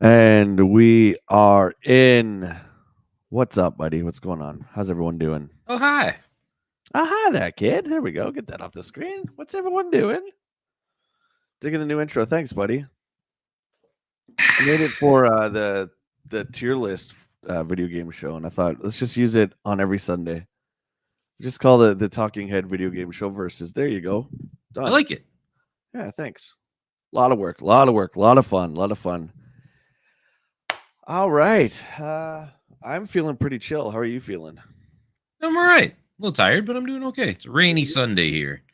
And we are in. What's up, buddy? What's going on? How's everyone doing? Oh, hi. Hi there, kid. There we go. Get that off the screen. What's everyone doing? Digging the new intro. Thanks, buddy. I made it for the tier list video game show, and I thought let's just use it on every Sunday. Just call the Talking Head video game show versus. There you go. Done. I like it. Yeah, thanks. A lot of work, a lot of fun, a lot of fun. All right. I'm feeling pretty chill. How are you feeling? I'm all right. A little tired, but I'm doing okay. It's a rainy Sunday here.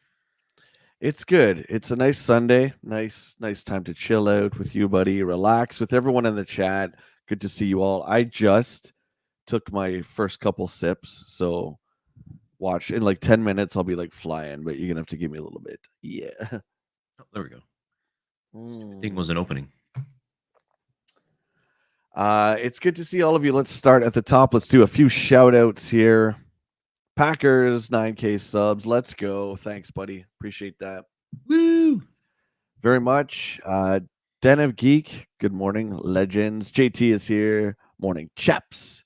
It's good. It's a nice Sunday. Nice time to chill out with you, buddy. Relax with everyone in the chat. Good to see you all. I just took my first couple sips, so watch in like 10 minutes I'll be like flying, but you're gonna have to give me a little bit. Yeah. Oh, there we go. Thing wasn't opening. It's good to see all of you. Let's start at the top. Let's do a few shout outs here. Packers 9K subs. Let's go. Thanks, buddy. Appreciate that. Woo! Very much. Den of Geek. Good morning, legends. JT is here. Morning, chaps.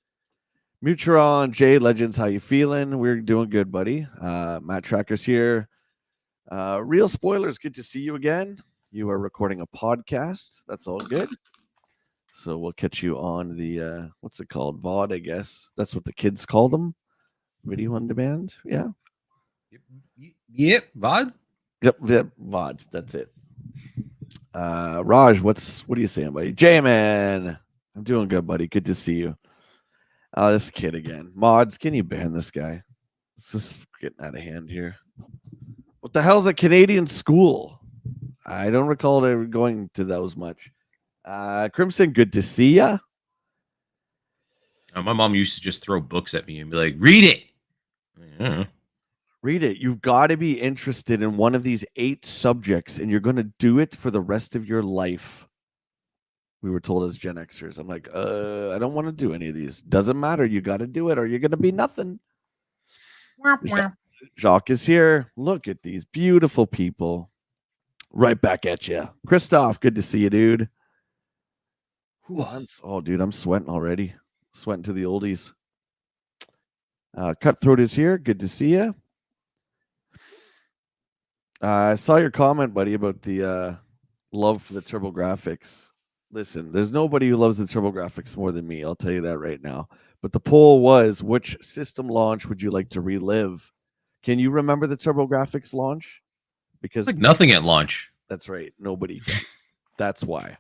Mutron, Jay, legends. How you feeling? We're doing good, buddy. Matt Tracker's here. Real spoilers. Good to see you again. You are recording a podcast. That's all good. So we'll catch you on the what's it called? VOD, I guess. That's what the kids call them. Video on demand. Yeah. Yep. VOD? Yep, VOD. That's it. Raj, what are you saying, buddy? J-Man. I'm doing good, buddy. Good to see you. This kid again. Mods, can you ban this guy? This is getting out of hand here. What the hell's a Canadian school? I don't recall ever going to those much. Crimson, good to see ya. My mom used to just throw books at me and be like, read it. Read it. You've got to be interested in one of these 8 subjects, and you're going to do it for the rest of your life. We were told as Gen Xers. I'm like, I don't want to do any of these. Doesn't matter. You got to do it, or you're going to be nothing. Jacques is here. Look at these beautiful people. Right back at you. Christoph, good to see you, dude. Oh, dude, I'm sweating already. Sweating to the oldies. Cutthroat is here. Good to see you. I saw your comment, buddy, about the love for the TurboGrafx. Listen, there's nobody who loves the TurboGrafx more than me. I'll tell you that right now. But the poll was, which system launch would you like to relive? Can you remember the TurboGrafx launch? Because it's like nothing at launch. That's right. Nobody can. That's why.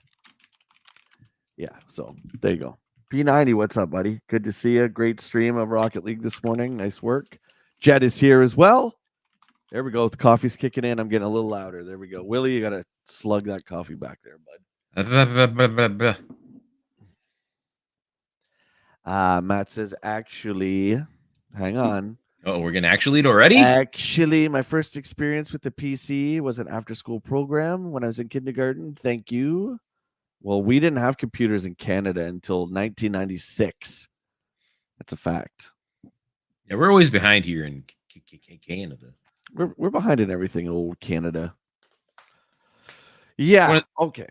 Yeah, so there you go. P90, what's up, buddy? Good to see you. Great stream of Rocket League this morning. Nice work. Jed is here as well. There we go. The coffee's kicking in. I'm getting a little louder. There we go. Willie, you got to slug that coffee back there, bud. Matt says, actually, hang on. Oh, we're going to actually eat already? Actually, my first experience with the PC was an after-school program when I was in kindergarten. Thank you. Well, we didn't have computers in Canada until 1996. That's a fact. Yeah, we're always behind here in Canada. We're behind in everything in old Canada. Yeah. Okay.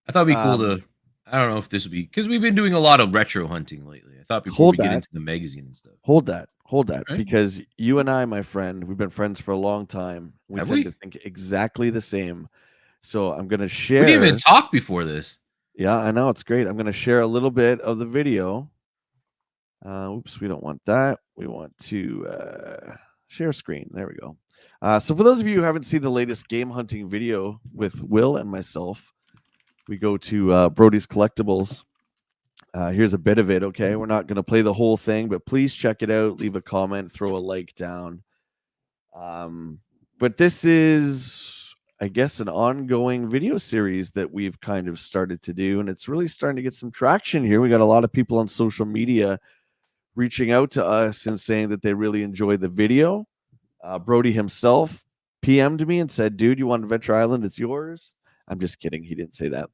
I thought it'd be cool to. I don't know if this would be because we've been doing a lot of retro hunting lately. I thought before we get into the magazine and stuff. Hold that, right? Because you and I, my friend, we've been friends for a long time. We tend to think exactly the same. So I'm going to share. We didn't even talk before this. Yeah, I know. It's great. I'm going to share a little bit of the video. Oops, we don't want that. We want to share screen. There we go. So for those of you who haven't seen the latest game hunting video with Will and myself, we go to Brody's Collectibles. Here's a bit of it, okay? We're not going to play the whole thing, but please check it out. Leave a comment. Throw a like down. But this is, I guess, an ongoing video series that we've kind of started to do, and it's really starting to get some traction here. We got a lot of people on social media reaching out to us and saying that they really enjoy the video. Brody himself PM'd me and said, dude, you want Adventure Island? It's yours. I'm just kidding. He didn't say that.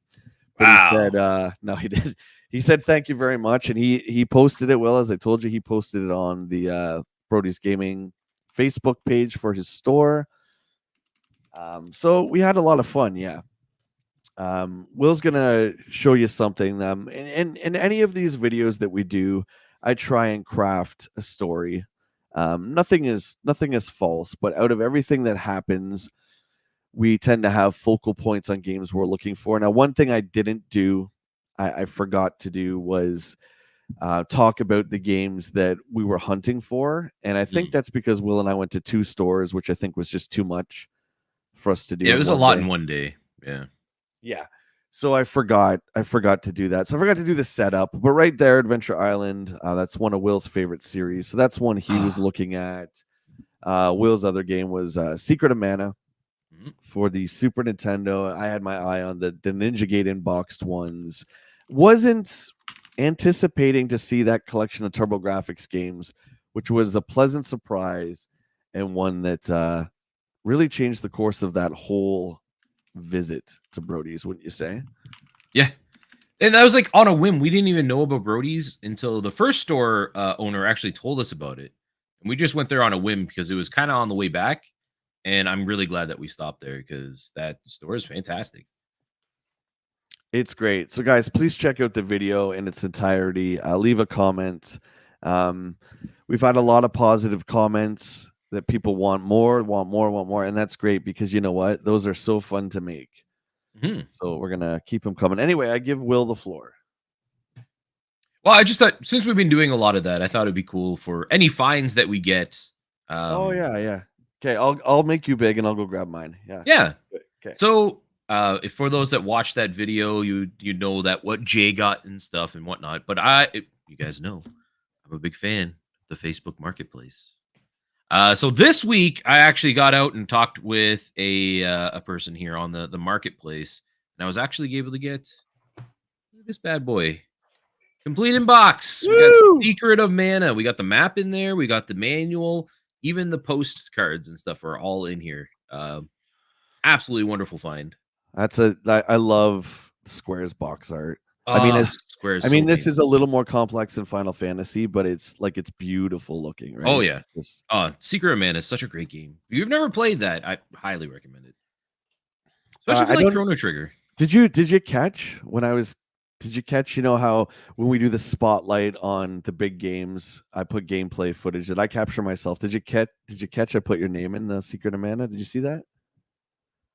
But wow. He said, no, he did. He said, thank you very much. And he posted it. Well, as I told you, he posted it on the Brody's Gaming Facebook page for his store. So we had a lot of fun. Yeah. Will's gonna show you something. In any of these videos that we do, I try and craft a story. Nothing is false, but out of everything that happens, we tend to have focal points on games we're looking for. Now, one thing I didn't do, I forgot to do, was talk about the games that we were hunting for, and I think that's because Will and I went to 2 stores, which I think was just too much for us to do Yeah, it in was a one lot day. in one day. Yeah. Yeah. So I forgot to do that. So I forgot to do the setup. But right there, Adventure Island, that's one of Will's favorite series. So that's one he was looking at. Will's other game was Secret of Mana for the Super Nintendo. I had my eye on the Ninja Gate inboxed ones. Wasn't anticipating to see that collection of TurboGrafx games, which was a pleasant surprise and one that really changed the course of that whole visit to Brody's, wouldn't you say? Yeah. And that was like on a whim. We didn't even know about Brody's until the first store owner actually told us about it. And we just went there on a whim because it was kind of on the way back. And I'm really glad that we stopped there because that store is fantastic. It's great. So, guys, please check out the video in its entirety. Leave a comment. We've had a lot of positive comments that people want more, and that's great because you know what? Those are so fun to make. So we're gonna keep them coming. Anyway, I give Will the floor. Well, I just thought since we've been doing a lot of that, I thought it'd be cool for any finds that we get. Oh yeah. Okay, I'll make you big and I'll go grab mine. Yeah. Yeah. Okay. So, if for those that watch that video, you know that what Jay got and stuff and whatnot. But you guys know, I'm a big fan of the Facebook Marketplace. So this week I actually got out and talked with a person here on the marketplace, and I was actually able to get this bad boy complete in box. We got Secret of Mana. We got the map in there. We got the manual. Even the postcards and stuff are all in here. Absolutely wonderful find. I love Square's box art. I mean, Square's this amazing. Is a little more complex than Final Fantasy, but it's beautiful looking, right? Oh yeah. Secret of Mana is such a great game. If you've never played that, I highly recommend it. Especially if you like Chrono Trigger. Did you catch when I was? Did you catch? You know how when we do the spotlight on the big games, I put gameplay footage. Did I capture myself? Did you catch? I put your name in the Secret of Mana. Did you see that?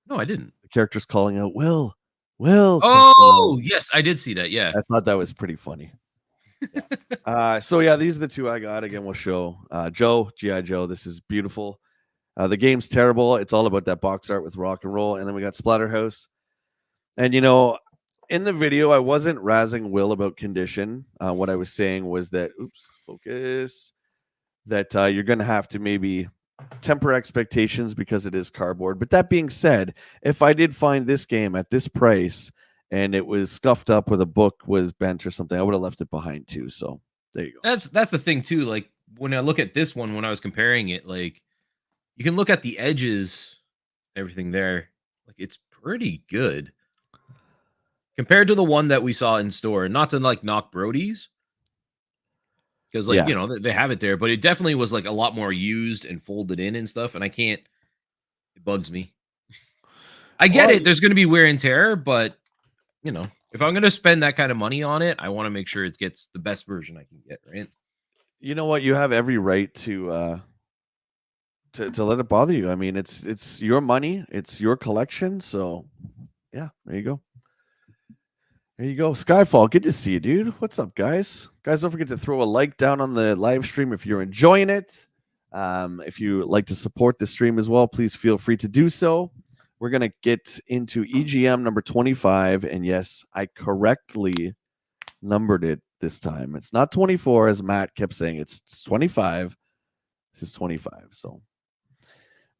No, I didn't. The character's calling out, Will. Oh, yes, I did see that. Yeah. I thought that was pretty funny. Yeah. So yeah, these are the 2 I got. Again, we'll show Joe, G.I. Joe. This is beautiful. The game's terrible. It's all about that box art with rock and roll. And then we got Splatterhouse. And you know, in the video, I wasn't razzing Will about condition. What I was saying was that, focus, that you're going to have to maybe temper expectations because it is cardboard. But that being said, if I did find this game at this price and it was scuffed up or the book was bent or something, I would have left it behind too. So there you go. That's the thing too. Like when I look at this one, when I was comparing it, like you can look at the edges, everything there. Like it's pretty good compared to the one that we saw in store. Not to like knock Brody's, because like you know they have it there, but it definitely was like a lot more used and folded in and stuff. And I can't. It bugs me. I get it. There's going to be wear and tear, but you know, if I'm going to spend that kind of money on it, I want to make sure it gets the best version I can get. Right. You know what? You have every right to let it bother you. I mean, it's your money, it's your collection. So yeah, there you go. There you go. Skyfall, good to see you, dude. What's up, guys? Guys, don't forget to throw a like down on the live stream if you're enjoying it. If you like to support the stream as well, please feel free to do so. We're going to get into EGM number 25. And yes, I correctly numbered it this time. It's not 24, as Matt kept saying. It's 25. This is 25. So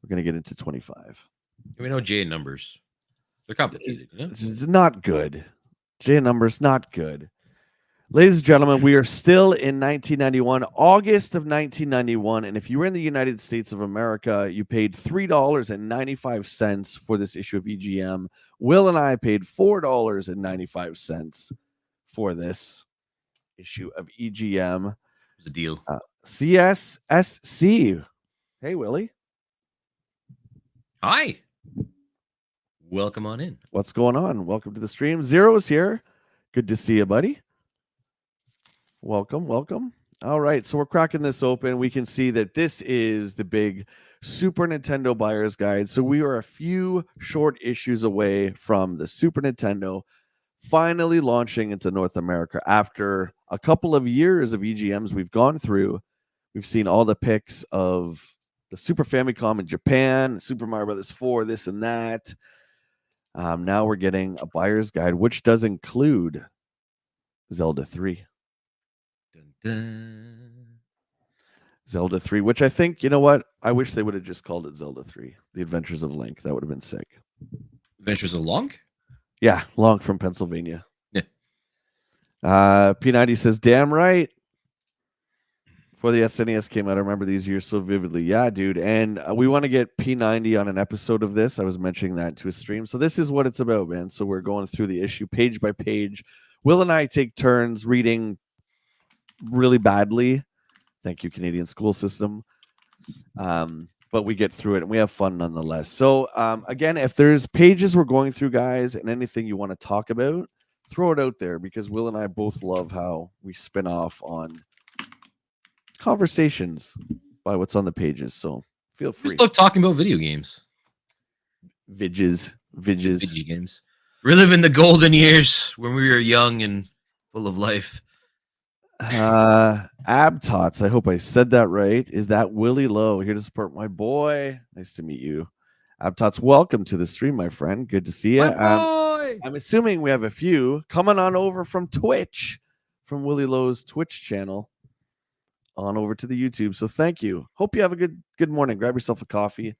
we're going to get into 25. We know J numbers. They're complicated. You know? It's not good. J numbers, not good. Ladies and gentlemen, we are still in 1991, August of 1991. And if you were in the United States of America, you paid $3.95 for this issue of EGM. Will and I paid $4.95 for this issue of EGM. It was a deal. CSSC. Hey, Willie. Hi. Welcome on in. What's going on? Welcome to the stream. Zero's here. Good to see you, buddy. Welcome, welcome. All right, so we're cracking this open. We can see that this is the big Super Nintendo Buyer's Guide. So we are a few short issues away from the Super Nintendo finally launching into North America. After a couple of years of EGMs we've gone through, we've seen all the pics of the Super Famicom in Japan, Super Mario Brothers 4, this and that. Now we're getting a buyer's guide, which does include Zelda 3. Dun, dun. Zelda 3, which I think, you know what? I wish they would have just called it Zelda 3, The Adventures of Link. That would have been sick. Adventures of Long? Yeah, Long from Pennsylvania. Yeah. P90 says, damn right. Before the SNES came out, I remember these years so vividly. Yeah, dude. And we want to get P90 on an episode of this. I was mentioning that to a stream. So this is what it's about, man. So we're going through the issue page by page. Will and I take turns reading really badly. Thank you, Canadian school system. But we get through it and we have fun nonetheless. So again, if there's pages we're going through, guys, and anything you want to talk about, throw it out there, because Will and I both love how we spin off on conversations by what's on the pages. So feel free. Just love talking about video games. Vidges. Video games. Reliving the golden years when we were young and full of life. Abtots, I hope I said that right. Is that WillLo here to support my boy? Nice to meet you. Abtots, welcome to the stream, my friend. Good to see you. I'm assuming we have a few coming on over from Twitch, from WillLo's Twitch channel, on over to the YouTube. So thank you. Hope you have a good morning. Grab yourself a coffee.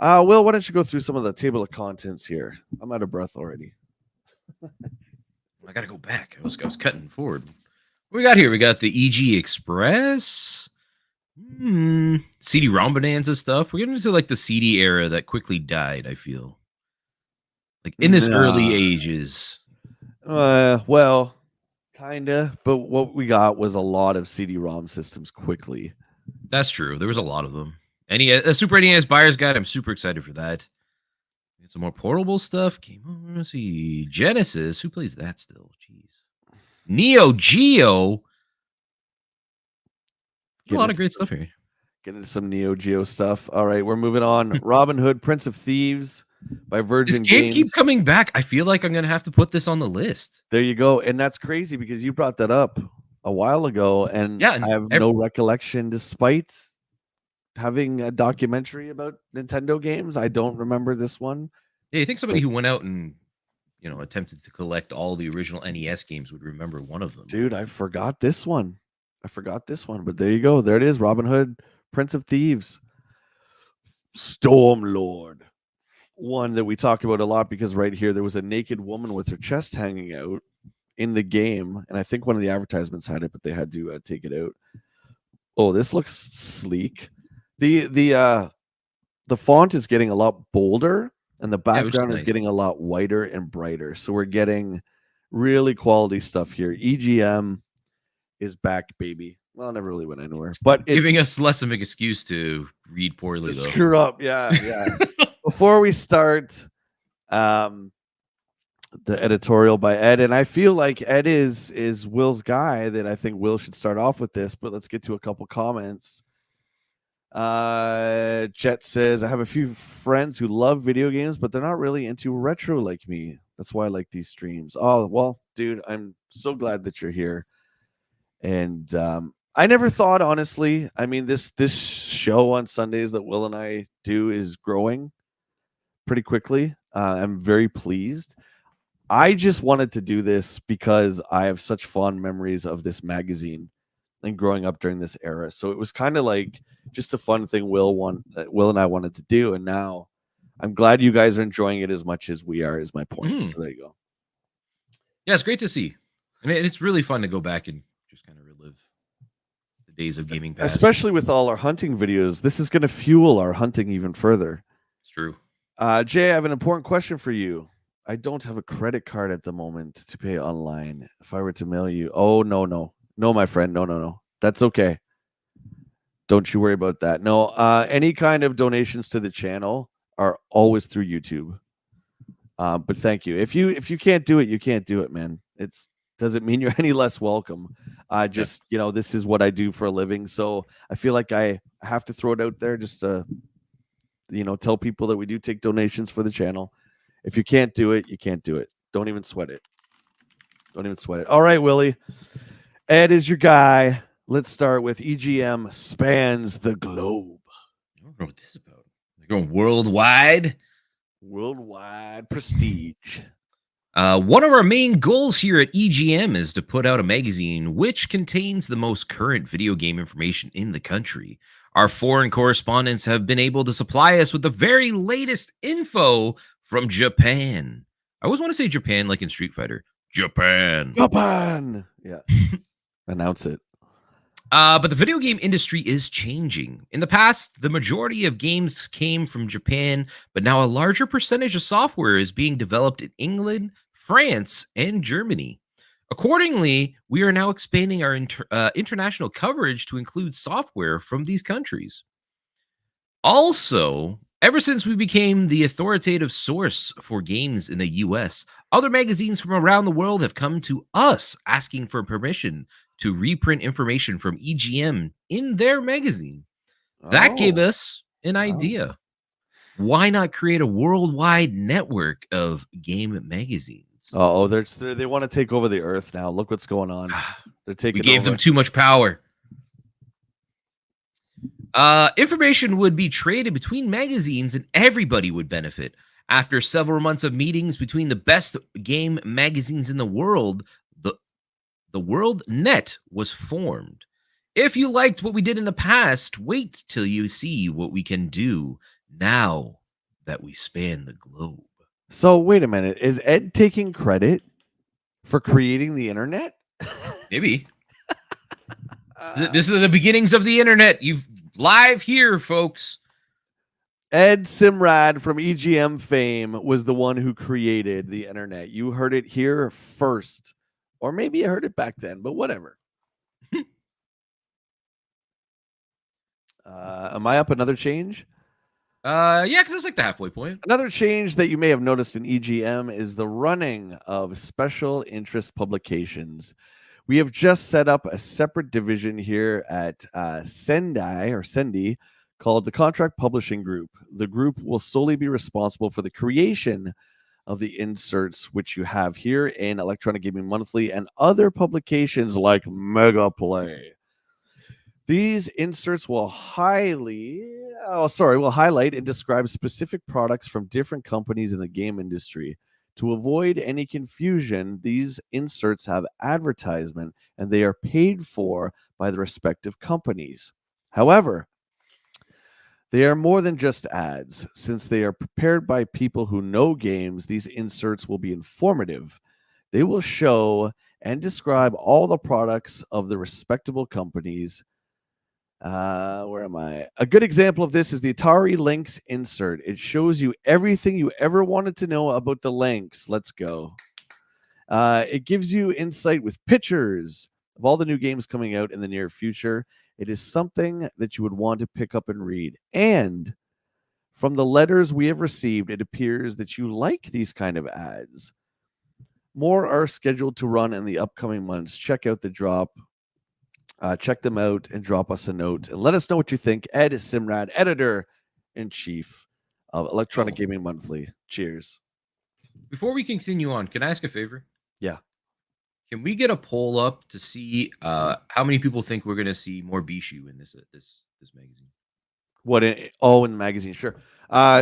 Will, why don't you go through some of the table of contents here? I'm out of breath already. I gotta go back. I was cutting forward. What we got here? We got the EG Express, CD-ROM Bonanza stuff. We're getting into like the CD era that quickly died, I feel. Like in this early ages. Well, kinda. But what we got was a lot of CD-ROM systems quickly. That's true. There was a lot of them. A Super NES Buyer's Guide. I'm super excited for that. Get some more portable stuff. Came on. Let's see. Genesis. Who plays that still? Jeez. Neo Geo. A lot of great stuff here. Get into some Neo Geo stuff. All right, we're moving on. Robin Hood, Prince of Thieves by Virgin This game Games. keeps coming back. I feel like I'm going to have to put this on the list. There you go. And that's crazy because you brought that up a while ago. And yeah, I have no recollection, despite having a documentary about Nintendo games. I don't remember this one. Yeah, you think somebody who went out and attempted to collect all the original NES games would remember one of them. Dude, I forgot this one. But there you go. There it is. Robin Hood, Prince of Thieves, Stormlord. One that we talk about a lot because right here there was a naked woman with her chest hanging out in the game, and I think one of the advertisements had it, but they had to take it out. Oh, this looks sleek. The font is getting a lot bolder, and the background is getting a lot whiter and brighter. So we're getting really quality stuff here. EGM is back, baby. Well, I never really went anywhere, but it's giving us less of an excuse to read poorly, though. Screw up, yeah. Before we start, the editorial by Ed, and I feel like Ed is Will's guy. That I think Will should start off with this. But let's get to a couple comments. Jet says, I have a few friends who love video games, but they're not really into retro like me. That's why I like these streams. Oh, well, dude, I'm so glad that you're here. And I never thought, honestly, I mean, this show on Sundays that Will and I do is growing pretty quickly. I'm very pleased. I just wanted to do this because I have such fond memories of this magazine and growing up during this era. So it was kind of like just a fun thing Will and I wanted to do. And now I'm glad you guys are enjoying it as much as we are, is my point. So there you go. Yeah, it's great to see. I mean, it's really fun to go back and just kind of relive the days of gaming past. Especially with all our hunting videos. This is going to fuel our hunting even further. It's true. Jay, I have an important question for you. I don't have a credit card at the moment to pay online. If I were to mail you, no, my friend, no. That's okay. Don't you worry about that. No, any kind of donations to the channel are always through YouTube. But thank you. If you can't do it, you can't do it, man. It's doesn't mean you're any less welcome. I Yeah. just, this is what I do for a living. So I feel like I have to throw it out there just to, tell people that we do take donations for the channel. If you can't do it, you can't do it. Don't even sweat it. Don't even sweat it. All right, Willie. Ed is your guy. Let's start with EGM spans the globe. I don't know what this is about. They're going worldwide. Worldwide prestige. One of our main goals here at EGM is to put out a magazine which contains the most current video game information in the country. Our foreign correspondents have been able to supply us with the very latest info from Japan. I always want to say Japan like in Street Fighter. Japan. Japan. Yeah. Announce it. But the video game industry is changing. In the past, the majority of games came from Japan, but now a larger percentage of software is being developed in England, France, and Germany. Accordingly, we are now expanding our international coverage to include software from these countries. Also, ever since we became the authoritative source for games in the US, other magazines from around the world have come to us asking for permission to reprint information from EGM in their magazine. That gave Oh. us an idea. Why not create a worldwide network of game magazines? Oh, they want to take over the earth now. Look what's going on. They're taking We gave over. them too much power. Information would be traded between magazines and everybody would benefit. After several months of meetings between the best game magazines in the world, the World Net was formed. If you liked what we did in the past, wait till you see what we can do now that we span the globe. So wait a minute. Is Ed taking credit for creating the internet? Maybe. This is the beginnings of the internet. You've live here, folks. Ed Simrad from EGM fame was the one who created the internet. You heard it here first. Or maybe you heard it back then, but whatever. Am I up another change? Yeah, because it's like the halfway point. Another change that you may have noticed in EGM is the running of special interest publications. We have just set up a separate division here at Sendi called the Contract Publishing Group. The group will solely be responsible for the creation of the inserts which you have here in Electronic Gaming Monthly and other publications like Mega Play. These inserts will highlight and describe specific products from different companies in the game industry. To avoid any confusion, these inserts have advertisement and they are paid for by the respective companies. However, they are more than just ads. Since they are prepared by people who know games, these inserts will be informative. They will show and describe all the products of the respectable companies. Where am I? A good example of this is the Atari Lynx insert. It shows you everything you ever wanted to know about the Lynx. Let's go. It gives you insight with pictures of all the new games coming out in the near future. It is something that you would want to pick up and read. And from the letters we have received, it appears that you like these kind of ads. More are scheduled to run in the upcoming months. Check out the drop. Check them out and drop us a note and let us know what you think. Ed Simrad, editor-in-chief of Electronic Gaming Monthly. Cheers. Before we continue on, can I ask a favor? Yeah. Can we get a poll up to see how many people think we're going to see more Bishu in this magazine? In the magazine, sure.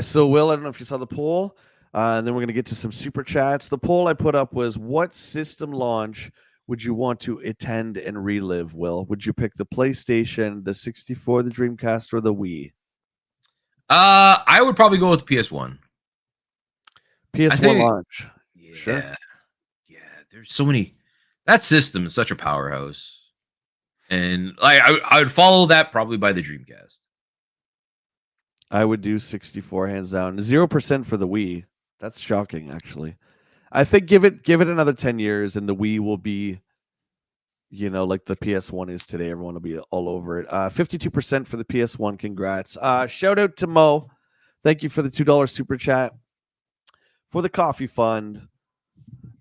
So Will, I don't know if you saw the poll. And then we're going to get to some super chats. The poll I put up was, what system launch would you want to attend and relive, Will? Would you pick the PlayStation, the 64, the Dreamcast, or the Wii? I would probably go with PS1. PS1 launch. Yeah. Sure. Yeah, there's so many. That system is such a powerhouse. And I would follow that probably by the Dreamcast. I would do 64 hands down. 0% for the Wii. That's shocking, actually. I think give it another 10 years and the Wii will be, like the PS1 is today. Everyone will be all over it. 52% for the PS1. Congrats. Shout out to Mo. Thank you for the $2 super chat. for the coffee fund.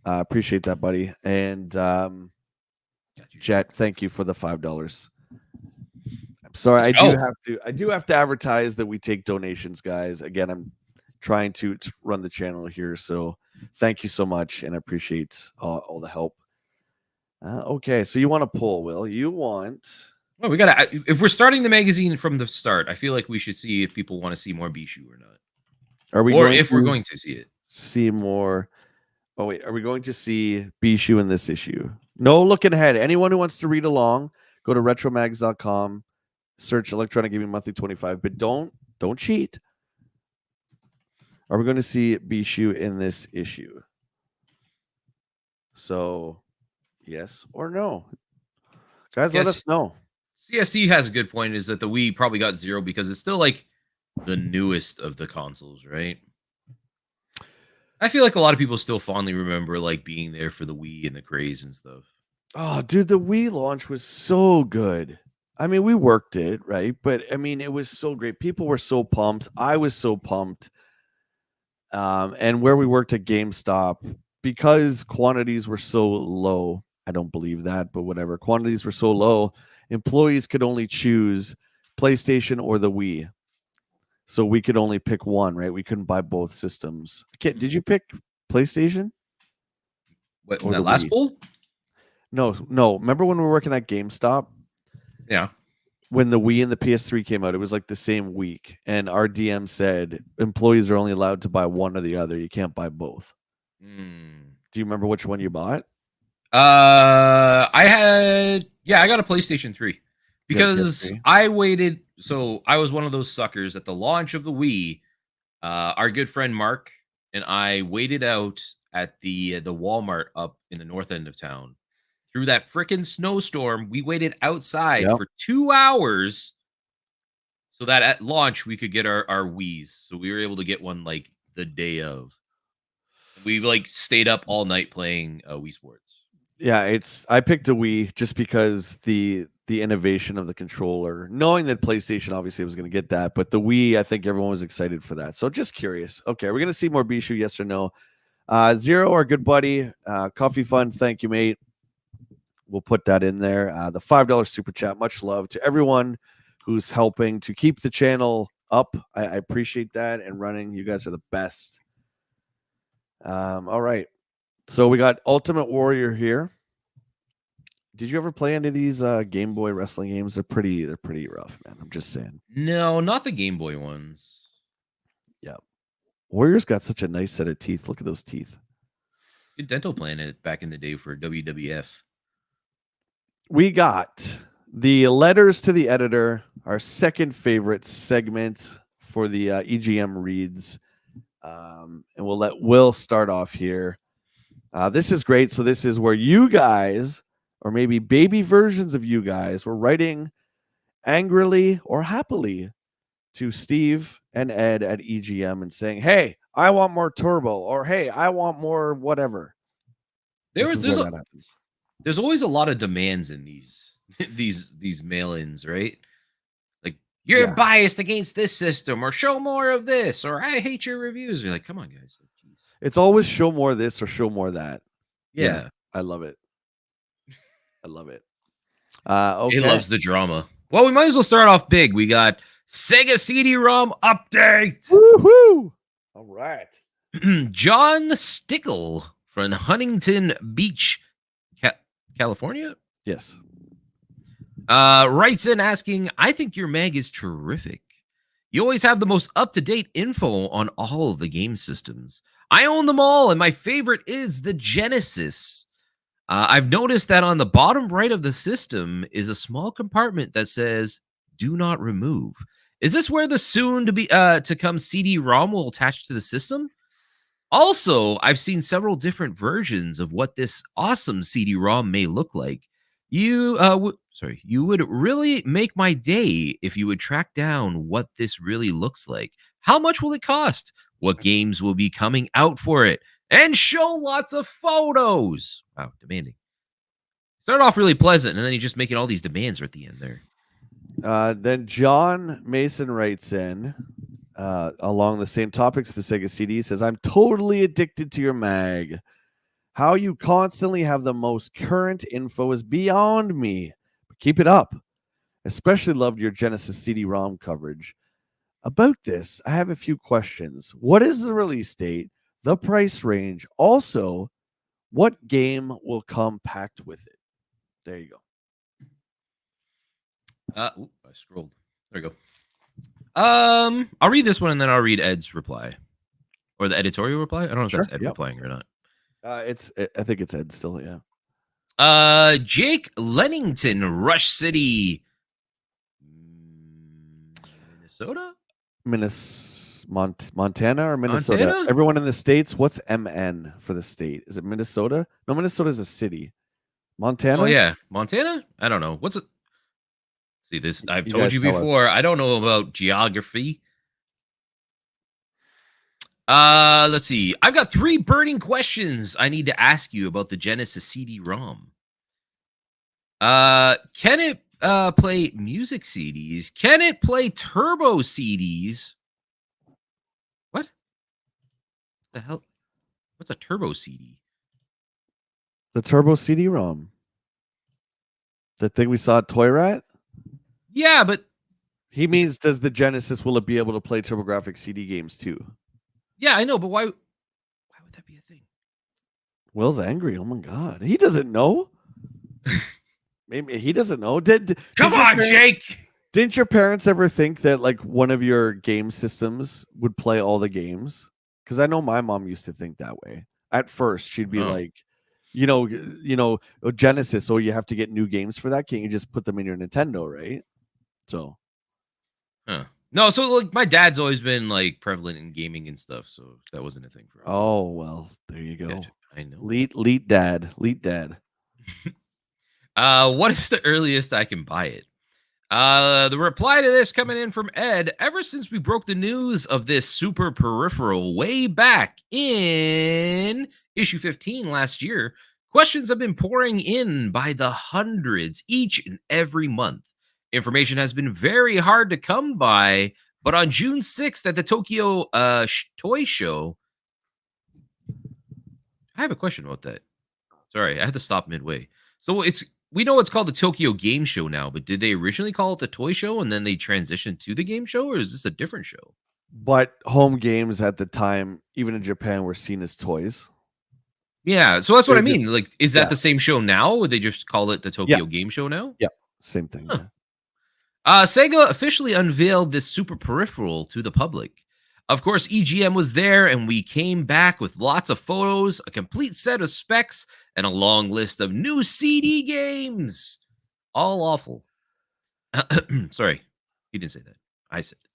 Appreciate that, buddy. And Jet, thank you for the $5. I'm sorry, Let's I go. do have to advertise that we take donations, guys. Again, I'm trying to run the channel here, so thank you so much, and I appreciate all the help. Okay, so you want to pull, Will? You want? Well, we gotta. If we're starting the magazine from the start, I feel like we should see if people want to see more Bishu or not, Are we or going if we're to going to see it. see more? Oh wait, are we going to see Bishu in this issue? No, looking ahead. Anyone who wants to read along, go to retromags.com, search Electronic Gaming Monthly 25, but don't cheat. Are we going to see Bishu in this issue? So, yes or no? Guys, let us know. CSC has a good point, is that the Wii probably got 0 because it's still like the newest of the consoles, right? I feel like a lot of people still fondly remember like being there for the Wii and the craze and stuff. Oh, dude, the Wii launch was so good. I mean, we worked it, right? But I mean, it was so great. People were so pumped. I was so pumped. And where we worked at GameStop, because quantities were so low, I don't believe that, but whatever. Quantities were so low, employees could only choose PlayStation or the Wii. So we could only pick one, right? We couldn't buy both systems. Did you pick PlayStation? What, in that last Wii? poll? No. Remember when we were working at GameStop? Yeah. When the Wii and the PS3 came out, it was like the same week. And our DM said employees are only allowed to buy one or the other. You can't buy both. Do you remember which one you bought? I got a PlayStation 3 because I waited. So I was one of those suckers at the launch of the Wii. Our good friend Mark and I waited out at the Walmart up in the north end of town through that freaking snowstorm. We waited outside for 2 hours so that at launch we could get our Wiis. So we were able to get one like the day of. We like stayed up all night playing Wii Sports. Yeah, I picked a Wii just because the innovation of the controller, knowing that PlayStation obviously was going to get that, but the Wii, I think everyone was excited for that. So just curious. Okay, are we going to see more Bishu? Yes or no? Zero, our good buddy, Coffee Fund. Thank you, mate. We'll put that in there. The $5 super chat. Much love to everyone who's helping to keep the channel up. I appreciate that and running. You guys are the best. All right. So we got Ultimate Warrior here. Did you ever play any of these Game Boy wrestling games? They're pretty rough, man. I'm just saying. No, not the Game Boy ones. Yeah. Warrior's got such a nice set of teeth. Look at those teeth. Good dental plan back in the day for WWF. We got the letters to the editor, our second favorite segment for the EGM reads. And we'll let Will start off here. This is great. So this is where you guys, or maybe baby versions of you guys, were writing angrily or happily to Steve and Ed at EGM and saying, "Hey, I want more turbo," or "Hey, I want more whatever." There's always a lot of demands in these mail-ins, right? Like, you're biased against this system, or show more of this, or I hate your reviews. You're like, come on, guys. Like, it's always show more this or show more that. Yeah. I love it. I love it. Okay. He loves the drama. Well, we might as well start off big. We got Sega CD-ROM update. Woohoo! All right. John Stickle from Huntington Beach, California. Yes. Writes in asking, I think your mag is terrific. You always have the most up-to-date info on all of the game systems. I own them all, and my favorite is the Genesis. I've noticed that on the bottom right of the system is a small compartment that says, do not remove. Is this where the soon-to-come CD-ROM will attach to the system? Also, I've seen several different versions of what this awesome CD-ROM may look like. You would really make my day if you would track down what this really looks like. How much will it cost? What games will be coming out for it? And show lots of photos. Wow, demanding. Started off really pleasant, and then you're just making all these demands at the end there. Then John Mason writes in, Along the same topics, the Sega CD says, I'm totally addicted to your mag. How you constantly have the most current info is beyond me. But keep it up. Especially loved your Genesis CD-ROM coverage. About this, I have a few questions. What is the release date? The price range? Also, what game will come packed with it? There you go. I scrolled. There we go. I'll read this one and then I'll read Ed's reply or the editorial reply. I don't know if Sure. that's Ed Yep. replying or not. I think it's Ed still. Yeah. Jake Lennington, Rush City, Minnesota, Montana or Minnesota? Montana. Everyone in the states. What's MN for the state? Is it Minnesota? No, Minnesota is a city. Montana. Oh yeah, Montana. I don't know. What's it? See this? I've You told guys you tell us. before. I don't know about geography. Let's see. I've got 3 burning questions I need to ask you about the Genesis CD-ROM. Can it play music CDs? Can it play turbo CDs? What the hell? What's a turbo CD? The Turbo CD-ROM. The thing we saw at Toy Rat? Yeah, but He means, does the Genesis, will it be able to play TurboGrafx CD games too? yeah, I know, but why would that be a thing? Will's angry. Oh my god. He doesn't know. Maybe he doesn't know. Come on, Jake. Didn't your parents ever think that like one of your game systems would play all the games? Because I know my mom used to think that way. At first, she'd be like, Genesis. Oh, you have to get new games for that. Can't you just put them in your Nintendo, right? So, no. So like, my dad's always been like prevalent in gaming and stuff, so that wasn't a thing for us. Oh well, there you go. Gotcha. I know. Leet dad. What is the earliest I can buy it? The reply to this coming in from Ed. Ever since we broke the news of this super peripheral way back in issue 15 last year, questions have been pouring in by the hundreds each and every month. Information has been very hard to come by, but on June 6th at the Tokyo Toy Show, I have a question about that. Sorry, I had to stop midway. So we know it's called the Tokyo Game Show now, but did they originally call it the Toy Show and then they transitioned to the game show, or is this a different show? But home games at the time, even in Japan, were seen as toys. Yeah, so that's what I mean. Like, is that the same show now? Would they just call it the Tokyo Yeah. Game Show now? Yeah, same thing. Huh. Sega officially unveiled this super peripheral to the public. Of course, EGM was there, and we came back with lots of photos, a complete set of specs, and a long list of new CD games. All awful. Sorry, he didn't say that. I said that.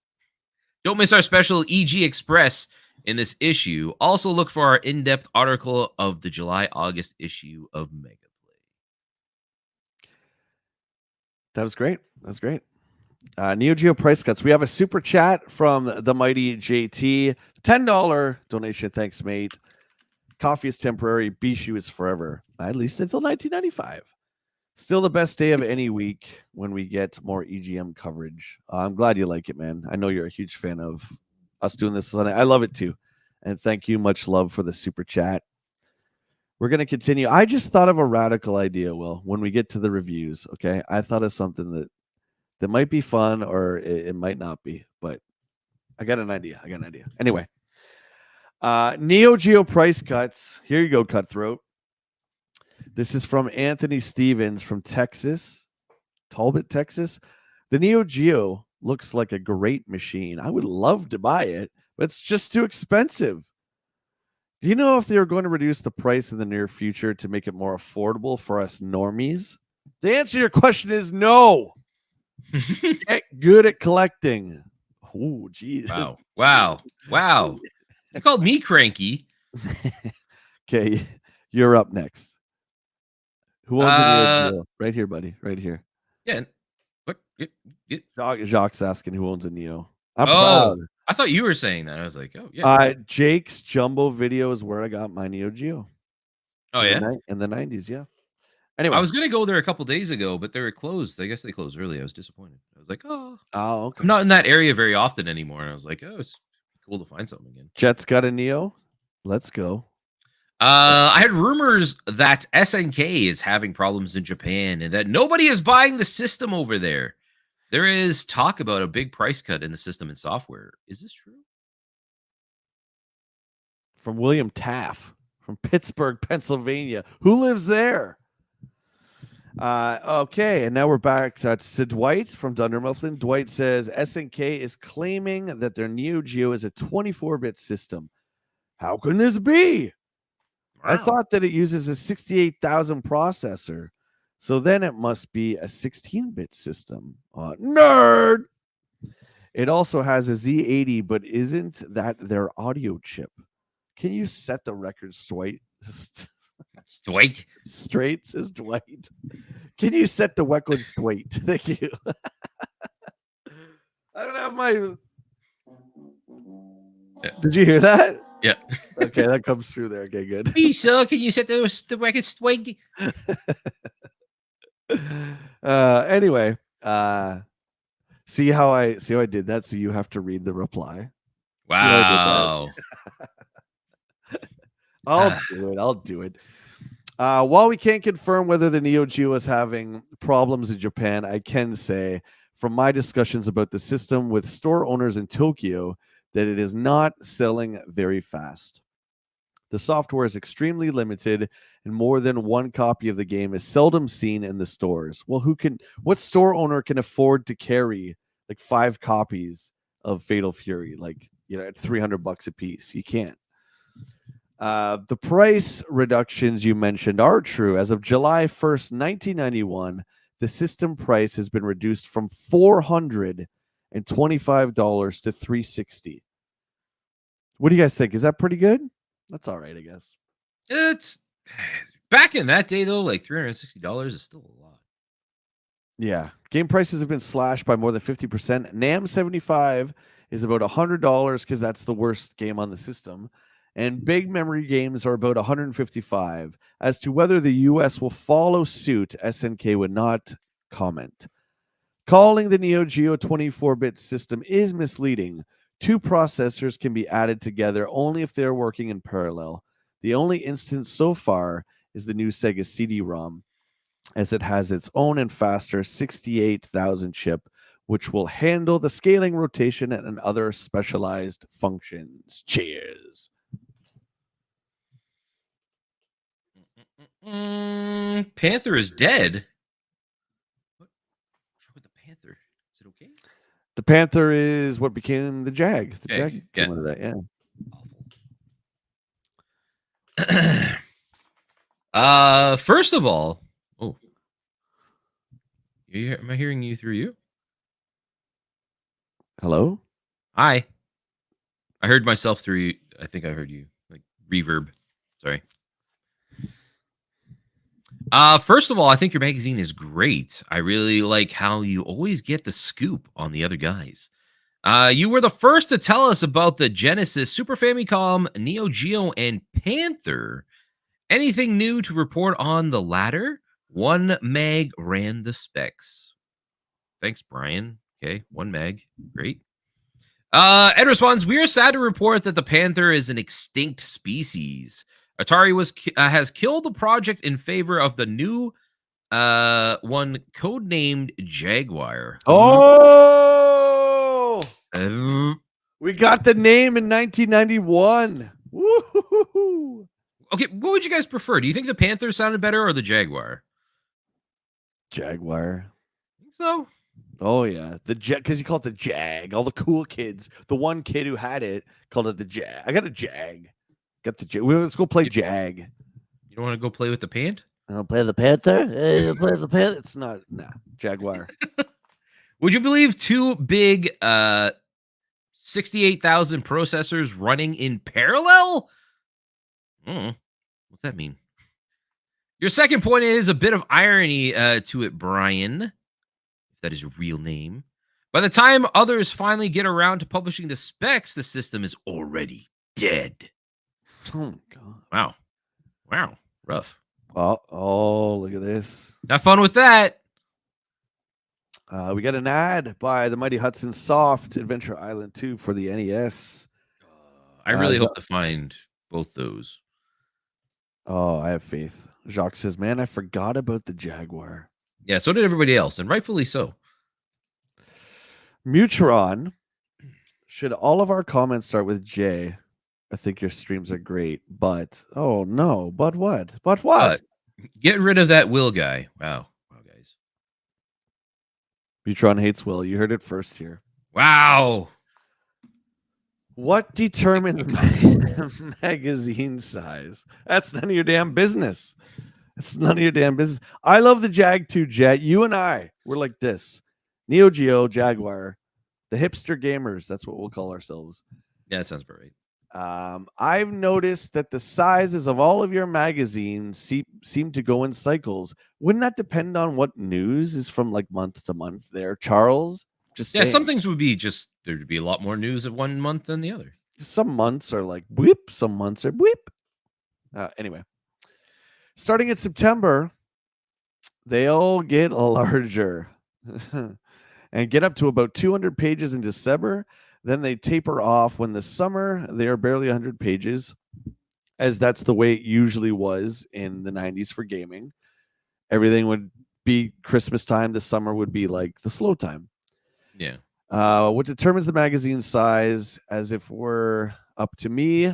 Don't miss our special EG Express in this issue. Also, look for our in-depth article of the July-August issue of Mega Play. That was great. Neo Geo price cuts. We have a super chat from the mighty JT. $10 donation. Thanks, mate. Coffee is temporary. Bishu is forever. At least until 1995. Still the best day of any week when we get more EGM coverage. I'm glad you like it, man. I know you're a huge fan of us doing this. I love it too. And thank you. Much love for the super chat. We're going to continue. I just thought of a radical idea, Will, when we get to the reviews. Okay. I thought of something that might be fun or it might not be, but I got an idea. Anyway, Neo Geo price cuts. Here you go, Cutthroat. This is from Anthony Stevens from Texas, Talbot, Texas. The Neo Geo looks like a great machine. I would love to buy it, but it's just too expensive. Do you know if they're going to reduce the price in the near future to make it more affordable for us normies? The answer to your question is no. Get good at collecting. Oh, geez. Wow. You called me cranky. Okay, you're up next. Who owns a Neo Geo? Right here, buddy. Right here. Yeah. What? Jacques asking who owns a Neo. I'm proud. I thought you were saying that. I was like, oh, yeah. Jake's Jumbo video is where I got my Neo Geo. Oh, yeah? In the 90s, yeah. Anyway. I was gonna go there a couple days ago, but they were closed. I guess they closed early. I was disappointed. I was like, oh, Oh, I'm okay. not in that area very often anymore. And I was like, oh, it's cool to find something again. Jet's got a Neo. Let's go. I had rumors that SNK is having problems in Japan and that nobody is buying the system over there. There is talk about a big price cut in the system and software. Is this true? From William Taff from Pittsburgh, Pennsylvania. Who lives there? Okay, and now we're back to Dwight from Dunder Mifflin. Dwight says SNK is claiming that their Neo Geo is a 24-bit system. How can this be? Wow. I thought that it uses a 68,000 processor. So then it must be a 16-bit system. Nerd! It also has a Z80, but isn't that their audio chip? Can you set the record straight? Dwight? Straight, says Dwight. Can you set the record straight? Thank you. I don't have my... Yeah. Did you hear that? Yeah. Okay, that comes through there. Okay, good. Hey, sir, can you set the record straight? Anyway, see how I did that? So you have to read the reply. Wow. I'll do it. While we can't confirm whether the Neo Geo is having problems in Japan, I can say from my discussions about the system with store owners in Tokyo that it is not selling very fast. The software is extremely limited, and more than one copy of the game is seldom seen in the stores. Well, what store owner can afford to carry like 5 copies of Fatal Fury, like, at $300 a piece? You can't. The price reductions you mentioned are true. As of July 1st, 1991, the system price has been reduced from $425 to $360. What do you guys think? Is that pretty good? That's all right, I guess. It's back in that day though, like $360 is still a lot. Yeah, game prices have been slashed by more than 50%. NAM 75 is about $100 because that's the worst game on the system. And big memory games are about $155. As to whether the US will follow suit, SNK would not comment. Calling the Neo Geo 24-bit system is misleading. 2 processors can be added together only if they're working in parallel. The only instance so far is the new Sega CD-ROM, as it has its own and faster 68,000 chip, which will handle the scaling, rotation, and other specialized functions. Cheers. Panther is dead. What's wrong with the Panther? Is it okay? The Panther is what became the Jag. The Jag came out of that, yeah. First of all, am I hearing you through you? Hello? Hi. I heard myself through you. I think I heard you. Like reverb. Sorry. First of all, I think your magazine is great. I really like how you always get the scoop on the other guys. You were the first to tell us about the Genesis, Super Famicom, Neo Geo, and Panther. Anything new to report on the latter? 1 meg ran the specs. Thanks, Brian. Okay, 1 meg. Great. Ed responds, we are sad to report that the Panther is an extinct species. Atari has killed the project in favor of the new one codenamed Jaguar. Oh! We got the name in 1991. Woo-hoo-hoo-hoo. Okay, what would you guys prefer? Do you think the Panther sounded better or the Jaguar? Jaguar. Think so? Oh yeah, the Jag, because you call it the Jag. All the cool kids. The one kid who had it called it the Jag. I got a Jag. Got the Jag. Let's go play Jag. You don't want to go play with the Pant? I'll play the Panther. Play the Panther. It's not Jaguar. Would you believe 2 big 68,000 processors running in parallel? What's that mean? Your second point is a bit of irony to it, Brian. If that is your real name. By the time others finally get around to publishing the specs, the system is already dead. Oh my god! Wow, rough. Oh, look at this. Have fun with that. We got an ad by the Mighty Hudson Soft Adventure Island 2 for the NES. I really hope to find both those. Oh, I have faith. Jacques says, man, I forgot about the Jaguar. Yeah, so did everybody else, and rightfully so. Mutron, should all of our comments start with J? I think your streams are great, but oh no, but what? But what? Get rid of that Will guy. Wow, guys. Mutron hates Will. You heard it first here. Wow. What determines magazine size? That's none of your damn business. It's none of your damn business. I love the Jag 2 Jet. You and I, we're like this. Neo Geo, Jaguar, the hipster gamers. That's what we'll call ourselves. Yeah, that sounds about right. I've noticed that the sizes of all of your magazines seem to go in cycles. Wouldn't that depend on what news is from like month to month there, Charles? Just saying. Some things would be just there'd be a lot more news of one month than the other. Some months are like whip, some months are whip. Anyway, starting in September, they all get larger and get up to about 200 pages in December. Then they taper off. When the summer, they are barely 100 pages, as that's the way it usually was in the 90s for gaming. Everything would be Christmas time. The summer would be like the slow time. Yeah. What determines the magazine size, as if we're up to me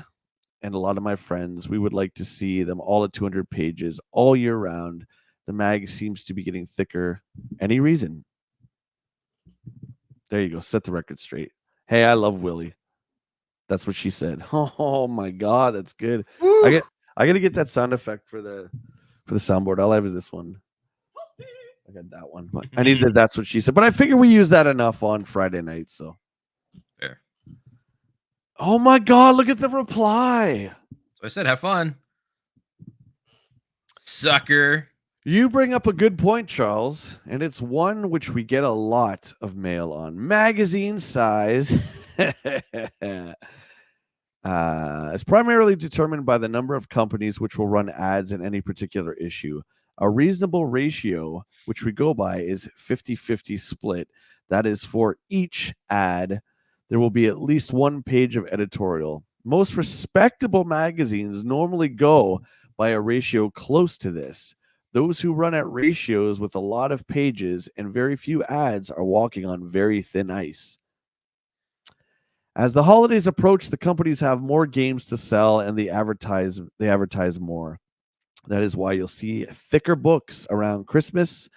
and a lot of my friends, we would like to see them all at 200 pages all year round. The mag seems to be getting thicker. Any reason? There you go. Set the record straight. Hey, I love Willie. That's what she said. Oh my God, that's good. I gotta get that sound effect for the soundboard. All I have is this one. I got that one. But I needed that's what she said. But I figure we use that enough on Friday night. So fair. Oh my God, look at the reply. So I said have fun. Sucker. You bring up a good point, Charles, and it's one which we get a lot of mail on. Magazine size is primarily determined by the number of companies which will run ads in any particular issue. A reasonable ratio, which we go by, is 50-50 split. That is, for each ad, there will be at least one page of editorial. Most respectable magazines normally go by a ratio close to this. Those who run at ratios with a lot of pages and very few ads are walking on very thin ice. As the holidays approach, the companies have more games to sell and they advertise more. That is why you'll see thicker books around Christmas.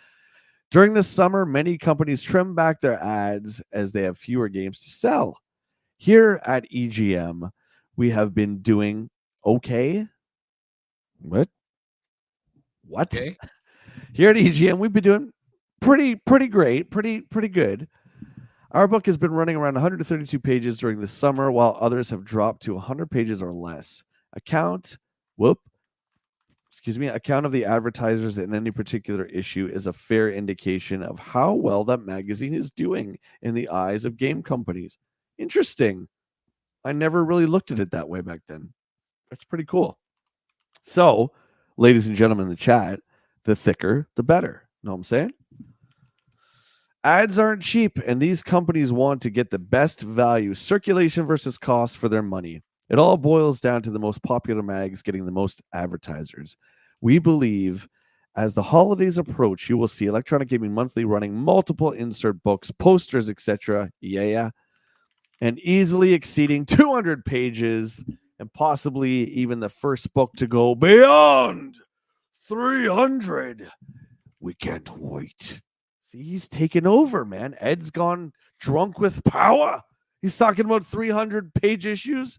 During the summer, many companies trim back their ads as they have fewer games to sell. Here at EGM, we have been doing okay. What? Okay. Here at EGM, we've been doing pretty great, pretty good. Our book has been running around 132 pages during the summer, while others have dropped to 100 pages or less. Account of the advertisers in any particular issue is a fair indication of how well that magazine is doing in the eyes of game companies. Interesting. I never really looked at it that way back then. That's pretty cool. So, ladies and gentlemen in the chat, the thicker, the better. Know what I'm saying? Ads aren't cheap, and these companies want to get the best value, circulation versus cost for their money. It all boils down to the most popular mags getting the most advertisers. We believe as the holidays approach, you will see Electronic Gaming Monthly running multiple insert books, posters, etc. And easily exceeding 200 pages and possibly even the first book to go beyond 300. We can't wait. See, he's taken over, man. Ed's gone drunk with power. He's talking about 300-page issues.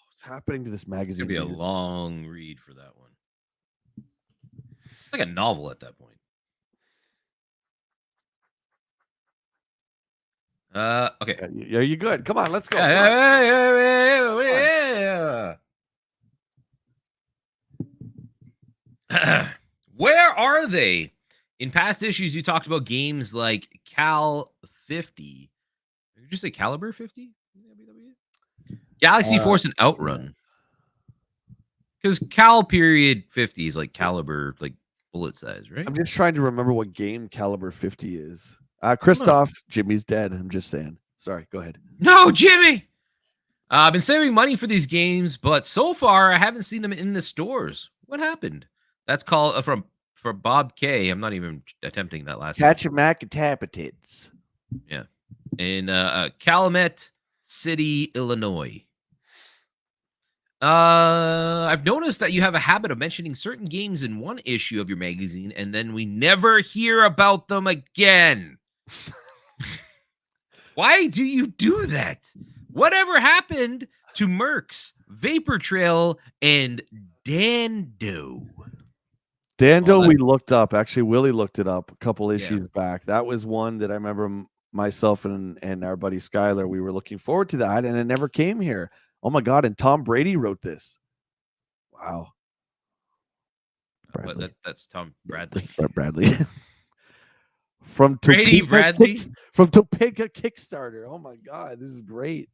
What's happening to this magazine? It's going to be a long read for that one. It's like a novel at that point. Okay. Are you good? Come on, let's go. Where are they? In past issues, you talked about games like Cal 50. Did you say Caliber 50? Galaxy Force and Outrun. Because Cal period 50 is like caliber, like bullet size, right? I'm just trying to remember what game Caliber 50 is. No, Christoph, Jimmy's dead. I'm just saying. Sorry, go ahead. no, Jimmy. I've been saving money for these games, but so far I haven't seen them in the stores. What happened? That's called for Bob K. I'm not even attempting that last name. Catch a Mac and Tapitits. Yeah, in Calumet City, Illinois. I've noticed that you have a habit of mentioning certain games in one issue of your magazine, and then we never hear about them again. Why do you do that? Whatever happened to Mercs, Vapor Trail, and Dando? Dando, Well, we looked up. Actually, Willie looked it up a couple yeah. issues back. That was one that I remember myself and our buddy Skylar, we were looking forward to that, and it never came here. Oh my God. And Tom Brady wrote this. Wow. But Bradley. that's Tom Bradley. Bradley. From Brady Topeka Bradley. From Topeka Kickstarter. Oh my God. This is great.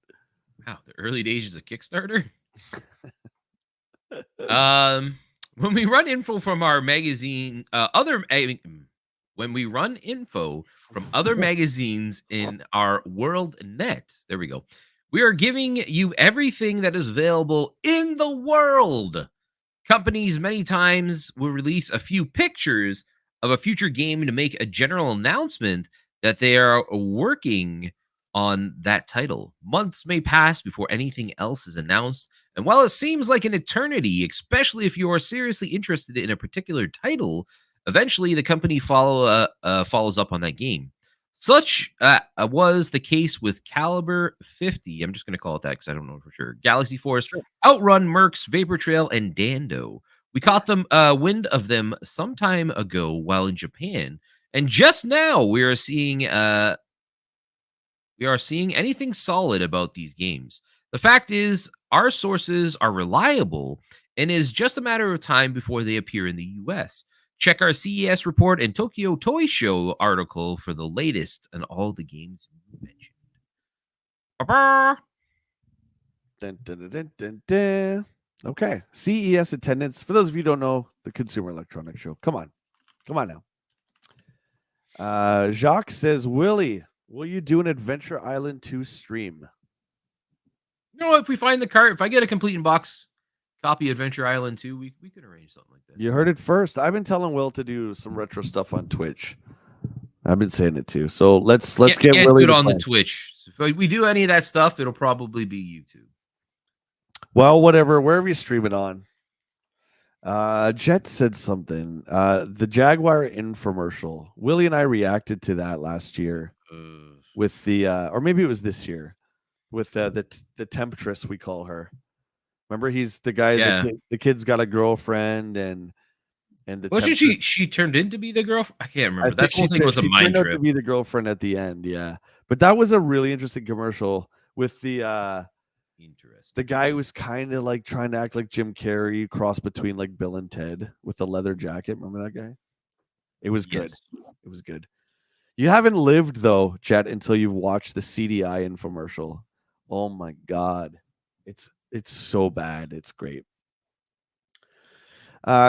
Wow, the early days of Kickstarter. When we run info from our magazine, when we run info from other magazines in our world net, there we go. We are giving you everything that is available in the world. Companies many times will release a few pictures of a future game to make a general announcement that they are working on that title. Months may pass before anything else is announced, and while it seems like an eternity, especially if you are seriously interested in a particular title, eventually the company follows up on that game. Such was the case with Caliber 50. I'm just going to call it that because I don't know for sure. Galaxy Force, Sure. Outrun, Mercs, Vapor Trail, and Dando. We caught them wind of them some time ago while in Japan, and just now we are seeing anything solid about these games. The fact is, our sources are reliable, and it is just a matter of time before they appear in the US. Check our CES report and Tokyo Toy Show article for the latest on all the games you mentioned. Ba-ba. Dun, dun, dun, dun, dun, dun. Okay. CES attendance. For those of you who don't know, the Consumer Electronics Show. Come on. Come on now. Jacques says, Willie, will you do an Adventure Island 2 stream? You know, if we find the cart, if I get a complete in box copy Adventure Island 2, we could arrange something like that. You heard it first. I've been telling Will to do some retro stuff on Twitch. I've been saying it too. So let's get Willie do it on the Twitch. So if we do any of that stuff, it'll probably be YouTube. Well, whatever, wherever you stream it on. Jet said something. The Jaguar infomercial. Willie and I reacted to that last year with the or maybe it was this year with the temptress, we call her. Remember, he's the guy. Yeah. The kid's got a girlfriend, and the wasn't she turned into be the girlfriend? I can't remember. That whole thing was a mind trip. To be the girlfriend at the end, yeah. But that was a really interesting commercial with the guy who was kind of like trying to act like Jim Carrey, cross between like Bill and Ted with the leather jacket. Remember that guy? It was good. Yes. It was good. You haven't lived though, Chet, until you've watched the CDI infomercial. Oh my God, it's so bad. It's great.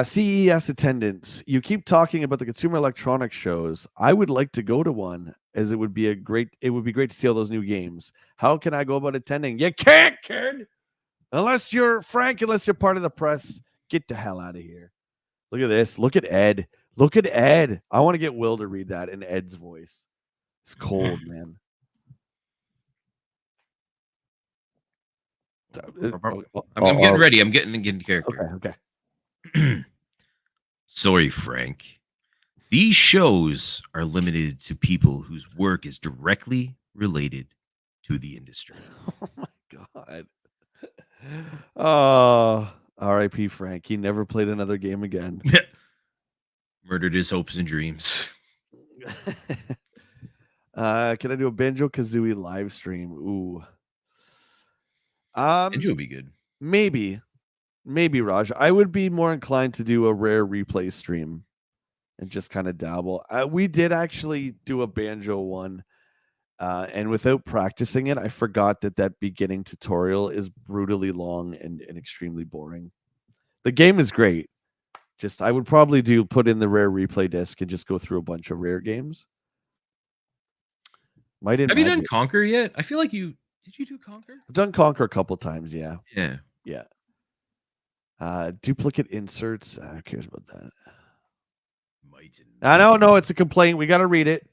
CES attendance. You keep talking about the Consumer Electronics shows. I would like to go to one, as it would be great to see all those new games. How can I go about attending? You can't, kid. Unless you're Frank, unless you're part of the press. Get the hell out of here. Look at this. Look at Ed. Look at Ed. I want to get Will to read that in Ed's voice. It's cold, man. I'm getting ready. I'm getting character. Okay. Sorry, Frank. These shows are limited to people whose work is directly related to the industry. Oh my God. Oh, R.I.P. Frank. He never played another game again. Murdered his hopes and dreams. Can I do a Banjo-Kazooie live stream? Ooh. Banjo would be good. Maybe, Raj. I would be more inclined to do a rare replay stream and just kind of dabble. We did actually do a banjo one, and without practicing it, I forgot that beginning tutorial is brutally long and extremely boring. The game is great. Just I would probably put in the rare replay disc and just go through a bunch of rare games. Might Have you done imagine. Conquer yet? I feel like you did. You do Conquer? I've done Conquer a couple times. Yeah, Yeah. yeah. Duplicate inserts. Who cares about that? Might and I don't know. It's a complaint. We got to read it.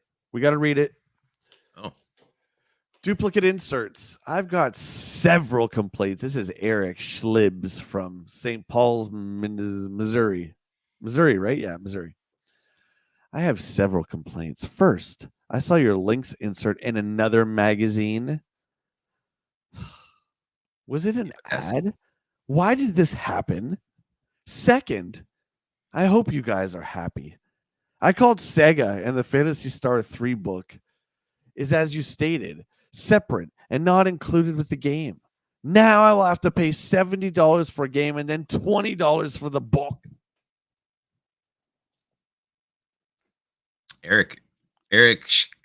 oh, Duplicate inserts. I've got several complaints. This is Eric Schlibs from St. Paul's, Missouri. Missouri, right? Yeah, Missouri. I have several complaints. First, I saw your links insert in another magazine. Was it an ad? Why did this happen? Second, I hope you guys are happy. I called Sega, and the Phantasy Star 3 book is, as you stated, separate and not included with the game. Now I will have to pay $70 for a game and then $20 for the book. Eric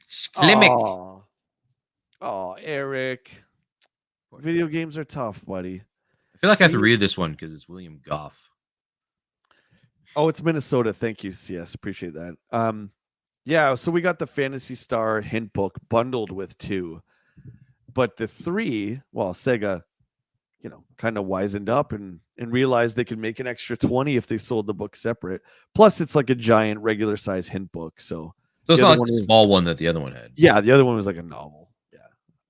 Schlimmick. Oh, Eric. Video games are tough, buddy. I feel like I have to read this one because it's William Goff. Oh, it's Minnesota. Thank you, CS. Appreciate that. Yeah, so we got the Phantasy Star hint book bundled with 2. But the 3, well, Sega, kind of wisened up and realized they could make an extra 20 if they sold the book separate. Plus, it's like a giant regular size hint book. So it's not like the small one that the other one had. Yeah, the other one was like a novel. Yeah.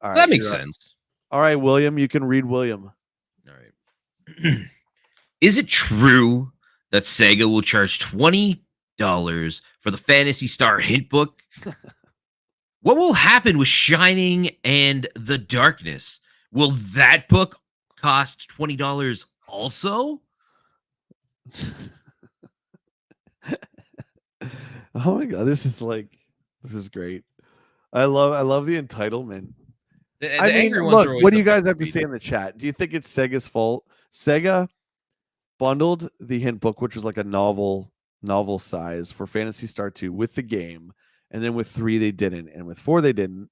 All right, that makes sense. All right, William, you can read William. All right. Is it true that Sega will charge $20 for the Phantasy Star hint book? What will happen with Shining and the Darkness? Will that book cost $20 also? Oh my god, this is great. I love the entitlement. The angry ones look, are always what do you guys have to say in the chat? Do you think it's Sega's fault? Sega bundled the hint book, which was like a novel size for Phantasy Star 2 with the game, and then with 3 they didn't, and with 4 they didn't.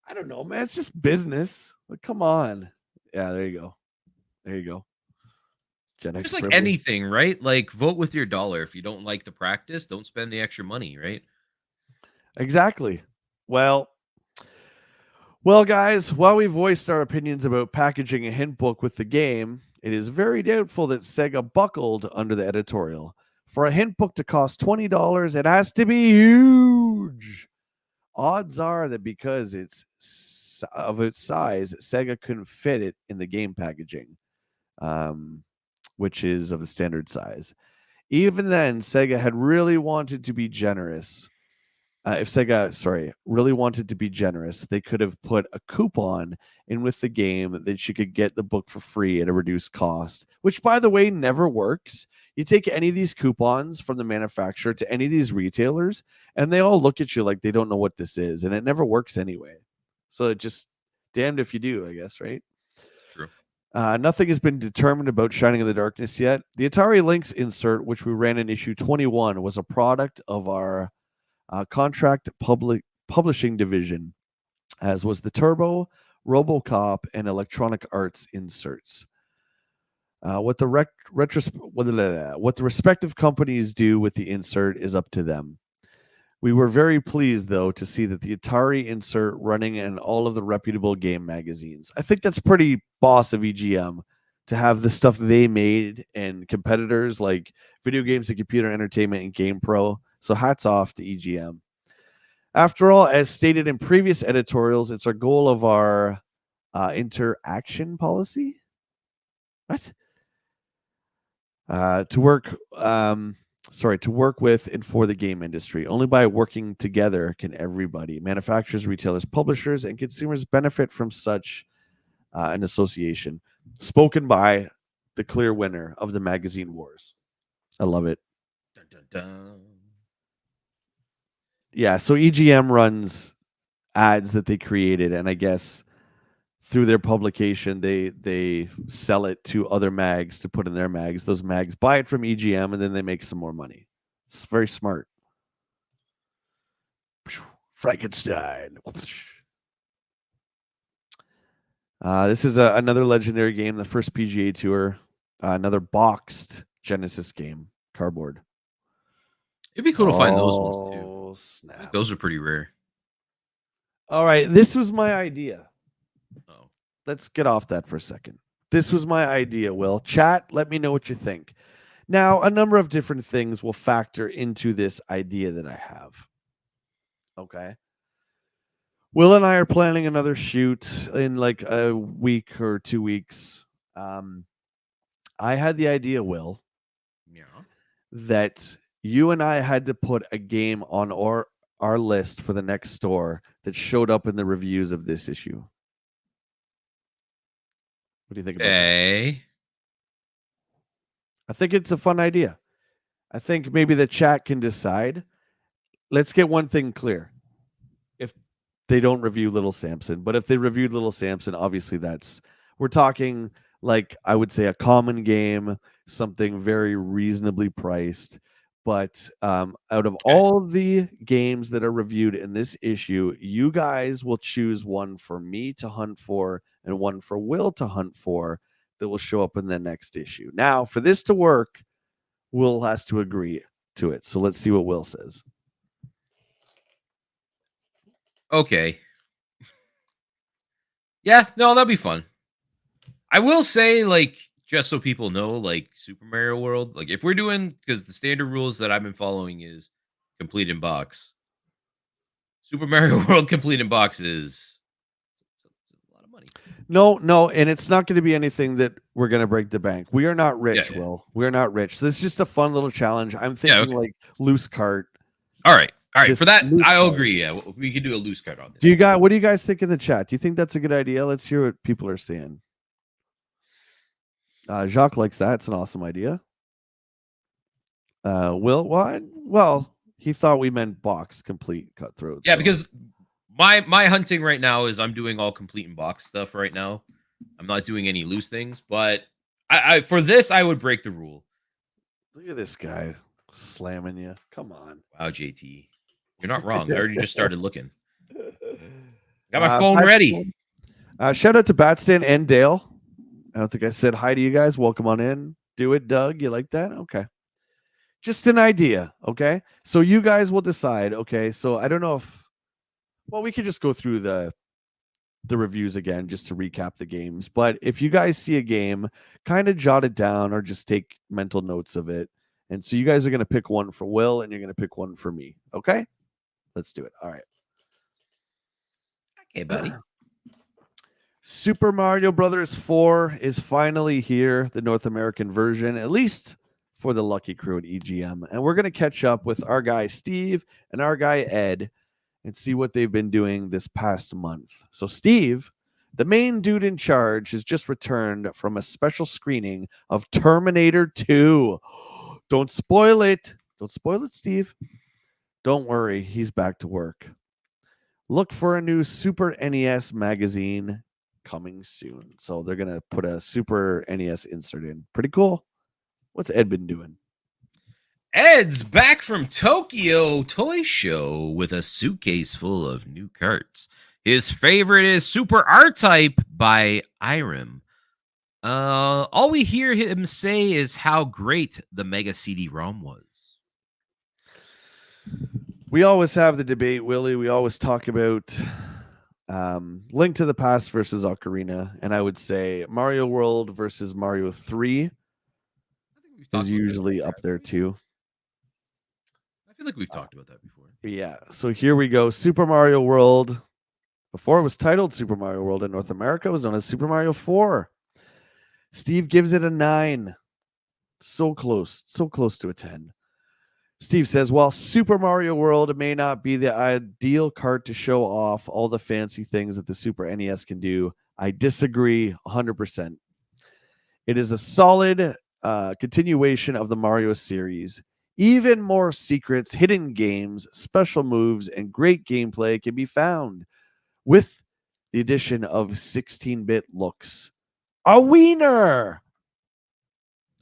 I don't know, man. It's just business. Like, come on. Yeah, there you go. Just like anything, right? Like, vote with your dollar. If you don't like the practice, don't spend the extra money, right? Exactly. Well, guys, while we voiced our opinions about packaging a hint book with the game, it is very doubtful that Sega buckled under the editorial. For a hint book to cost $20, it has to be huge. Odds are that because of its size, Sega couldn't fit it in the game packaging, which is of the standard size. Even then, Sega had really wanted to be generous. If Sega, really wanted to be generous, they could have put a coupon in with the game that you could get the book for free at a reduced cost, which, by the way, never works. You take any of these coupons from the manufacturer to any of these retailers, and they all look at you like they don't know what this is, and it never works anyway. So it just damned if you do, I guess, right? True. Nothing has been determined about Shining in the Darkness yet. The Atari Lynx insert, which we ran in issue 21, was a product of our contract publishing division, as was the Turbo, RoboCop, and Electronic Arts inserts. What the respective companies do with the insert is up to them. We were very pleased, though, to see that the Atari insert running in all of the reputable game magazines. I think that's pretty boss of EGM to have the stuff they made and competitors like Video Games and Computer Entertainment and GamePro. So hats off to EGM. After all, as stated in previous editorials, it's our goal of our interaction policy. What? To work with and for the game industry. Only by working together can everybody, manufacturers, retailers, publishers, and consumers benefit from such an association. Spoken by the clear winner of the magazine wars. I love it. Dun, dun, dun. Yeah, so EGM runs ads that they created, and I guess through their publication, they sell it to other mags to put in their mags. Those mags buy it from EGM, and then they make some more money. It's very smart. Frankenstein. This is another legendary game, the first PGA Tour. Another boxed Genesis game, cardboard. It'd be cool to find those ones too. Oh, I think snap. those are pretty rare. All right, this was my idea. Oh, Let's get off that for a second. This was my idea, Will. Chat, let me know what you think. Now, a number of different things will factor into this idea that I have. Okay. Will and I are planning another shoot in like a week or 2 weeks. I had the idea, Will, yeah. that you and I had to put a game on our list for the next store that showed up in the reviews of this issue. What do you think about that? Okay. I think it's a fun idea. I think maybe the chat can decide. Let's get one thing clear. If they don't review Little Samson, but if they reviewed Little Samson, obviously we're talking like I would say a common game, something very reasonably priced. But out of all the games that are reviewed in this issue, you guys will choose one for me to hunt for and one for Will to hunt for that will show up in the next issue. Now, for this to work, Will has to agree to it. So let's see what Will says. Okay. Yeah, no, that'd be fun. I will say, like, just so people know, like Super Mario World, like if we're doing, because the standard rules that I've been following is complete in box. Super Mario World complete in box is it's a lot of money. No, and it's not going to be anything that we're going to break the bank. We are not Yeah, rich, yeah. Will. We're not rich. This is just a fun little challenge. I'm Yeah, thinking okay. like loose cart. All right. Just For that, loose I'll cart. agree. Yeah, we can do a loose cut on this. What do you guys think in the chat? Do you think that's a good idea? Let's hear what people are saying. Jacques likes that. It's an awesome idea. Will, what? Well, he thought we meant box complete cutthroat. Yeah, so. because my hunting right now is I'm doing all complete in box stuff right now. I'm not doing any loose things, but I for this I would break the rule. Look at this guy slamming you. Come on. Wow, JT, you're not wrong. I already just started looking. Got my Uh, phone ready. Shout out to Batstan and Dale. I don't think I said hi to you guys. Welcome on in. Do it, Doug. You like that? Okay. Just an idea. Okay. So you guys will decide. Okay. So I don't know if, well, we could just go through the reviews again just to recap the games. But if you guys see a game, kind of jot it down or just take mental notes of it. And so you guys are going to pick one for Will and you're going to pick one for me. Okay. Let's do it. All right. Okay, buddy. Super Mario Brothers 4 is finally here, the North American version, at least for the Lucky Crew at EGM. And we're going to catch up with our guy Steve and our guy Ed and see what they've been doing this past month. So Steve, the main dude in charge, has just returned from a special screening of Terminator 2. Don't spoil it. Don't spoil it, Steve. Don't worry, he's back to work. Look for a new Super NES magazine coming soon. So they're going to put a Super NES insert in. Pretty cool. What's Ed been doing? Ed's back from Tokyo Toy Show with a suitcase full of new carts. His favorite is Super R-Type by Irem. All we hear him say is how great the Mega CD-ROM was. We always have the debate, Willie. We always talk about Link to the Past versus Ocarina, and I would say Mario World versus Mario 3 is usually up there too. I feel like we've talked about that before. Yeah, so here we go. Super Mario World. Before it was titled Super Mario World in North America, it was known as Super Mario 4. Steve gives it a 9. So close to a 10. Steve says, while Super Mario World may not be the ideal cart to show off all the fancy things that the Super NES can do, I disagree 100%. It is a solid continuation of the Mario series. Even more secrets, hidden games, special moves, and great gameplay can be found with the addition of 16-bit looks. A wiener!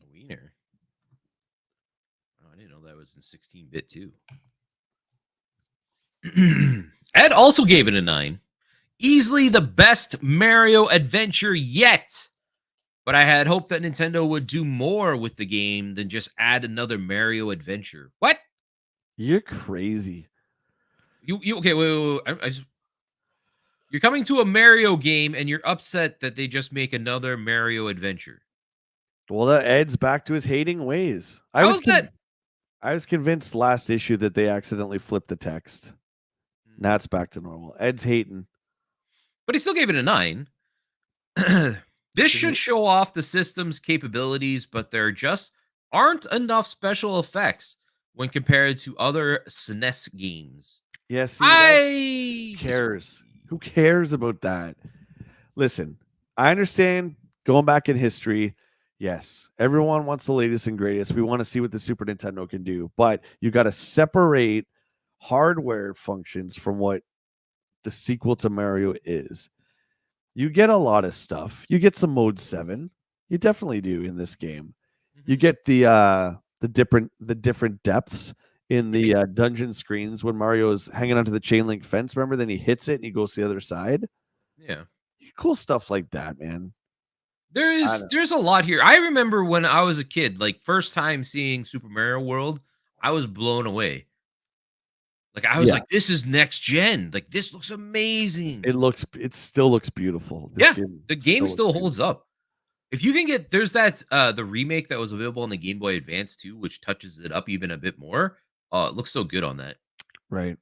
A wiener? Oh, I didn't know that was in 16-bit too. Ed also gave it a 9. Easily the best Mario adventure yet. but I had hoped that Nintendo would do more with the game than just add another Mario adventure. What? You're crazy. You okay? Wait. I just you're coming to a Mario game and you're upset that they just make another Mario adventure. Well, that Ed's back to his hating ways. How is that? I was convinced last issue that they accidentally flipped the text. Now it's back to normal. Ed's hating. But he still gave it a 9. This should show off the system's capabilities, but there just aren't enough special effects when compared to other SNES games. Yeah, see, I cares. Who cares about that? Listen, I understand going back in history. Yes, everyone wants the latest and greatest. We want to see what the Super Nintendo can do, but you got to separate hardware functions from what the sequel to Mario is. You get a lot of stuff. You get some mode 7. You definitely do in this game. You get the different depths in the dungeon screens when Mario is hanging onto the chain link fence. Remember, then he hits it and he goes to the other side. Yeah. Cool stuff like that, man. There's a lot here. I remember when I was a kid, like first time seeing Super Mario World, I was blown away. Like I was like, this is next gen. Like this looks amazing. It still looks beautiful. Yeah, the game still holds up. If you can get there's that the remake that was available on the Game Boy Advance too, which touches it up even a bit more. It looks so good on that. Right.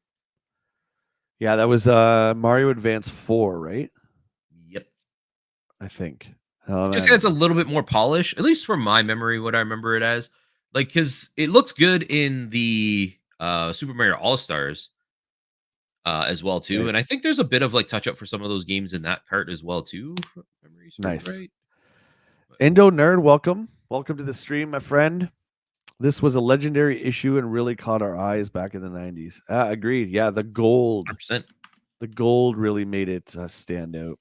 Yeah, that was Mario Advance 4, right? Yep. I think. Just adds a little bit more polish, at least from my memory, what I remember it as. Like, because it looks good in the Super Mario All Stars as well too, Right. and I think there's a bit of like touch up for some of those games in that cart as well too. If memory serves Nice. right. Endo Nerd, welcome to the stream, my friend. This was a legendary issue and really caught our eyes back in the 90s. Agreed. Yeah, the gold 100%. The gold really made it stand out.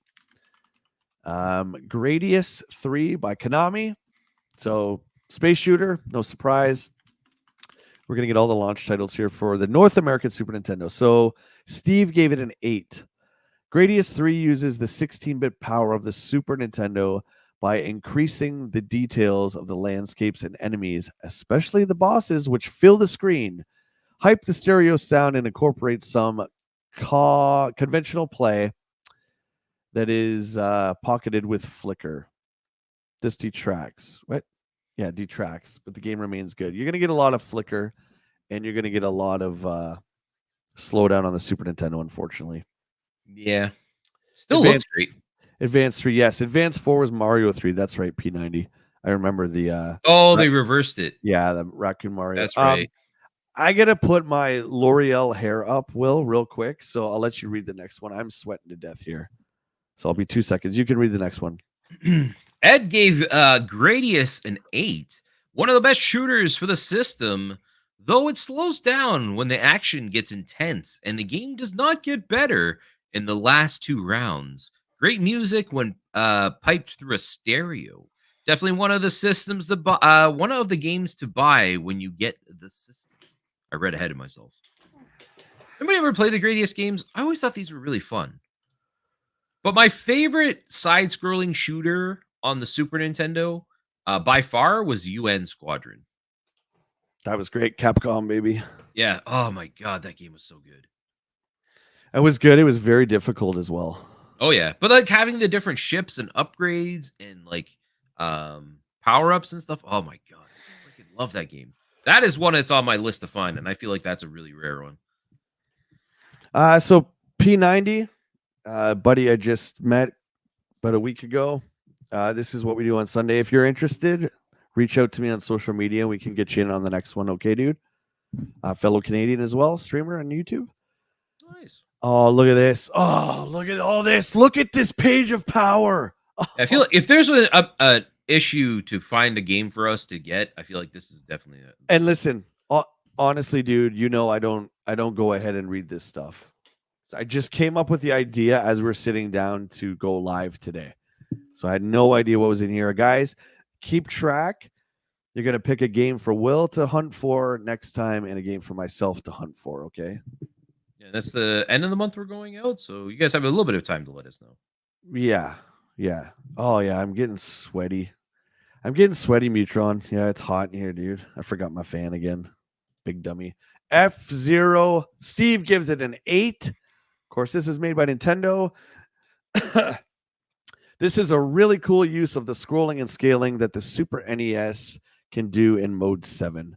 Gradius 3 by Konami. So, space shooter, no surprise. We're going to get all the launch titles here for the North American Super Nintendo. So, Steve gave it an 8. Gradius 3 uses the 16-bit power of the Super Nintendo by increasing the details of the landscapes and enemies, especially the bosses, which fill the screen, hype the stereo sound, and incorporate some conventional play that is pocketed with flicker. This detracts. What? Yeah, detracts, but the game remains good. You're going to get a lot of flicker, and you're going to get a lot of slowdown on the Super Nintendo, unfortunately. Yeah. Still looks great. Advance 3, yes. Advance 4 was Mario 3. That's right, P90. I remember the... they reversed it. Yeah, the Raccoon Mario. That's right. I got to put my L'Oreal hair up, Will, real quick, so I'll let you read the next one. I'm sweating to death here. So I'll be 2 seconds. You can read the next one. Ed gave Gradius an 8. One of the best shooters for the system, though it slows down when the action gets intense and the game does not get better in the last 2 rounds. Great music when piped through a stereo. Definitely one of the systems to buy, one of the games to buy when you get the system. I read ahead of myself. Anybody ever play the Gradius games? I always thought these were really fun. But my favorite side-scrolling shooter on the Super Nintendo, by far, was UN Squadron. That was great. Capcom, baby. Yeah. Oh, my God. That game was so good. It was good. It was very difficult as well. Oh, yeah. But, like, having the different ships and upgrades and, like, power-ups and stuff. Oh, my God. I freaking love that game. That is one that's on my list to find, and I feel like that's a really rare one. So, P90, buddy I just met about a week ago. This is what we do on Sunday. If you're interested, reach out to me on social media and we can get you in on the next one. Okay, dude? Fellow Canadian as well, streamer on YouTube. Nice. Oh, look at this. Oh, look at all this. Look at this page of power. Oh. I feel like if there's a issue to find a game for us to get, I feel like this is definitely it. And listen, honestly, dude, you know I don't go ahead and read this stuff. So I just came up with the idea as we're sitting down to go live today. So I had no idea what was in here. Guys, keep track. You're going to pick a game for Will to hunt for next time and a game for myself to hunt for, okay? Yeah, that's the end of the month we're going out, so you guys have a little bit of time to let us know. Yeah. Yeah. Oh yeah, I'm getting sweaty. I'm getting sweaty, Mutron. Yeah, it's hot in here, dude. I forgot my fan again. Big dummy. F-Zero. Steve gives it an 8. Of course, this is made by Nintendo. This is a really cool use of the scrolling and scaling that the Super NES can do in Mode 7.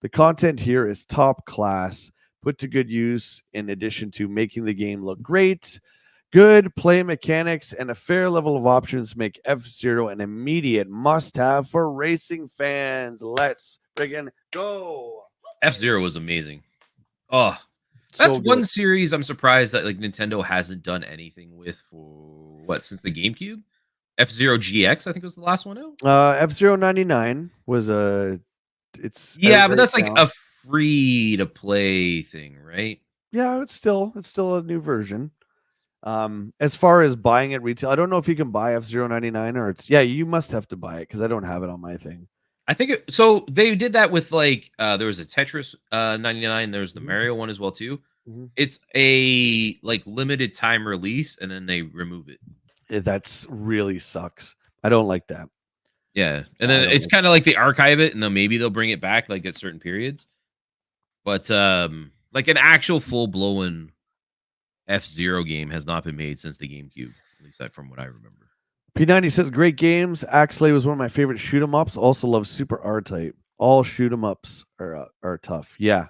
The content here is top class, put to good use in addition to making the game look great. Good play mechanics and a fair level of options make F-Zero an immediate must-have for racing fans. Let's friggin' go. F-Zero was amazing. Oh, that's So one good. series I'm surprised that like Nintendo hasn't done anything with for what since the GameCube. F-Zero GX, I think was the last one out. F-Zero 99 was a it's out Yeah, but right that's like now. a free to play thing, right? Yeah, it's still a new version. As far as buying it retail, I don't know if you can buy F-Zero 99 or it's yeah, you must have to buy it because I don't have it on my thing. I think so. They did that with like there was a Tetris 99. There's the Mhm, Mario one as well too. mhm. It's a like limited time release, and then they remove it. That's really sucks. I don't like that. Yeah, and I then don't it's like. kind of like they archive it, and then maybe they'll bring it back like at certain periods. But like an actual full blown F-Zero game has not been made since the GameCube, at least from what I remember. P90 says great games. Axley was one of my favorite shoot 'em ups. Also love Super R Type. All shoot 'em ups are tough. Yeah.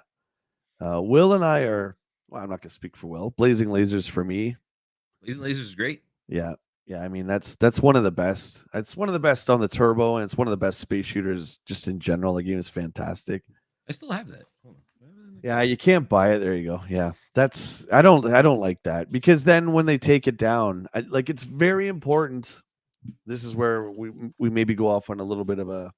Will and I are. Well, I'm not gonna speak for Will. Blazing Lasers for me. Blazing Lasers is great. Yeah. Yeah, I mean that's one of the best. It's one of the best on the turbo, and it's one of the best space shooters just in general. The game is fantastic. I still have that. Hold on. I have it in the Yeah, closet. you can't buy it. There you go. Yeah, that's I don't like that because then when they take it down, like it's very important. This is where we maybe go off on a little bit of a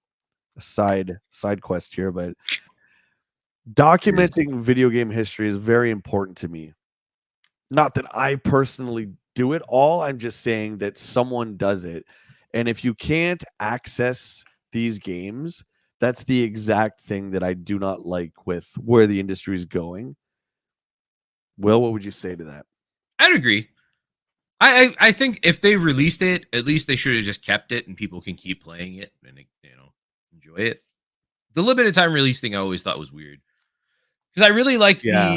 side quest here, but It is. documenting video game history is very important to me. Not that I personally do it all. I'm just saying that someone does it, and if you can't access these games, that's the exact thing that I do not like with where the industry is going. Will, what would you say to that? I'd agree. I think if they released it, at least they should have just kept it, and people can keep playing it and enjoy it. The limited time release thing I always thought was weird because I really liked Yeah.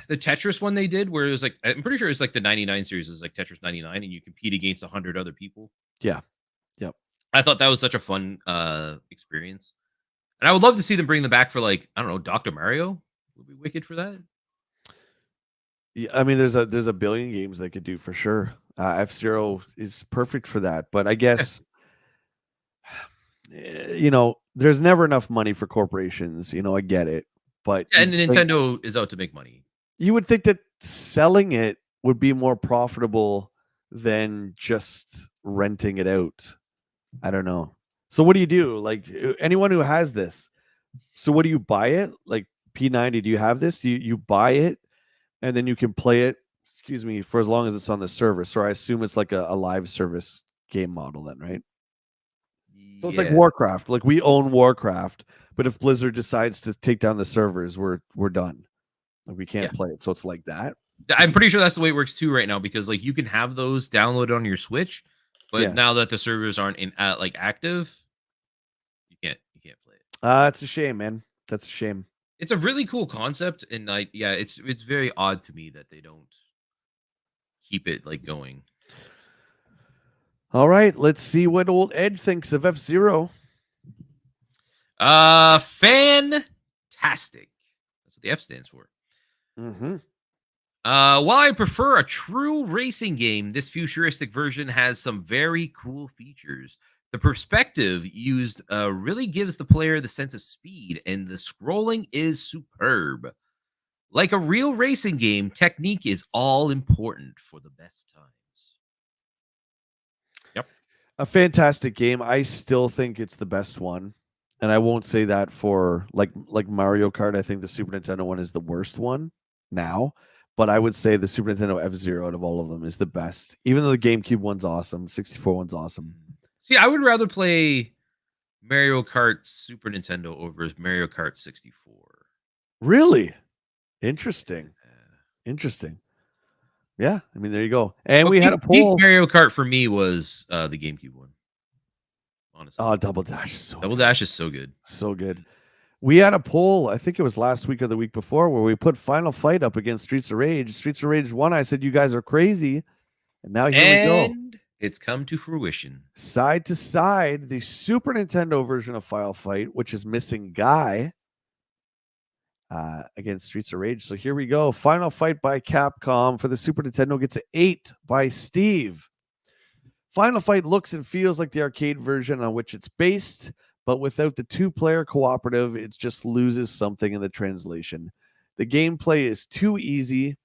the Tetris one they did, where it was like I'm pretty sure it's like the 99 series is like Tetris 99, and you compete against 100 other people. Yeah. Yep. I thought that was such a fun experience, and I would love to see them bring them back for like I don't know, Doctor Mario would be wicked for that. Yeah, I mean, there's a billion games they could do for sure. F-Zero is perfect for that, but I Yeah, guess there's never enough money for corporations. I get it, but yeah, and Nintendo is out to make money. you would think that selling it would be more profitable than just renting it out. I don't know. So what do you do? Like anyone who has this, so what do you buy it? Like P90, do you have this? You buy it and then you can play it, excuse me, for as long as it's on the server. So I assume it's like a live service game model then, right? So it's like Yeah, Warcraft. Like we own Warcraft, but if Blizzard decides to take down the servers, we're done. Like we yeah. can't play it. So it's like that. I'm pretty sure that's the way it works too right now because like you can have those downloaded on your Switch, but Yeah. now that the servers aren't in like active, you can't play it. That's a shame, man. That's a shame. It's a really cool concept, and yeah, it's very odd to me that they don't keep it like going. All right, let's see what old Ed thinks of F-Zero. Fantastic. That's what the F stands for. Mm-hmm. While I prefer a true racing game, this futuristic version has some very cool features. The perspective used really gives the player the sense of speed, and the scrolling is superb. Like a real racing game, technique is all important for the best times. Yep. A fantastic game. I still think it's the best one. And I won't say that for like Mario Kart. I think the Super Nintendo one is the worst one now. But I would say the Super Nintendo F-Zero out of all of them is the best. Even though the GameCube one's awesome, 64 one's awesome. See, I would rather play Mario Kart Super Nintendo over Mario Kart 64. Really? Interesting. Yeah. Interesting. Yeah, I mean, there you go. And But we had a peak poll. Mario Kart for me was the GameCube one. Honestly, Oh, Double Dash is so Double good. Dash is so good. So good. We had a poll, I think it was last week or the week before, where we put Final Fight up against Streets of Rage. Streets of Rage won. I said, you guys are crazy. And now here we go. And it's come to fruition. Side to side, the Super Nintendo version of Final Fight, which is missing Guy, against Streets of Rage. So here we go. Final Fight by Capcom for the Super Nintendo gets an 8 by Steve. Final Fight looks and feels like the arcade version on which it's based, but without the two-player cooperative, it just loses something in the translation. The gameplay is too easy,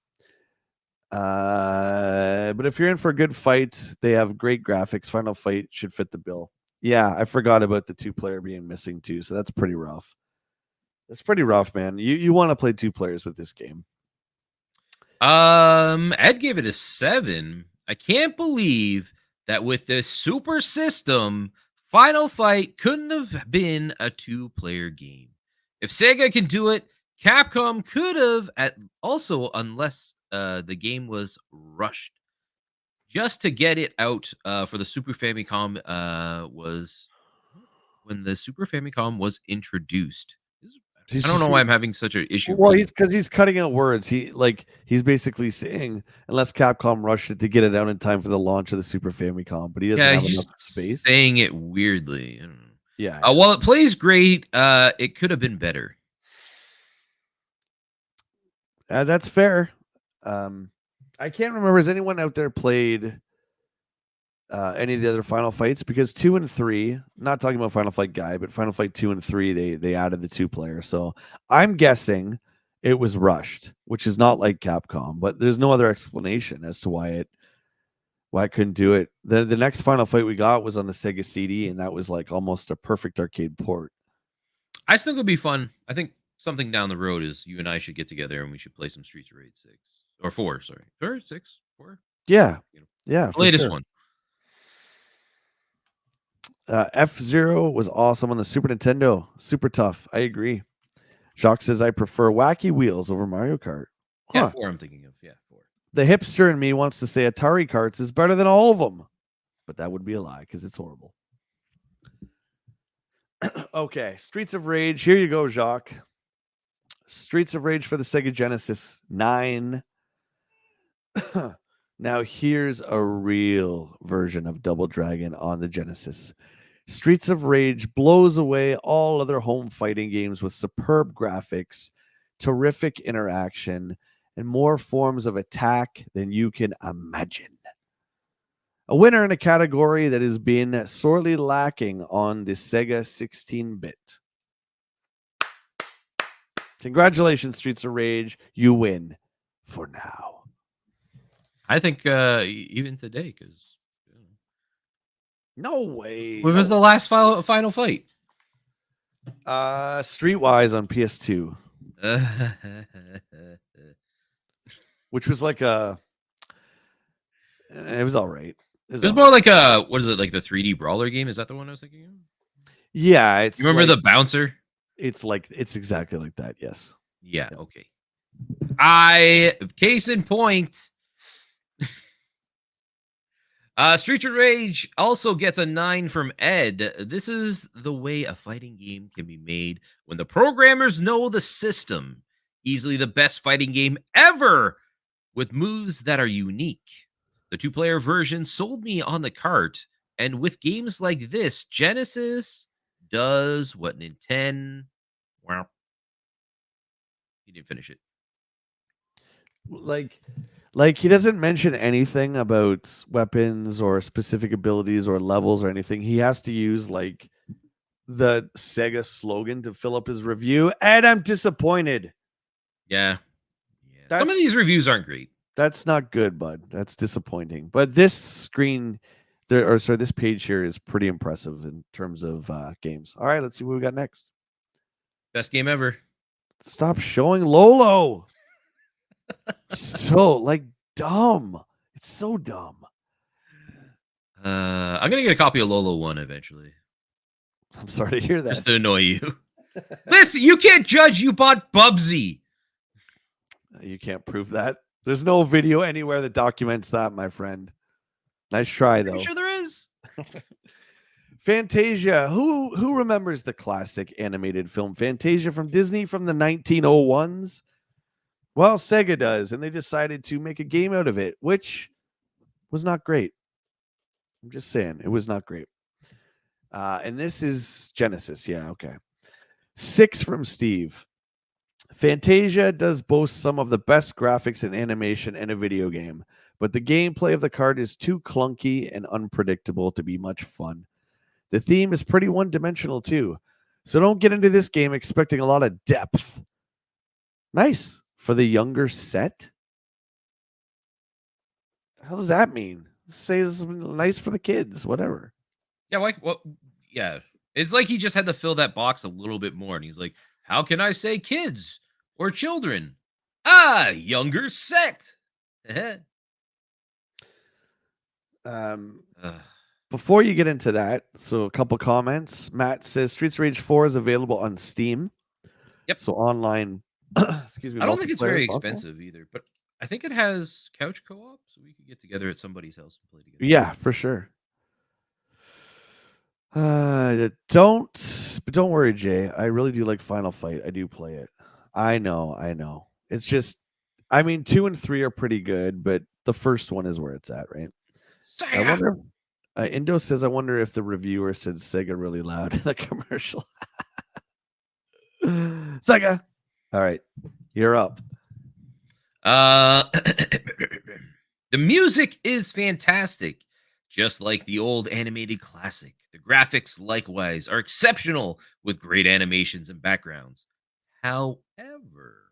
but if you're in for a good fight, they have great graphics. Final Fight should fit the bill. Yeah, I forgot about the two-player being missing too, so that's pretty rough. That's pretty rough, man. You want to play two players with this game. Ed gave it a 7. I can't believe that with this super system, Final Fight couldn't have been a 2-player game. If Sega can do it, Capcom could have also, unless the game was rushed. Just to get it out for the Super Famicom was when the Super Famicom was introduced. I don't know why I'm having such an issue. Well, he's cutting out words. He's basically saying unless Capcom rushed it to get it out in time for the launch of the Super Famicom, but he doesn't have enough space. Saying it weirdly. I don't know. Yeah. While it plays great, it could have been better. That's fair. I can't remember. Has anyone out there played any of the other Final Fights? Because 2 and 3, not talking about Final Fight Guy, but Final Fight 2 and 3, they added the 2-player. So I'm guessing it was rushed, which is not like Capcom, but there's no other explanation as to why I couldn't do it. The next Final Fight we got was on the Sega CD, and that was like almost a perfect arcade port. I think it would be fun. I think something down the road is you and I should get together and we should play some Streets of Rage 6 or 4. Sorry, 4, 6, 4. Yeah, yeah, the latest one. F-Zero was awesome on the Super Nintendo. Super tough. I agree. Jacques says, I prefer Wacky Wheels over Mario Kart. Huh. Yeah, 4 I'm thinking of. Yeah, 4. The hipster in me wants to say Atari Karts is better than all of them. But that would be a lie because it's horrible. Okay, Streets of Rage. Here you go, Jacques. Streets of Rage for the Sega Genesis 9. Now here's a real version of Double Dragon on the Genesis. Streets of Rage blows away all other home fighting games with superb graphics, terrific interaction, and more forms of attack than you can imagine. A winner in a category that has been sorely lacking on the Sega 16-bit. Congratulations, Streets of Rage. You win for now. I think even today, because no way. When was the last Final Fight? Streetwise on PS2, which was like it was all right. It was more like a, what is it, like the 3D brawler game? Is that the one I was thinking of? Yeah, it's. You remember the bouncer? It's exactly like that. Yes. Yeah. Okay. Case in point. Streets of Rage also gets a 9 from Ed. This is the way a fighting game can be made when the programmers know the system. Easily the best fighting game ever with moves that are unique. The 2-player version sold me on the cart, and with games like this, Genesis does what Nintendo. Wow. He didn't finish it. Like he doesn't mention anything about weapons or specific abilities or levels or anything. He has to use like the Sega slogan to fill up his review, and I'm disappointed. Yeah. Some of these reviews aren't great. That's not good, bud. That's disappointing. But this screen, this page here is pretty impressive in terms of games. All right, let's see what we got next. Best game ever. Stop showing Lolo. So dumb. It's so dumb. I'm gonna get a copy of Lolo 1 eventually. I'm sorry to hear that. Just to annoy you. Listen, you can't judge. You bought Bubsy. You can't prove that. There's no video anywhere that documents that, my friend. Nice try, Pretty though. sure there is. Fantasia. Who remembers the classic animated film Fantasia from Disney from the 1901s? Well, Sega does, and they decided to make a game out of it, which was not great. I'm just saying, it was not great. And this is Genesis. Yeah, okay. 6 from Steve. Fantasia does boast some of the best graphics and animation in a video game, but the gameplay of the card is too clunky and unpredictable to be much fun. The theme is pretty one-dimensional too, so don't get into this game expecting a lot of depth. Nice for the younger set. How does that mean? Say it's nice for the kids, whatever. Yeah, well, yeah. It's like he just had to fill that box a little bit more, and he's like, "How can I say kids or children? Younger set." Um, Ugh. Before you get into that, so a couple comments. Matt says Streets of Rage 4 is available on Steam. Yep. So online, excuse me. I don't think it's multiplayer very is possible. expensive either, but I think it has couch co-op, so we could get together at somebody's house and play together. Yeah, for sure. Don't worry, Jay. I really do like Final Fight. I do play it. I know. It's just, I mean, 2 and 3 are pretty good, but the first one is where it's at, right? I Sega! wonder. Indo says, I wonder if the reviewer said Sega really loud in the commercial. Sega. All right, you're up. The music is fantastic, just like the old animated classic. The graphics, likewise, are exceptional with great animations and backgrounds. However,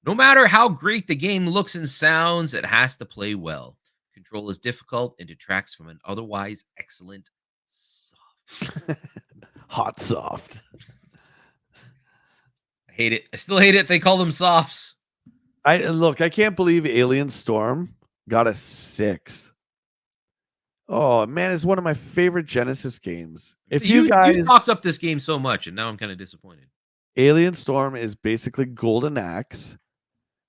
no matter how great the game looks and sounds, it has to play well. Control is difficult and detracts from an otherwise excellent soft. Hot soft. I hate it. I still hate it. They call them softs. I can't believe Alien Storm got a 6. Oh man, it's one of my favorite Genesis games. If you guys talked up this game so much, and now I'm kind of disappointed. Alien Storm is basically Golden Axe,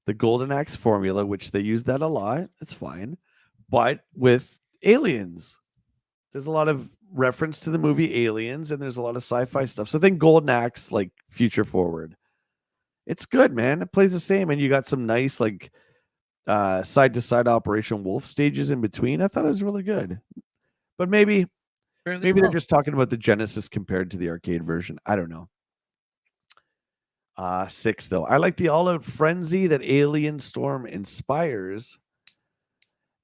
the Golden Axe formula, which they use that a lot. It's fine, but with aliens, there's a lot of reference to the movie Aliens, and there's a lot of sci-fi stuff. So think Golden Axe, like future forward. It's good, man. It plays the same, and you got some nice like side to side Operation Wolf stages in between. I thought it was really good, but maybe they're just talking about the Genesis compared to the arcade version. I don't know. 6 though. I like the all-out frenzy that Alien Storm inspires.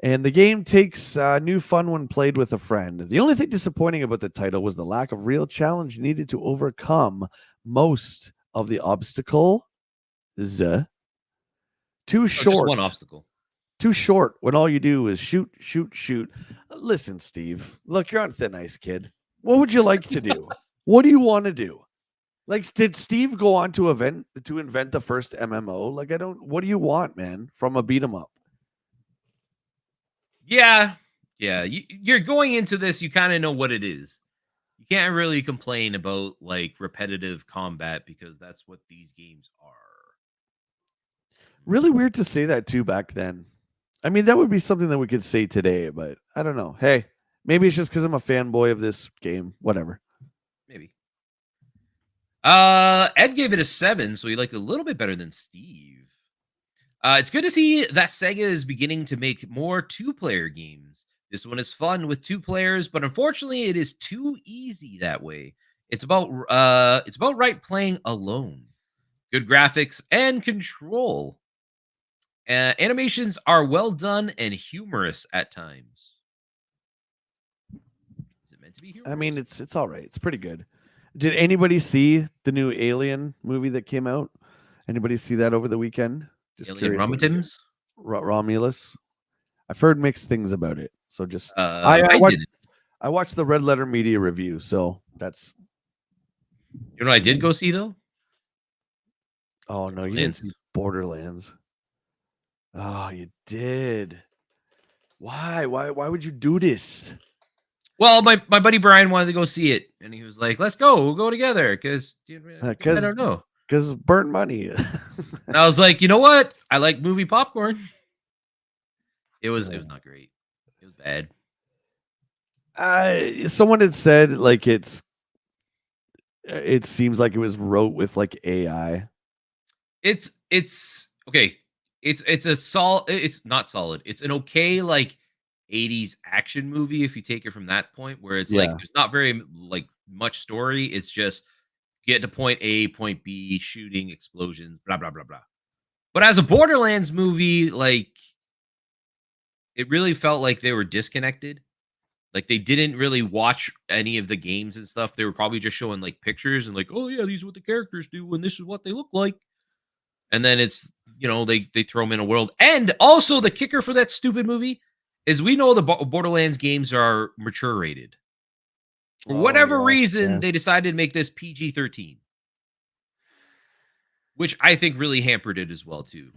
And the game takes new fun when played with a friend. The only thing disappointing about the title was the lack of real challenge needed to overcome most of the obstacles. Too short. Just one obstacle. Too short when all you do is shoot. Listen, Steve. Look, you're on thin ice, kid. What would you like to do? What do you want to do? Like, did Steve go on to invent the first MMO? Like, what do you want, man, from a beat 'em up? Yeah. You're going into this, you kind of know what it is. You can't really complain about like repetitive combat because that's what these games are. Really weird to say that too back then. I mean, that would be something that we could say today, but I don't know. Hey, maybe it's just because I'm a fanboy of this game. Whatever. Maybe. Ed gave it a 7, so he liked it a little bit better than Steve. It's good to see that Sega is beginning to make more 2-player games. This one is fun with 2 players, but unfortunately, it is too easy that way. It's about right playing alone. Good graphics and control. Animations are well done and humorous at times. Is it meant to be humorous? I mean, it's all right. It's pretty good. Did anybody see the new Alien movie that came out? Anybody see that over the weekend? Just Alien Romulus. I've heard mixed things about it. So just I watched the Red Letter Media review. So that's. You know what I did go see though? Oh no, you didn't see Borderlands. Oh, you did. Why? Why would you do this? Well, my buddy Brian wanted to go see it, and he was like, "Let's go. We'll go together." Because I don't know. because burnt money. And I was like, you know what? I like movie popcorn. It was not great. It was bad. Someone had said like it seems like it was wrote with like AI. It's okay. It's a solid. It's not solid. It's an okay like 80s action movie if you take it from that point where it's like Yeah. there's not very like much story. It's just get to point A, point B, shooting, explosions, blah blah blah blah. But as a Borderlands movie, like it really felt like they were disconnected. Like they didn't really watch any of the games and stuff. They were probably just showing like pictures and like, oh yeah, these are what the characters do and this is what they look like. And then it's they throw them in a world. And also the kicker for that stupid movie is we know the Borderlands games are mature rated. For Oh whatever yeah. reason, Yeah. they decided to make this PG-13, which I think really hampered it as well too.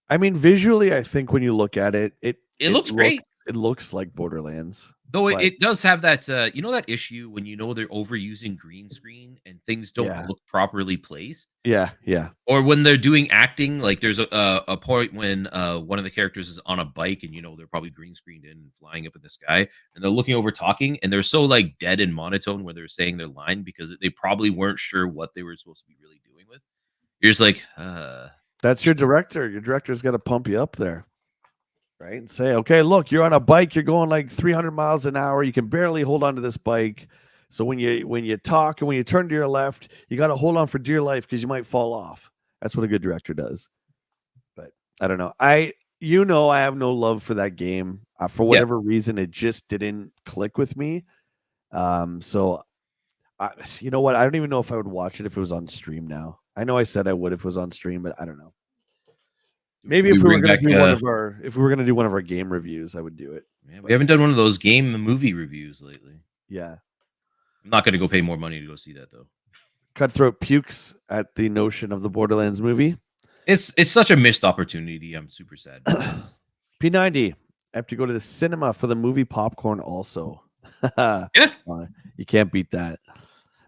I mean, visually, I think when you look at it, It looks great. it looks like Borderlands, Though it, but it does have that, that issue when they're overusing green screen and things don't yeah, look properly placed, yeah, yeah. or when they're doing acting. Like there's a point when one of the characters is on a bike and they're probably green screened in and flying up in the sky, and they're looking over talking, and they're so like dead and monotone when they're saying their line because they probably weren't sure what they were supposed to be really doing with. You're just like, That's your director. Your director's got to pump you up there, right? And say, okay, look, you're on a bike. You're going like 300 miles an hour. You can barely hold on to this bike. So when you talk and when you turn to your left, you got to hold on for dear life because you might fall off. That's what a good director does. But I don't know. I have no love for that game. For yeah. whatever reason, it just didn't click with me. So you know what? I don't even know if I would watch it if it was on stream now. I know I said I would if it was on stream, but I don't know. Maybe We if we were bring going to back, do one of our game reviews, I would do it. man, we haven't done one of those game movie reviews lately. Yeah. I'm not going to go pay more money to go see that though. Cutthroat pukes at the notion of the Borderlands movie. It's such a missed opportunity. I'm super sad. P90. I have to go to the cinema for the movie popcorn also. Yeah. You can't beat that.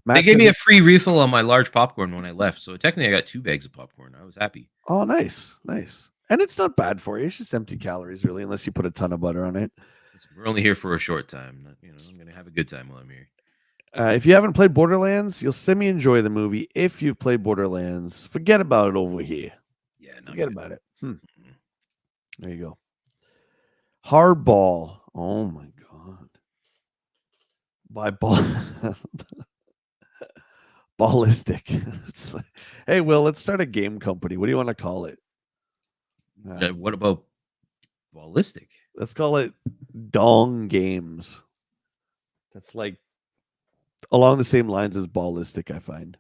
They gave me a free refill on my large popcorn when I left. So technically I got 2 bags of popcorn. I was happy. Oh, nice. Nice. And it's not bad for you. It's just empty calories, really, unless you put a ton of butter on it. We're only here for a short time. I'm going to have a good time while I'm here. If you haven't played Borderlands, you'll semi-enjoy the movie. If you've played Borderlands, forget about it over here. Yeah, forget about it. There you go. Hardball. Oh, my God. By ball. Ballistic. Hey, Will, let's start a game company. What do you want to call it? What about ballistic? Let's call it Dong Games. That's like along the same lines as Ballistic, I find.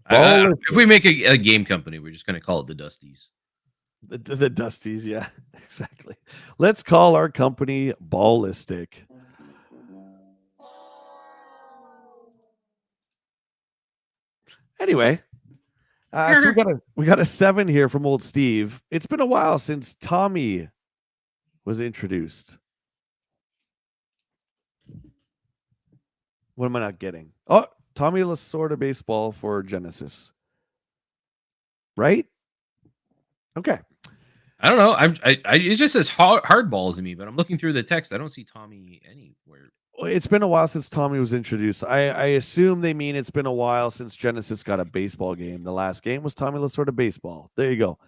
If we make a game company, we're just going to call it the Dusties. The Dusties, yeah, exactly. Let's call our company Ballistic. Anyway, so we got a 7 here from old Steve. It's been a while since Tommy was introduced. What am I not getting? Oh, Tommy Lasorda baseball for Genesis. Right? Okay. I don't know. It just says hardball to me, but I'm looking through the text. I don't see Tommy anywhere. It's been a while since Tommy was introduced. I assume they mean it's been a while since Genesis got a baseball game. The last game was Tommy Lasorda baseball. There you go.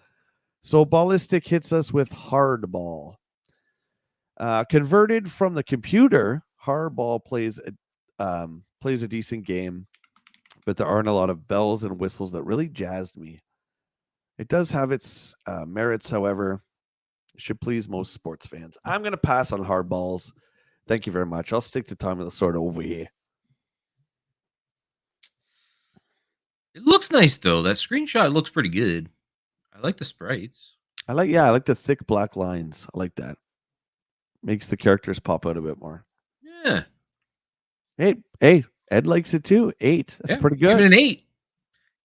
So Ballistic hits us with hardball. Converted from the computer, hardball plays a decent game, but there aren't a lot of bells and whistles that really jazzed me. It does have its merits, however. It should please most sports fans. I'm going to pass on hardballs. Thank you very much. I'll stick to Tommy Lasorda over here. It looks nice though. That screenshot looks pretty good. I like the sprites. I like the thick black lines. I like that. Makes the characters pop out a bit more. Yeah. Hey, Ed likes it too. 8. That's pretty good. Give it an 8.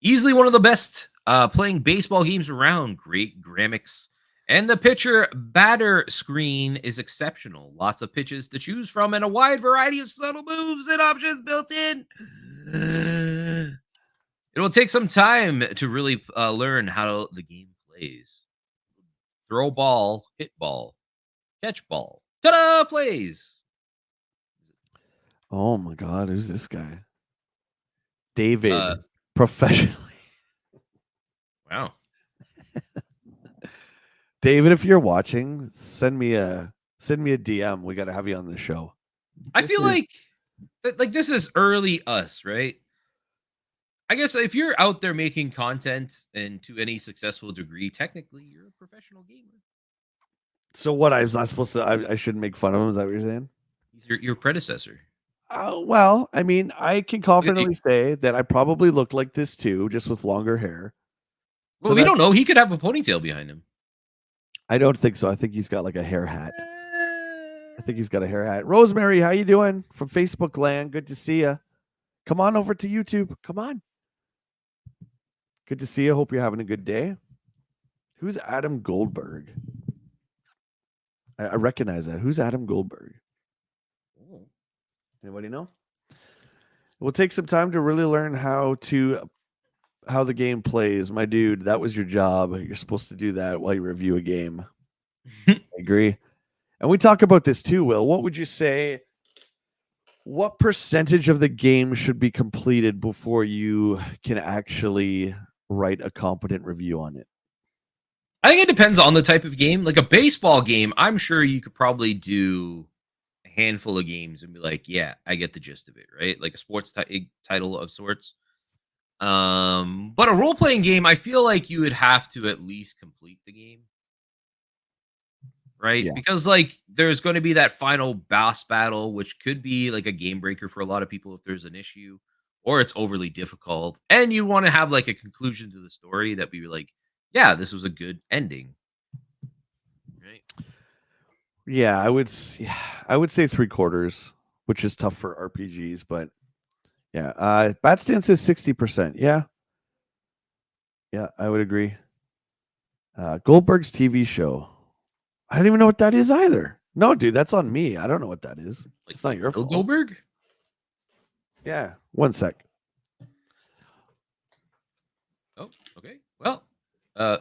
Easily one of the best playing baseball games around. Great graphics. And the pitcher batter screen is exceptional. Lots of pitches to choose from and a wide variety of subtle moves and options built in. It will take some time to really learn how the game plays. Throw ball, hit ball, catch ball. Ta-da! Plays. Oh my God, who's this guy? David, Uh, professionally. wow. David, if you're watching, send me a DM. We got to have you on the show. I This feel is- like this is early us, right? I guess if you're out there making content and to any successful degree, technically you're a professional gamer. So what? I was not supposed to. I shouldn't make fun of him. Is that what you're saying? He's your predecessor. Well, I mean, I can confidently say that I probably look like this too, just with longer hair. Well, we don't know. He could have a ponytail behind him. I don't think so. I think he's got like a hair hat. I think he's got a hair hat. Rosemary, how you doing? From Facebook land. Good to see you. Come on over to YouTube. Come on. Good to see you. Hope you're having a good day. Who's Adam Goldberg? I recognize that. Who's Adam Goldberg? Anybody know? It will take some time to really learn how the game plays. My dude, that was your job. You're supposed to do that while you review a game. I agree. And we talk about this too, Will. What would you say? What percentage of the game should be completed before you can actually write a competent review on it? I think it depends on the type of game. Like a baseball game, I'm sure you could probably do a handful of games and be like, yeah, I get the gist of it, right? Like a sports title of sorts. But a role playing game, I feel like you would have to at least complete the game, right? Yeah. Because like there's going to be that final boss battle, which could be like a game breaker for a lot of people if there's an issue, or it's overly difficult, and you want to have like a conclusion to the story that be like, yeah, this was a good ending, right? Yeah, I would say 3/4, which is tough for RPGs, but yeah. Bat Stance says 60%. Yeah. Yeah, I would agree. Goldberg's TV show. I don't even know what that is either. No, dude, that's on me. I don't know what that is. Like, It's not your Bill fault. Goldberg? Yeah. One sec. Oh, okay. Well, uh,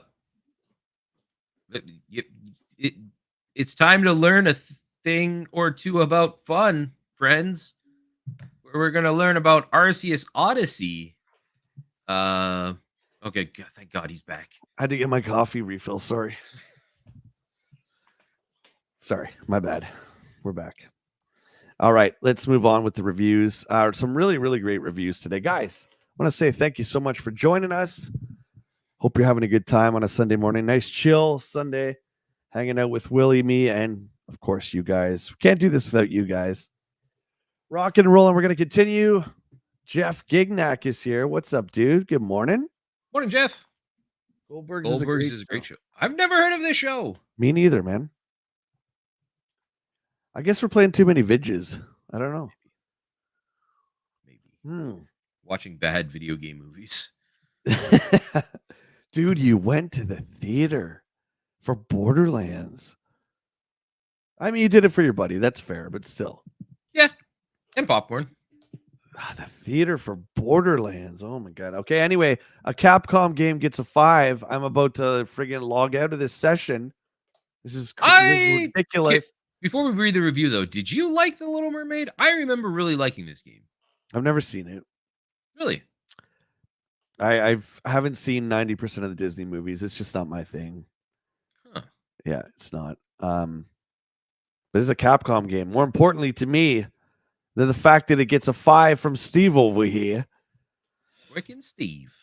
it's time to learn a thing or two about fun, friends. We're gonna learn about Arceus Odyssey. Okay, thank God he's back. I had to get my coffee refill. Sorry. Sorry, my bad. We're back. All right, let's move on with the reviews. Some really, really great reviews today. Guys, I want to say thank you so much for joining us. Hope you're having a good time on a Sunday morning. Nice, chill Sunday, hanging out with Willie, me, and of course, you guys. Can't do this without you guys. Rock and rolling. We're going to continue. Jeff Gignac is here. What's up, dude? Good morning. Morning, Jeff. Goldberg's is a great show. I've never heard of this show. Me neither, man. I guess we're playing too many vidges. I don't know. Maybe. Watching bad video game movies. Dude, you went to the theater for Borderlands. I mean, you did it for your buddy. That's fair, but still. Yeah, and popcorn. The theater for Borderlands. Oh my God. Okay. Anyway, a Capcom game gets a 5. I'm about to friggin' log out of this session. This is ridiculous. Okay, before we read the review, though, did you like The Little Mermaid? I remember really liking this game. I've never seen it. Really? I haven't seen 90% of the Disney movies. It's just not my thing. Huh. Yeah, it's not. But this is a Capcom game. More importantly to me than the fact that it gets a 5 from Steve over here. Frickin' Steve.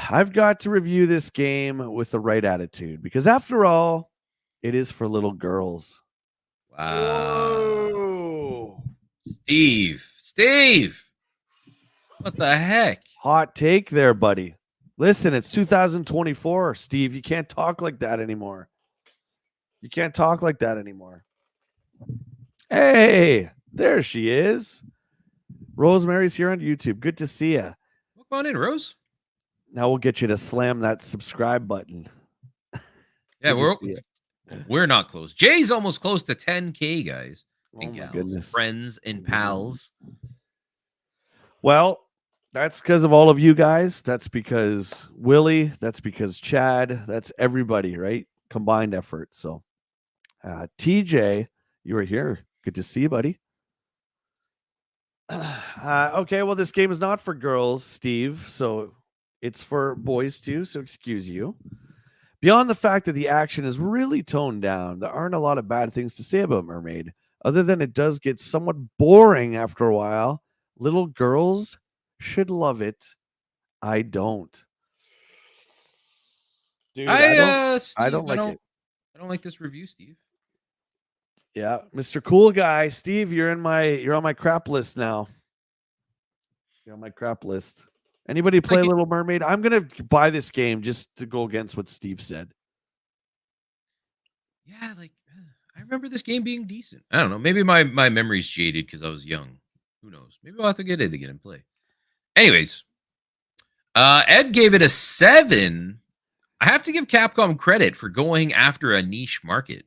I've got to review this game with the right attitude because after all, it is for little girls. Wow. Whoa. Steve. What the heck? Hot take there, buddy. Listen, it's 2024, Steve. You can't talk like that anymore. Hey, there she is. Rosemary's here on YouTube. Good to see you. Come on in, Rose. Now we'll get you to slam that subscribe button. Yeah, we're not close. Jay's almost close to 10K, guys. Oh my goodness. Friends and pals. Well, That's because of all of you guys. That's because Willie. That's because Chad. That's everybody, right? Combined effort. So, TJ, you were here. Good to see you, buddy. Okay, well, this game is not for girls, Steve. So it's for boys too. So excuse you. Beyond the fact that the action is really toned down, there aren't a lot of bad things to say about Mermaid, other than it does get somewhat boring after a while. Little girls should love it. I don't. Dude, I Steve, don't like it. I don't like this review, Steve. Yeah, Mr. Cool Guy, Steve, you're on my crap list now. You're on my crap list. Anybody play Like it, Little Mermaid? I'm gonna buy this game just to go against what Steve said. yeah, like I remember this game being decent. I don't know. Maybe my memory's jaded because I was young. Who knows? Maybe I'll have to get it again and play. Anyways, Ed gave it a 7. I have to give Capcom credit for going after a niche market.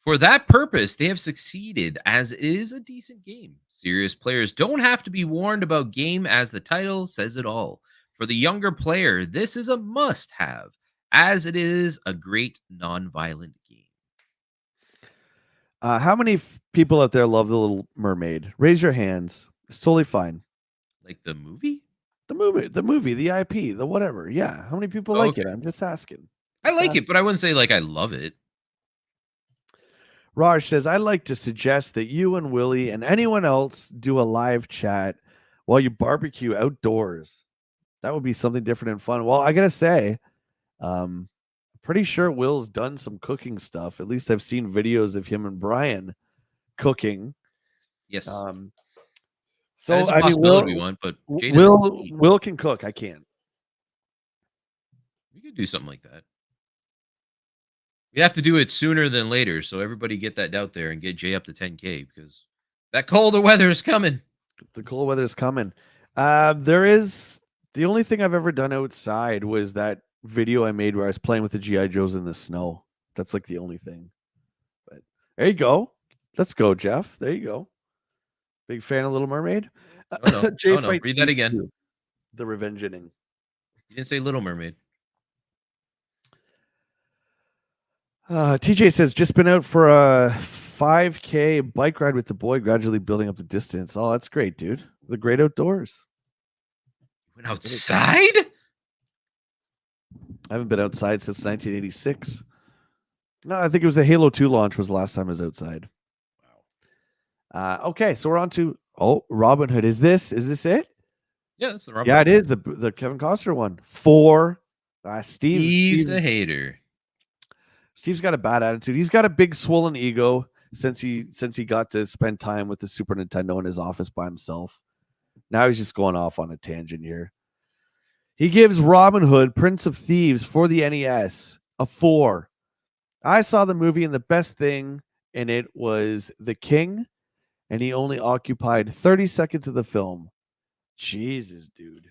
For that purpose, they have succeeded, as it is a decent game. Serious players don't have to be warned about game, as the title says it all. For the younger player, this is a must have, as it is a great non-violent game. How many people out there love The Little Mermaid? Raise your hands. It's totally fine. Like the movie? The movie, the IP, the whatever. Yeah. How many people Oh, like it? okay. I'm just asking. I like it, but I wouldn't say like I love it. Raj says, I'd like to suggest that you and Willie and anyone else do a live chat while you barbecue outdoors. That would be something different and fun. Well, I gotta say, pretty sure Will's done some cooking stuff. At least I've seen videos of him and Brian cooking. Yes. So That is a I mean, possibility we want, but Jay doesn't eat. Will can cook. I can't. We could do something like that. We have to do it sooner than later, so everybody get that out there and get Jay up to 10K because that colder weather is coming. The cold weather's coming. There is the only thing I've ever done outside was that video I made where I was playing with the GI Joes in the snow. That's like the only thing. But there you go. Let's go, Jeff. There you go. Big fan of Little Mermaid. Oh no, Jay oh no, fights read that Steve again. too. The Revenge Inning. You didn't say Little Mermaid. TJ says, just been out for a 5K bike ride with the boy, gradually building up the distance. Oh, that's great, dude. The great outdoors. You went outside? I haven't been outside since 1986. No, I think it was the Halo 2 launch was the last time I was outside. Wow. Okay, so we're on to Robin Hood. Is this it? Yeah, that's the Robin. Yeah, it is the Kevin Costner one. 4. Steve the hater. Steve's got a bad attitude. He's got a big swollen ego since he got to spend time with the Super Nintendo in his office by himself. Now he's just going off on a tangent here. He gives Robin Hood, Prince of Thieves for the NES a 4. I saw the movie and the best thing in it was the king, and he only occupied 30 seconds of the film. Jesus, dude.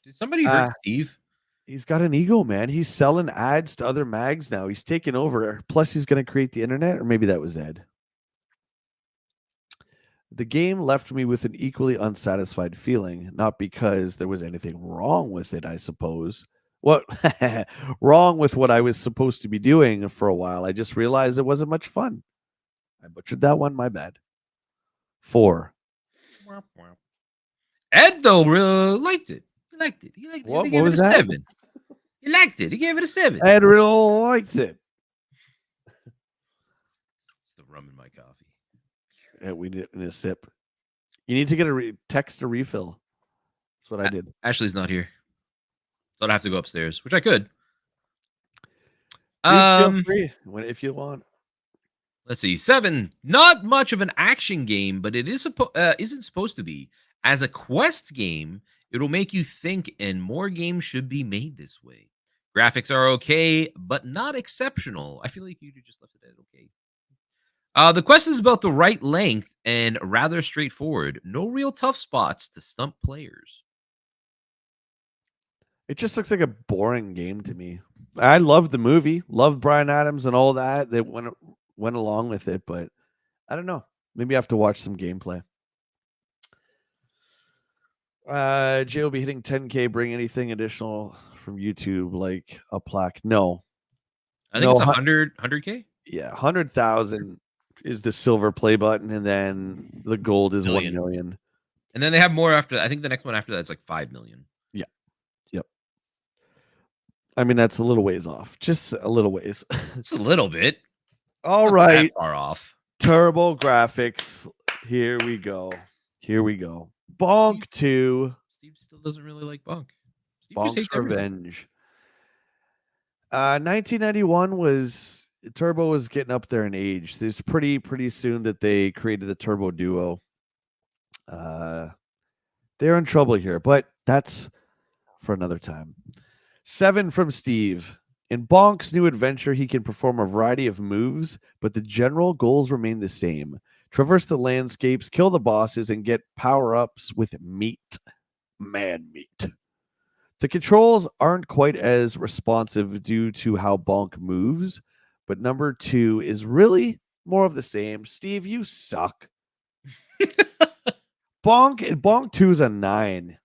Did somebody hurt Steve? He's got an ego, man. He's selling ads to other mags now. He's taking over. Plus, he's going to create the internet, or maybe that was Ed. The game left me with an equally unsatisfied feeling, not because there was anything wrong with it, I suppose. What wrong with what I was supposed to be doing for a while? I just realized it wasn't much fun. I butchered that one. My bad. 4. Ed though really liked it. He liked it. He What gave was it a that? 7. He liked it. He gave it a 7. Ed really liked it. It's the rum in my coffee. Yeah, we need a sip. You need to get text a refill. That's what I did. Ashley's not here. So I'd have to go upstairs, which I could. Feel free if you want. Let's see. 7. Not much of an action game, but it isn't supposed to be. As a quest game, it'll make you think, and more games should be made this way. Graphics are okay, but not exceptional. I feel like you just left it at okay. The quest is about the right length and rather straightforward. No real tough spots to stump players. It just looks like a boring game to me. I loved the movie, loved Bryan Adams and all that went along with it, but I don't know. Maybe I have to watch some gameplay. Jay will be hitting 10K. Bring anything additional from YouTube, like a plaque. No, I think it's no, 100K yeah, 100,000 is the silver play button, and then the gold is 1 million. million. And then they have more after. I think the next one after that's like 5 million. Yeah, yep. I mean, that's a little ways off, just a little ways. Just a little bit. All Not that right, far off. Turbo Graphics. Here we go. Here we go. Bonk 2. Steve still doesn't really like Bonk. Steve just Bonk's hates everything. Revenge. 1991 was Turbo was getting up there in age. There's pretty soon that they created the Turbo duo. They're in trouble here, but that's for another time. 7 from Steve. In Bonk's new adventure, he can perform a variety of moves, but the general goals remain the same. Traverse the landscapes, kill the bosses, and get power-ups with meat. Man meat. The controls aren't quite as responsive due to how Bonk moves, but number 2 is really more of the same. Steve, you suck. Bonk 2 is a 9.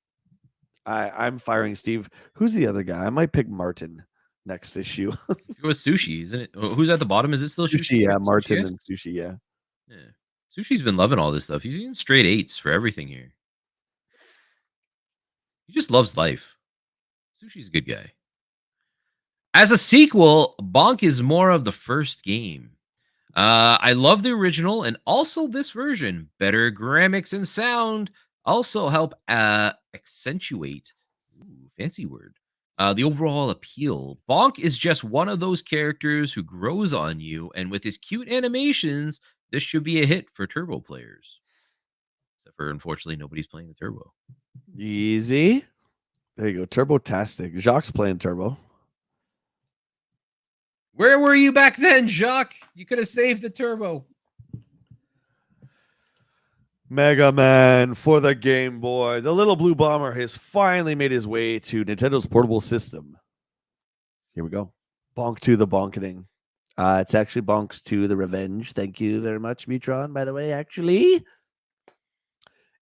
I'm firing Steve. Who's the other guy? I might pick Martin next issue. It was Sushi, isn't it? Who's at the bottom? Is it still Sushi, Sushi? yeah, Right? Martin Sushi, and Sushi, yeah. yeah. Sushi's been loving all this stuff. He's getting straight 8s for everything here. He just loves life. Sushi's a good guy. As a sequel, Bonk is more of the first game. I love the original and also this version. Better graphics and sound also help accentuate, ooh, fancy word, the overall appeal. Bonk is just one of those characters who grows on you, and with his cute animations, this should be a hit for Turbo players. Except for, unfortunately, nobody's playing the Turbo. Easy. There you go. Turbo-tastic. Jacques playing Turbo. Where were you back then, Jacques? You could have saved the Turbo. Mega Man for the Game Boy. The little blue bomber has finally made his way to Nintendo's portable system. Here we go. Bonk 2, the bonketing. It's actually Bonks 2, the Revenge. Thank you very much, Metron, by the way, actually.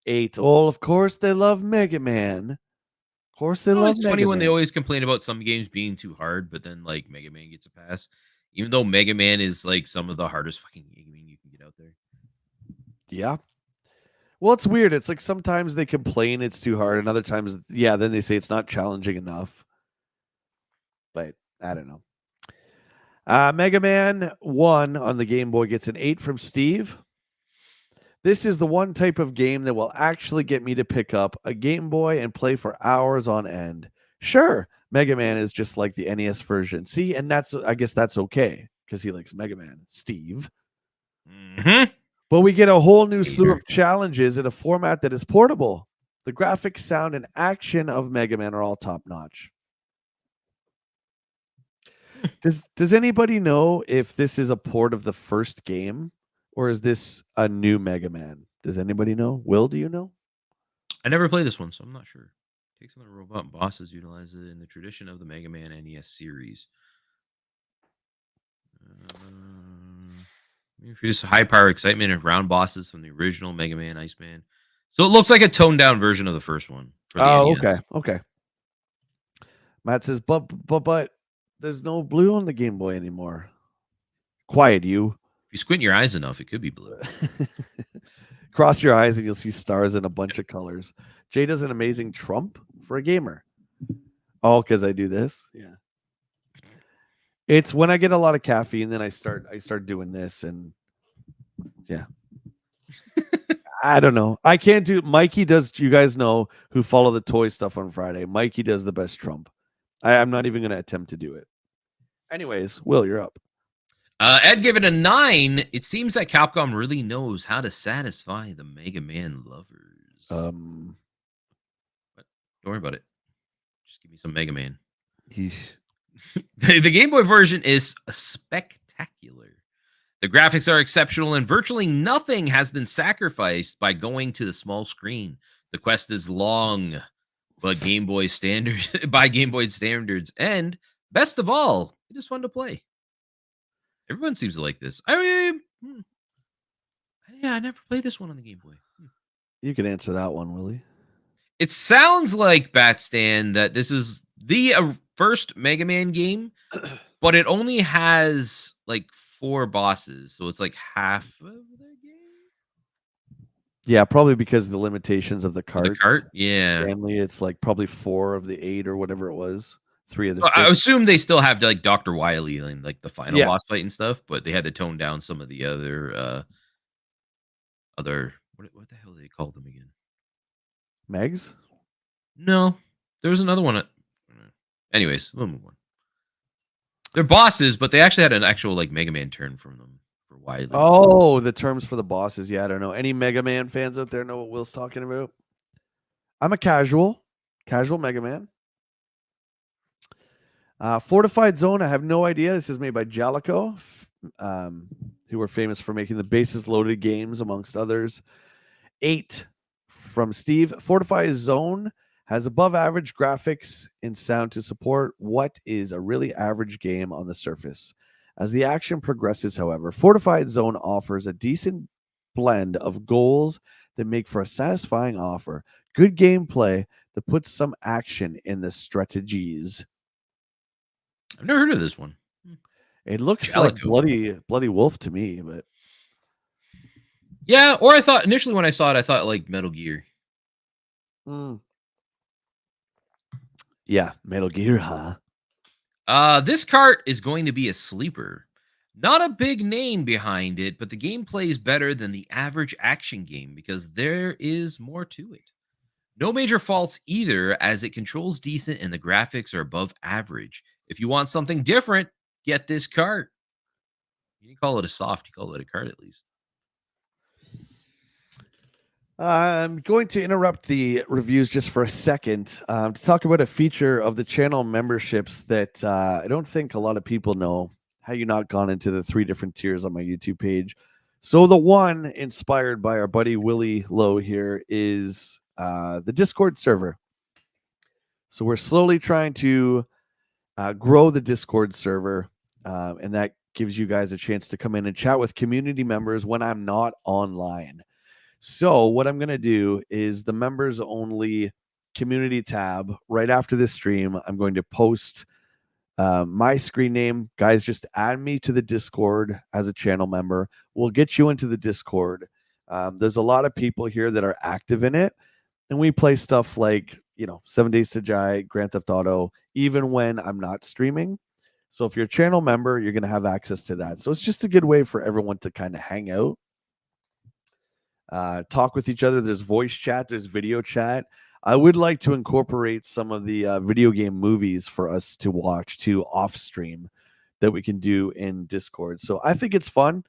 8. Oh, of course they love Mega Man. Of course they love It's Mega funny when Man. they always complain about some games being too hard, but then like Mega Man gets a pass. Even though Mega Man is like some of the hardest fucking gaming you can get out there. Yeah. Well, it's weird. It's like sometimes they complain it's too hard, and other times, yeah, then they say it's not challenging enough. But I don't know. Mega Man 1 on the Game Boy gets an 8 from Steve. This is the one type of game that will actually get me to pick up a Game Boy and play for hours on end. Sure, Mega Man is just like the NES version. See, and I guess that's okay because he likes Mega Man, Steve. Mm-hmm. But we get a whole new slew of challenges in a format that is portable. The graphics, sound, and action of Mega Man are all top notch. Does anybody know if this is a port of the first game, or is this a new Mega Man? Does anybody know? Will, do you know? I never played this one, so I'm not sure. Takes on the robot bosses, utilize it in the tradition of the Mega Man NES series. Introduce high power excitement and round bosses from the original Mega Man Iceman. So it looks like a toned down version of the first one for the NES. Okay. Matt says, but there's no blue on the Game Boy anymore. Quiet, you. If you squint your eyes enough, it could be blue. Cross your eyes and you'll see stars in a bunch of colors. Jay does an amazing Trump for a gamer. Oh, because I do this? Yeah. It's when I get a lot of caffeine, then I start doing this, and yeah. I don't know. I can't do. Mikey does. You guys know who follow the toy stuff on Friday. Mikey does the best Trump. I'm not even going to attempt to do it. Anyways, Will, you're up. Ed gave it a 9. It seems that Capcom really knows how to satisfy the Mega Man lovers. But don't worry about it. Just give me some Mega Man. The Game Boy version is spectacular. The graphics are exceptional, and virtually nothing has been sacrificed by going to the small screen. The quest is long, but Game Boy standards by Game Boy standards, and best of all, it is fun to play. Everyone seems to like this. I never played this one on the Game Boy. You can answer that one, Willie. It sounds like Batstan that this is the first Mega Man game, but it only has like 4 bosses, so it's like half of the game. Yeah, probably because of the limitations of the Of the carts. cart, yeah. Stanley, it's like probably 4 of the 8 or whatever it was, 3 of the So I 6. assume they still have like Dr. Wily and like the final Yeah, boss fight and stuff, but they had to tone down some of the other what the hell do they call them again? Megs. No, there was another one. Anyways, we'll move on. They're bosses, but they actually had an actual like Mega Man turn from them for Wily. Oh, the terms for the bosses. Yeah, I don't know. Any Mega Man fans out there know what Will's talking about? I'm a casual Mega Man. Fortified Zone. I have no idea. This is made by Jalico, who are famous for making the bases loaded games, amongst others. 8 from Steve. Fortified Zone has above average graphics and sound to support what is a really average game on the surface. As the action progresses, however, Fortified Zone offers a decent blend of goals that make for a satisfying offer. Good gameplay that puts some action in the strategies. I've never heard of this one. It looks like Jalico. Bloody Wolf to me, but Yeah, or I thought initially when I saw it, I thought like Metal Gear. Yeah, Metal Gear, huh? This cart is going to be a sleeper. Not a big name behind it, but the gameplay is better than the average action game because there is more to it. No major faults either, as it controls decent and the graphics are above average. If you want something different, get this cart. You didn't call it a soft, you call it a cart at least. I'm going to interrupt the reviews just for a second to talk about a feature of the channel memberships that I don't think a lot of people know. How you not gone into the 3 different tiers on my YouTube page. So the one inspired by our buddy WillLo here is the Discord server. So we're slowly trying to grow the Discord server, and that gives you guys a chance to come in and chat with community members when I'm not online. So what I'm going to do is the members only community tab right after this stream. I'm going to post my screen name. Guys, just add me to the Discord as a channel member. We'll get you into the Discord. There's a lot of people here that are active in it, and we play stuff like, 7 Days to Die, Grand Theft Auto, even when I'm not streaming. So if you're a channel member, you're going to have access to that. So it's just a good way for everyone to kind of hang out, talk with each other. There's voice chat, there's video chat. I would like to incorporate some of the video game movies for us to watch to off stream that we can do in Discord. So I think it's fun.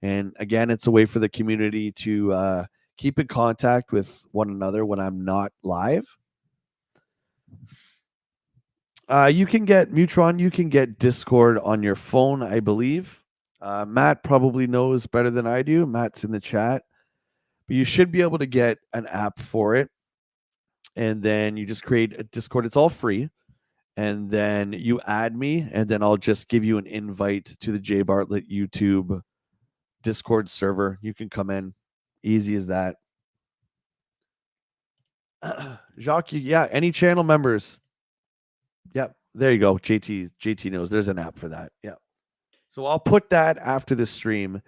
And again, it's a way for the community to keep in contact with one another when I'm not live. You can get Mutron, you can get Discord on your phone, I believe. Matt probably knows better than I do. Matt's in the chat. But you should be able to get an app for it. And then you just create a Discord. It's all free. And then you add me, and then I'll just give you an invite to the Jay Bartlett YouTube Discord server. You can come in. Easy as that. Jacques, yeah, any channel members. Yep, there you go. JT knows there's an app for that. Yeah. So I'll put that after the stream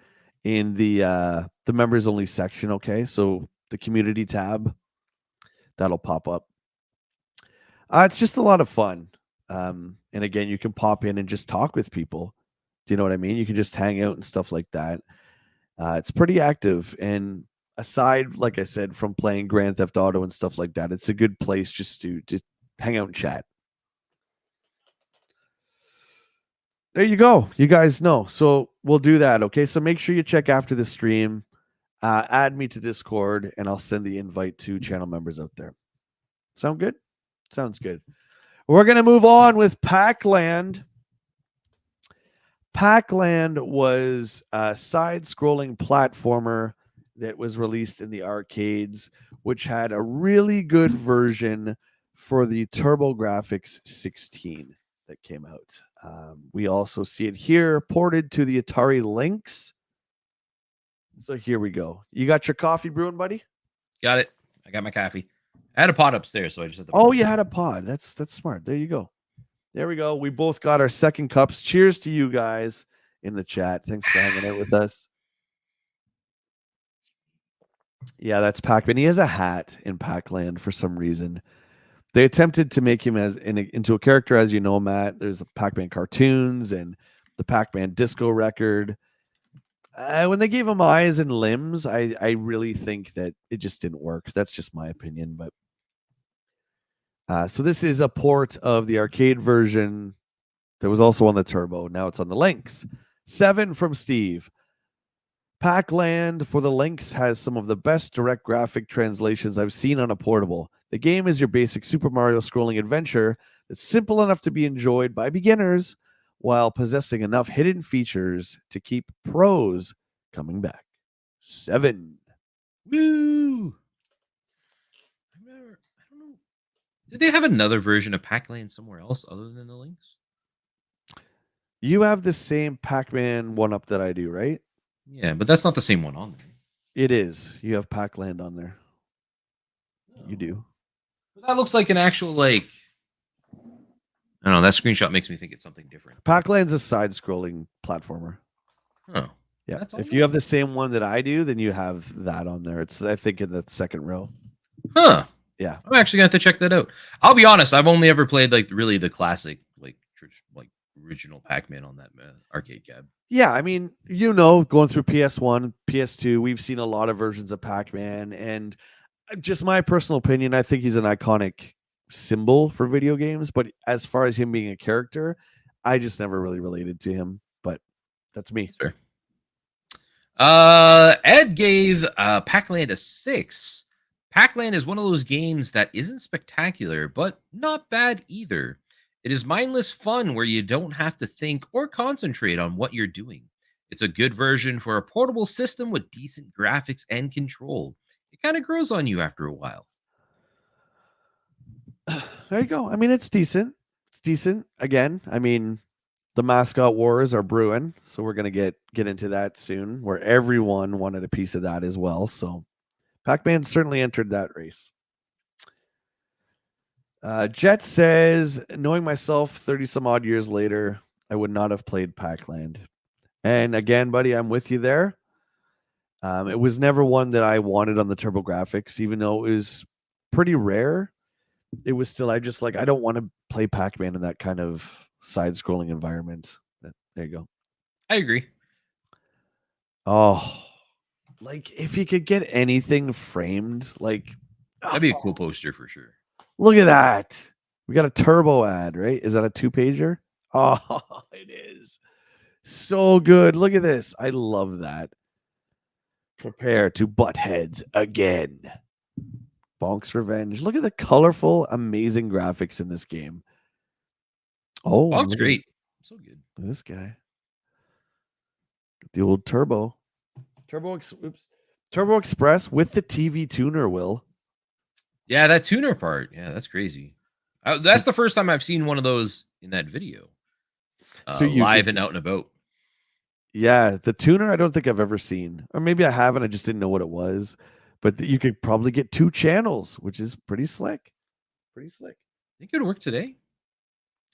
in the members only section, okay? So the community tab, that'll pop up. It's just a lot of fun. And again, you can pop in and just talk with people. Do you know what I mean? You can just hang out and stuff like that. It's pretty active. And aside, like I said, from playing Grand Theft Auto and stuff like that, it's a good place just to hang out and chat. There you go. You guys know. So we'll do that. Okay. So make sure you check after the stream, add me to Discord, and I'll send the invite to channel members out there. Sound good? Sounds good. We're going to move on with Pac-Land. Pac-Land was a side-scrolling platformer that was released in the arcades, which had a really good version for the TurboGrafx 16 that came out. We also see it here ported to the Atari Lynx. So here we go. You got your coffee brewing, buddy? Got it. I got my coffee. I had a pot upstairs, so I just had to. Oh, you had a pod. That's smart. There you go. There we go. We both got our second cups. Cheers to you guys in the chat. Thanks for hanging out with us. Yeah, that's Pac-Man. He has a hat in Pac-Land for some reason. They attempted to make him into a character, as you know, Matt. There's Pac-Man cartoons and the Pac-Man disco record. When they gave him eyes and limbs, I really think that it just didn't work. That's just my opinion. But so this is a port of the arcade version that was also on the Turbo. Now it's on the Lynx. 7 from Steve. Pac-Land for the Lynx has some of the best direct graphic translations I've seen on a portable. The game is your basic Super Mario scrolling adventure that's simple enough to be enjoyed by beginners while possessing enough hidden features to keep pros coming back. 7. Woo! I don't know. Did they have another version of Pac-Land somewhere else other than the Lynx? You have the same Pac-Man 1-up that I do, right? Yeah, but that's not the same one on there. It is. You have Pac-Land on there. No. You do. But that looks like an actual, like, I don't know. That screenshot makes me think it's something different. Pac-Land's a side-scrolling platformer. Oh. Yeah. That's If you have the same one that I do, then you have that on there. It's, I think, in the second row. Huh. Yeah. I'm actually going to have to check that out. I'll be honest. I've only ever played, like, really the classic, like original Pac-Man on that arcade cab. Yeah, I mean, going through PS1, PS2, we've seen a lot of versions of Pac-Man, and just my personal opinion, I think he's an iconic symbol for video games, but as far as him being a character, I just never really related to him, but that's me. That's fair. Ed gave Pac-Land a 6. Pac-Land is one of those games that isn't spectacular, but not bad either. It is mindless fun where you don't have to think or concentrate on what you're doing. It's a good version for a portable system with decent graphics and control. It kind of grows on you after a while. There you go. I mean, it's decent. It's decent. Again, I mean, the mascot wars are brewing, so we're going to get into that soon, where everyone wanted a piece of that as well. So Pac-Man certainly entered that race. Jet says, knowing myself 30 some odd years later, I would not have played Pac-Land. And again, buddy, I'm with you there. It was never one that I wanted on the TurboGrafx, even though it was pretty rare. It was still, I don't want to play Pac-Man in that kind of side-scrolling environment. There you go. I agree. Oh, like if you could get anything framed, like that'd be a cool poster for sure. Look at that. We got a turbo ad, right? Is that a 2-pager? Oh, it is. So good. Look at this. I love that. Prepare to butt heads again. Bonk's Revenge. Look at the colorful, amazing graphics in this game. Oh, Bonk's great. So good. Look at this guy. The old Turbo. Turbo Express with the TV tuner, Will. Yeah, that tuner part. Yeah, that's crazy. That's the first time I've seen one of those in that video. So live and out and about. Yeah, the tuner I don't think I've ever seen. Or maybe I haven't. I just didn't know what it was. But you could probably get 2 channels, which is pretty slick. Pretty slick. Think it would work today?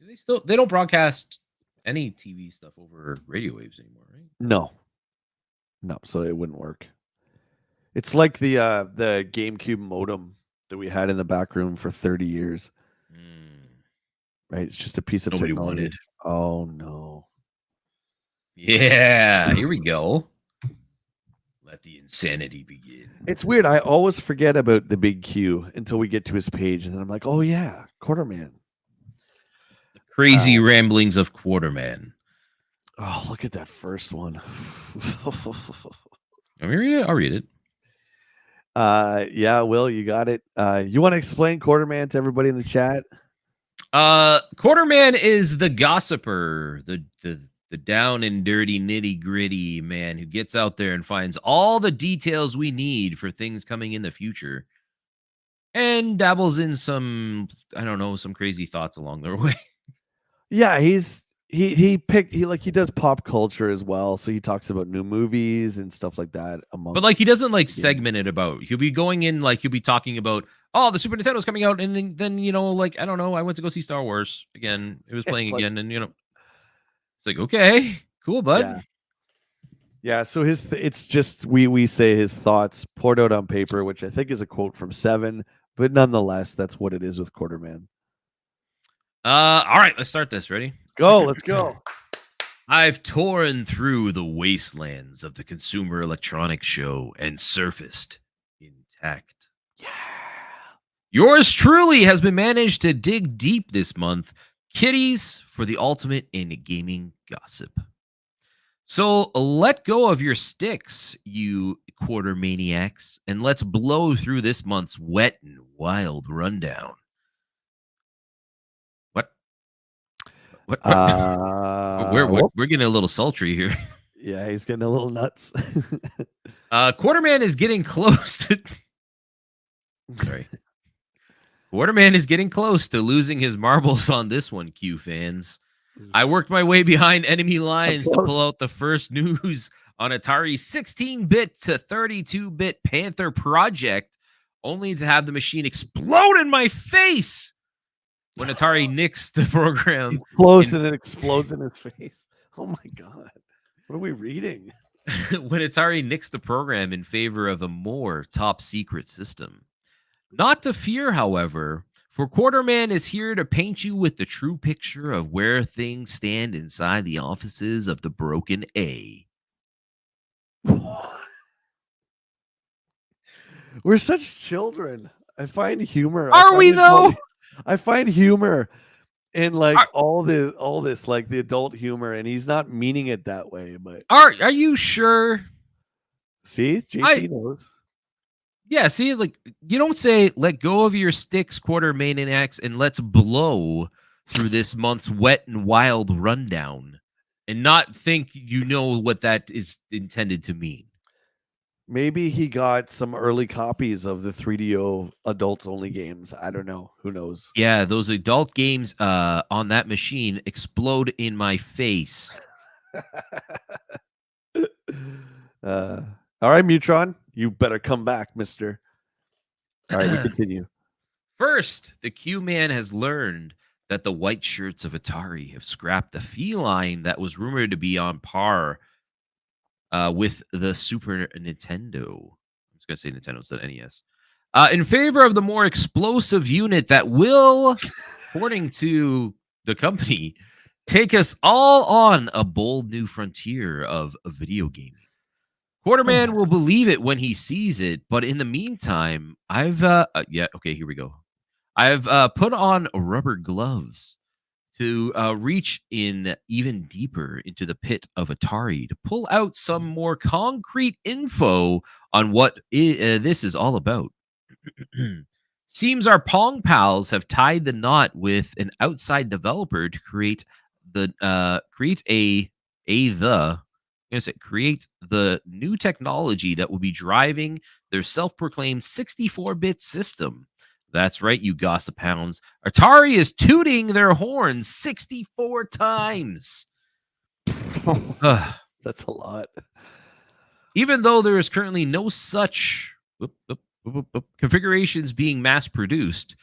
Do they don't broadcast any TV stuff over radio waves anymore, right? No, so it wouldn't work. It's like the GameCube modem that we had in the back room for 30 years. Right? It's just a piece of nobody technology. wanted. Oh no. Yeah, here we go. Let the insanity begin. It's weird. I always forget about the big Q until we get to his page, and then I'm like, oh yeah, Quarterman. The crazy ramblings of Quarterman. Oh, look at that first one. I'll read it. Yeah, Will, you got it. You want to explain Quarterman to everybody in the chat? Quarterman is the gossiper, the down and dirty, nitty gritty man who gets out there and finds all the details we need for things coming in the future and dabbles in some, I don't know, some crazy thoughts along their way. Yeah, he's he does pop culture as well, so he talks about new movies and stuff like that But like he amongst doesn't like the game. segment it about. He'll be going in like he'll be talking about, oh, the Super Nintendo's coming out, and then like I don't know, I went to go see Star Wars again. It was playing It's like, again, and it's like okay, cool, bud. yeah. Yeah, so it's just we say his thoughts poured out on paper, which I think is a quote from Seven, but nonetheless, that's what it is with Quarterman. All right, let's start this. Ready? Go, let's go. I've torn through the wastelands of the Consumer Electronics Show and surfaced intact. Yeah. Yours truly has been managed to dig deep this month. Kitties for the ultimate in gaming gossip. So let go of your sticks, you quarter maniacs, and let's blow through this month's wet and wild rundown. What? What? We're getting a little sultry here. Yeah, he's getting a little nuts. Quarterman is getting close to. Sorry. Quarterman is getting close to losing his marbles on this one, Q fans. I worked my way behind enemy lines to pull out the first news on Atari's 16-bit to 32-bit Panther project, only to have the machine explode in my face when Atari nixed the program. And it explodes in his face. Oh my god. What are we reading? When Atari nixed the program in favor of a more top secret system. Not to fear, however, for Quarterman is here to paint you with the true picture of where things stand inside the offices of the Broken A. We're such children. I find humor. Are we though? I find humor in like all this like the adult humor, and he's not meaning it that way. But are you sure? See, JT knows. Yeah, see, like you don't say let go of your sticks, quarter maniacs, and let's blow through this month's wet and wild rundown, and not think you know what that is intended to mean. Maybe he got some early copies of the 3DO adults only games. I don't know. Who knows? Yeah, those adult games on that machine explode in my face. All right, Mutron, you better come back, mister. All right, we continue. First, the Q-Man has learned that the white shirts of Atari have scrapped the feline that was rumored to be on par with the Super Nintendo. I'm just going to say Nintendo instead of NES. In favor of the more explosive unit that will, according to the company, take us all on a bold new frontier of video gaming. Quarterman will believe it when he sees it, but in the meantime, I've okay, here we go. I've put on rubber gloves to reach in even deeper into the pit of Atari to pull out some more concrete info on what this is all about. Seems our Pong pals have tied the knot with an outside developer to create the create the new technology that will be driving their self-proclaimed 64-bit system. That's right, you gossip hounds. Atari is tooting their horn 64 times. That's a lot. Even though there is currently no such configurations being mass-produced,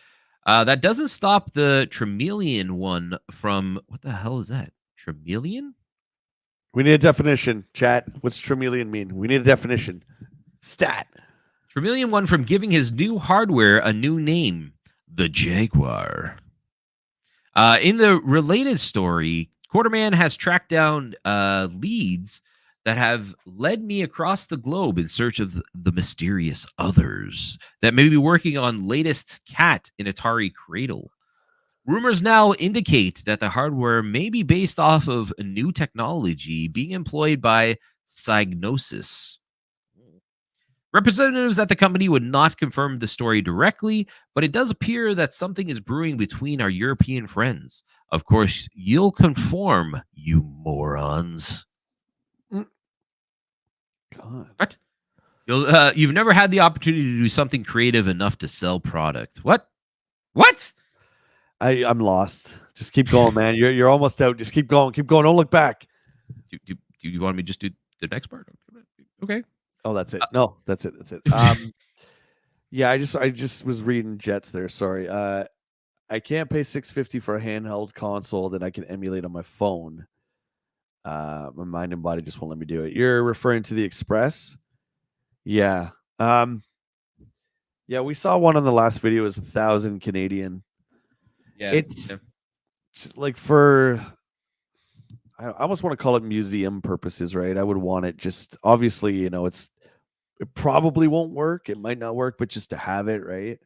that doesn't stop the Tremelian one from... What the hell is that? Tremelian? We need a definition, chat. What's Tremelian mean? We need a definition. Stat. Tremelian one from giving his new hardware a new name, the Jaguar. In the related story, Quarterman has tracked down leads that have led me across the globe in search of the mysterious others that may be working on latest cat in Atari Cradle. Rumors now indicate that the hardware may be based off of a new technology being employed by Psygnosis. Representatives at the company would not confirm the story directly, but it does appear that something is brewing between our European friends. Of course, you'll conform, you morons. God. What? You've never had the opportunity to do something creative enough to sell product. What? What? I'm lost. Just keep going, man. You're almost out. Just keep going. Keep going. Don't look back. Do you want me to just do the next part? Okay. Oh, that's it. No, that's it. That's it. Yeah, I just was reading Jets there. Sorry. I can't pay $650 for a handheld console that I can emulate on my phone. My mind and body just won't let me do it. You're referring to the Express? Yeah. Yeah, we saw one on the last video. It was 1,000 Canadian. Yeah. It's like for, I almost want to call it museum purposes, right? I would want it just, obviously, you know, it probably won't work. It might not work, but just to have it, right?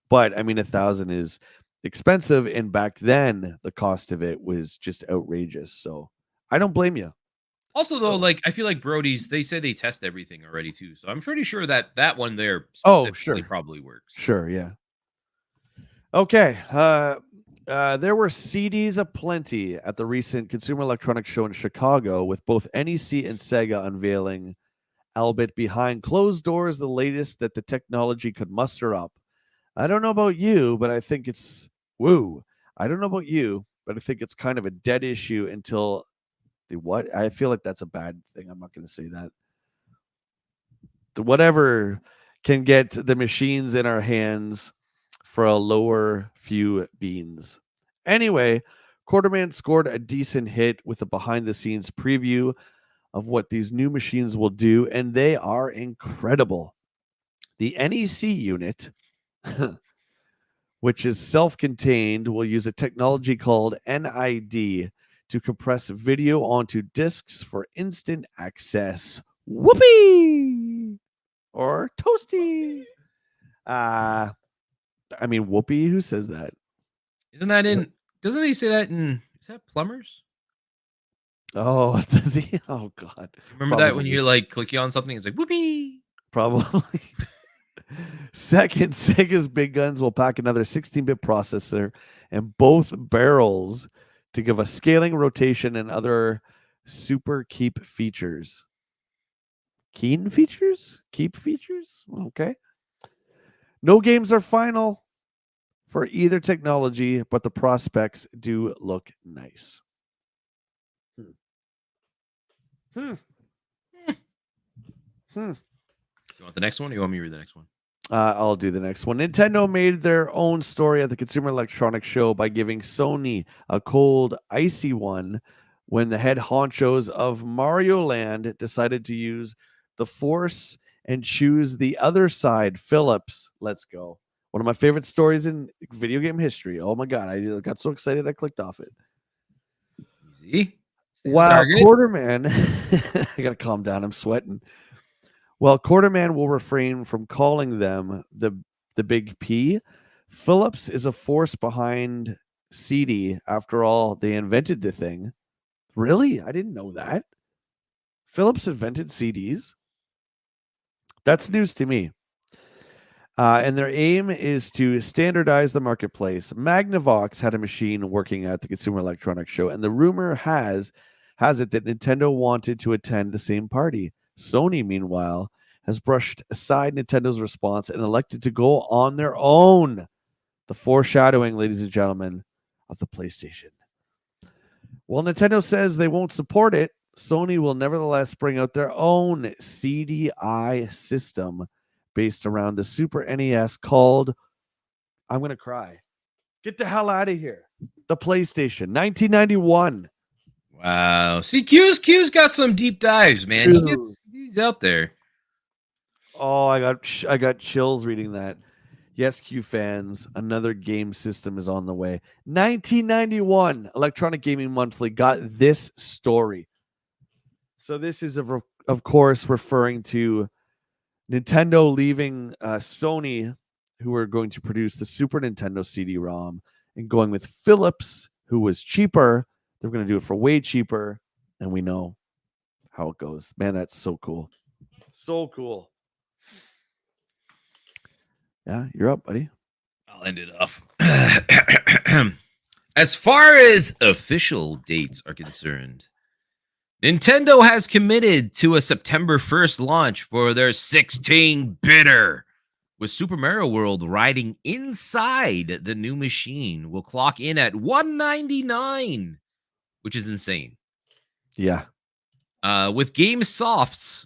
But I mean, 1,000 is expensive, and back then the cost of it was just outrageous. So I don't blame you. Also, though, like I feel like Brody's, they say they test everything already too, so I'm pretty sure that that one there specifically probably works. Sure, yeah. Okay. There were CDs aplenty at the recent Consumer Electronics Show in Chicago, with both NEC and Sega unveiling, albeit behind closed doors, the latest that the technology could muster up. I don't know about you, but I think it's I don't know about you, but I think it's kind of a dead issue until the what? I feel like that's a bad thing. I'm not going to say that. The whatever can get the machines in our hands for a lower few beans. Anyway, Quarterman scored a decent hit with a behind the scenes preview of what these new machines will do, and they are incredible. The NEC unit, which is self-contained, will use a technology called NID to compress video onto discs for instant access. Whoopee! Or toasty. I mean, whoopee, who says that? Isn't that in, doesn't he say that in, is that Plumbers? Oh, does he? Oh, God. Remember that when you're like clicking on something, it's like whoopee? Probably. Second, Sega's big guns will pack another 16-bit processor and both barrels to give a scaling, rotation, and other super keep features. Keen features? Keep features? Okay. No games are final for either technology, but the prospects do look nice. You want the next one, or you want me to read the next one? I'll do the next one. Nintendo made their own story at the Consumer Electronics Show by giving Sony a cold, icy one when the head honchos of Mario Land decided to use the Force and choose the other side. Phillips, let's go. One of my favorite stories in video game history. Oh my God, I got so excited I clicked off it. Easy. Wow, Quarterman. I got to calm down. I'm sweating. Well, Quarterman will refrain from calling them the Big P. Phillips is a force behind CD. After all, they invented the thing. Really? I didn't know that. Phillips invented CDs? That's news to me. And their aim is to standardize the marketplace. Magnavox had a machine working at the Consumer Electronics Show, and the rumor has it that Nintendo wanted to attend the same party. Sony, meanwhile, has brushed aside Nintendo's response and elected to go on their own. The foreshadowing, ladies and gentlemen, of the PlayStation. While Nintendo says they won't support it, Sony will nevertheless bring out their own CDI system based around the Super NES called, I'm going to cry, get the hell out of here, the PlayStation, 1991. Wow. See, Q's got some deep dives, man. He's out there. Oh, I got chills reading that. Yes, Q fans, another game system is on the way. 1991, Electronic Gaming Monthly got this story. So this is, of course, referring to Nintendo leaving Sony, who are going to produce the Super Nintendo CD-ROM, and going with Philips, who was cheaper. They're going to do it for way cheaper, and we know how it goes. Man, that's so cool. So cool. Yeah, you're up, buddy. I'll end it off. As far as official dates are concerned, Nintendo has committed to a September 1st launch for their 16-bitter with Super Mario World riding inside the new machine will clock in at $199, which is insane. Yeah. With game softs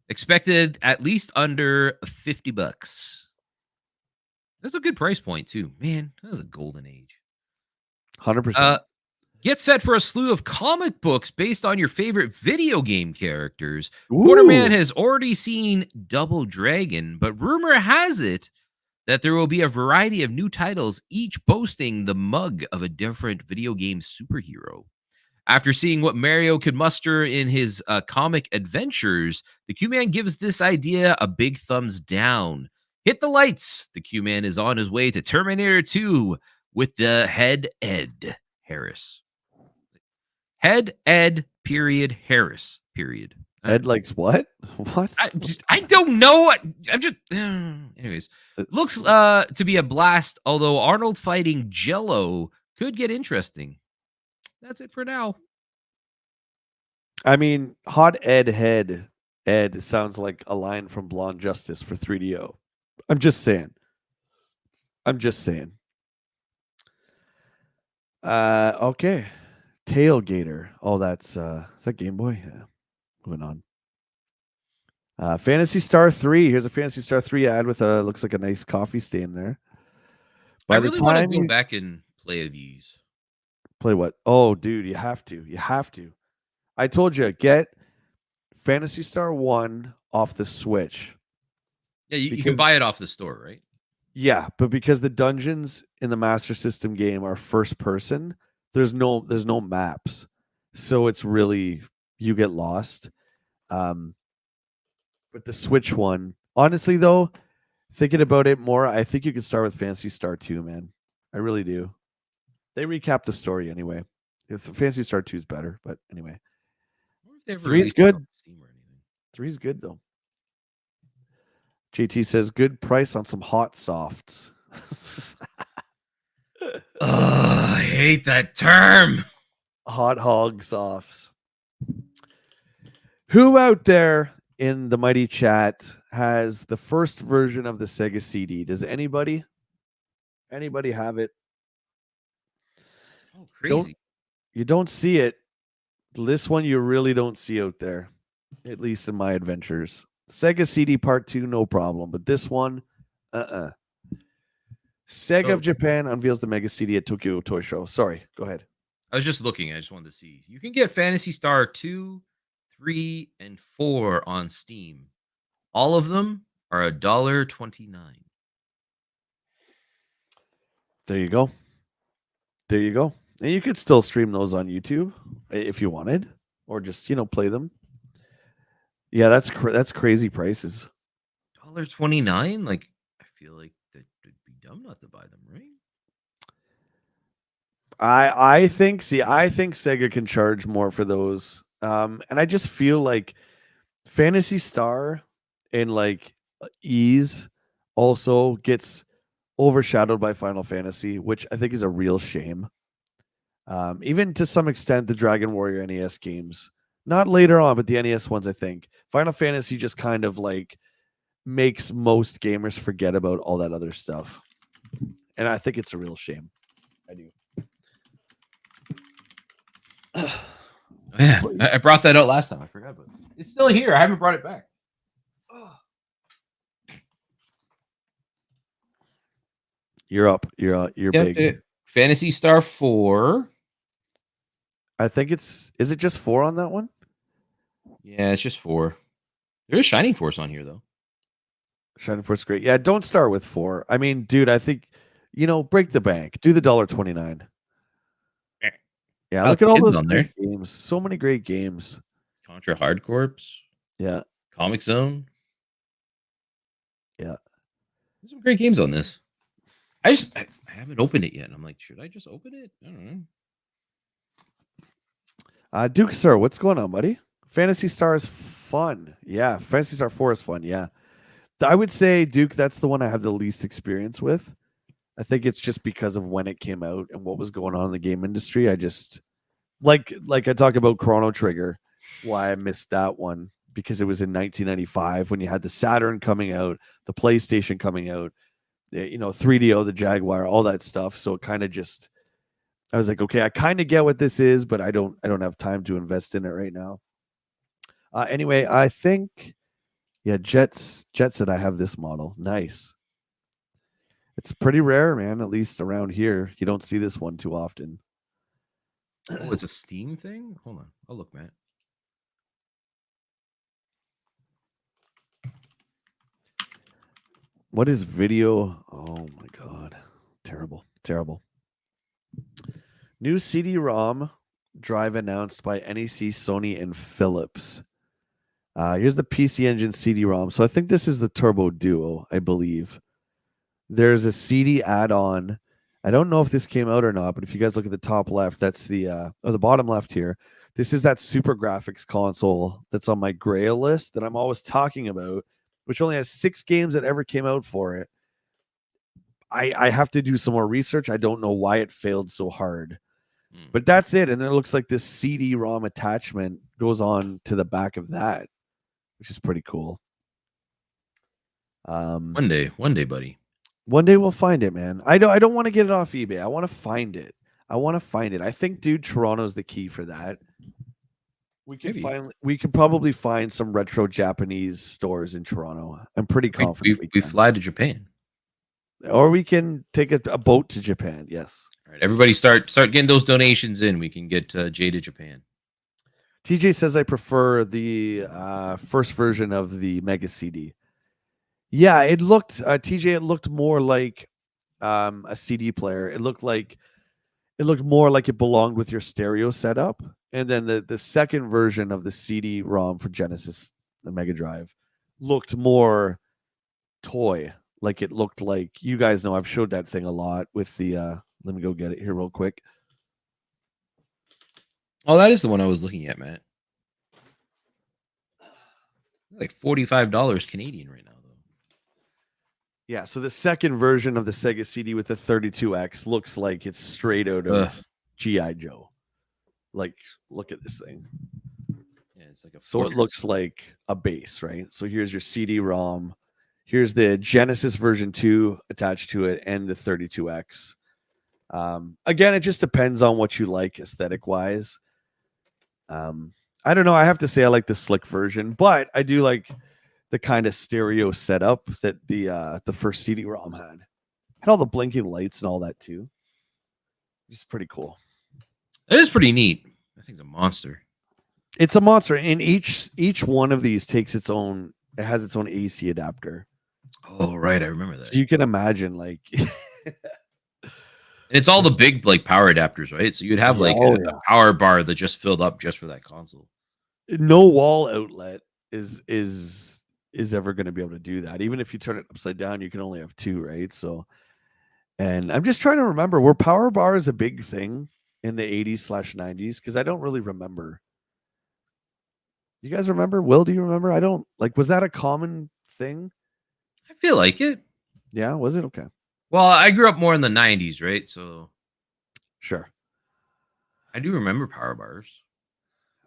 expected at least under $50. That's a good price point too. Man, that was a golden age. 100%. Get set for a slew of comic books based on your favorite video game characters. Ooh. Quarterman has already seen Double Dragon, but rumor has it that there will be a variety of new titles, each boasting the mug of a different video game superhero. After seeing what Mario could muster in his comic adventures, the Q-Man gives this idea a big thumbs down. Hit the lights. The Q-Man is on his way to Terminator 2 with the head Ed Harris. Head Ed period Harris period. Ed likes what? What? I don't know. I'm just anyways. Looks to be a blast, although Arnold fighting Jello could get interesting. That's it for now. I mean, Hot Ed Head Ed sounds like a line from Blonde Justice for 3DO. I'm just saying. Okay. Tailgater. Oh, is that Game Boy? Yeah. Moving on. Phantasy Star 3. Here's a Phantasy Star 3 ad with looks like a nice coffee stain there. I really want to go back and play these. Play what? Oh, dude, you have to. I told you, get Phantasy Star 1 off the Switch. Yeah, you can buy it off the store, right? Yeah, but because the dungeons in the Master System game are first person, there's no maps. So it's really, you get lost. But the Switch one, honestly though, thinking about it more, I think you could start with Phantasy Star 2, man. I really do. They recap the story anyway. If Phantasy Star 2 is better, but anyway. 3 is good. 3 is good though. JT says good price on some hot softs. I hate that term. Hot hog softs. Who out there in the mighty chat has the first version of the Sega CD? Does anybody have it? Oh, crazy. You don't see it. This one you really don't see out there, at least in my adventures. Sega CD Part 2, no problem. But this one, Sega of Japan unveils the Mega CD at Tokyo Toy Show. Sorry, go ahead. I was just looking. I just wanted to see. You can get Phantasy Star 2, 3, and 4 on Steam. All of them are $1.29. There you go. And you could still stream those on YouTube if you wanted, or just play them. Yeah, that's crazy prices. $1.29? Like, I feel like that would be dumb not to buy them, right? I think Sega can charge more for those. And I just feel like Phantasy Star and like Ease also gets overshadowed by Final Fantasy, which I think is a real shame. Even to some extent, the Dragon Warrior NES games, not later on, but the NES ones, I think Final Fantasy just kind of like makes most gamers forget about all that other stuff, and I think it's a real shame. I do. Yeah, I brought that out last time. I forgot, but it's still here. I haven't brought it back. You're up. You're big. Phantasy Star 4. I think is it just 4 on that one? Yeah, it's just 4. There is Shining Force on here though. Shining Force is great. Yeah, don't start with 4. I mean, dude, I think break the bank. Do the $1.29. Yeah, look at all those great games. So many great games. Contra Hard Corps. Yeah. Comic Zone. Yeah. There's some great games on this. I haven't opened it yet. And I'm like, should I just open it? I don't know. Duke Sir, what's going on, buddy? Phantasy Star is fun. Yeah. Phantasy Star 4 is fun. Yeah. I would say, Duke, that's the one I have the least experience with. I think it's just because of when it came out and what was going on in the game industry. I just like I talk about Chrono Trigger, why I missed that one. because it was in 1995 when you had the Saturn coming out, the PlayStation coming out, 3DO, the Jaguar, all that stuff. So it kind of just, I was like, okay, I kind of get what this is, but I don't have time to invest in it right now. Anyway, I think, yeah, Jet said I have this model. Nice. It's pretty rare, man. At least around here, you don't see this one too often. Oh, it's a Steam thing. Hold on, I'll look, Matt. What is video? Oh my god, terrible, terrible. New CD-ROM drive announced by NEC, Sony, and Philips. Here's the PC Engine CD-ROM. So I think this is the Turbo Duo, I believe. There's a CD add-on. I don't know if this came out or not, but if you guys look at the top left, that's the bottom left here. This is that Super Graphics console that's on my Grail list that I'm always talking about, which only has 6 games that ever came out for it. I have to do some more research. I don't know why it failed so hard. But that's it. And it looks like this CD-ROM attachment goes on to the back of that, which is pretty cool. One day, buddy. One day we'll find it, man. I don't want to get it off eBay. I want to find it. I think, dude, Toronto's the key for that. We could probably find some retro Japanese stores in Toronto. I'm pretty confident we fly to Japan. Or we can take a boat to Japan. Yes. All right, everybody start getting those donations in. We can get Jay to Japan. TJ says I prefer the first version of the Mega CD. Yeah, it looked TJ. It looked more like a CD player. It looked more like it belonged with your stereo setup. And then the second version of the CD-ROM for Genesis, the Mega Drive, looked more toy. Like it looked like, you guys know I've showed that thing a lot with the let me go get it here real quick. Oh, that is the one I was looking at, Matt. Like $45 Canadian right now, though. Yeah, so the second version of the Sega CD with the 32X looks like it's straight out of G.I. Joe. Like, look at this thing. Yeah, it's like so it looks like a base, right? So here's your CD-ROM. Here's the Genesis version 2 attached to it and the 32X. Again, it just depends on what you like aesthetic-wise. I don't know. I have to say I like the slick version, but I do like the kind of stereo setup that the first CD-ROM had. Had all the blinking lights and all that too. It's pretty cool. It is pretty neat. I think it's a monster. It's a monster, and each one of these takes its own. It has its own AC adapter. Oh, right, I remember that. So you can imagine, like, it's all the big like power adapters, right? So you'd have like a power bar that just filled up just for that console. No wall outlet is ever going to be able to do that. Even if you turn it upside down, you can only have 2, right? So, and I'm just trying to remember, were power bars a big thing in the 80s/90s? Because I don't really remember. You guys remember? Will, do you remember? I don't, like, was that a common thing? I feel like it. Yeah, was it? Okay. Well, I grew up more in the 90s, right? So sure. I do remember power bars.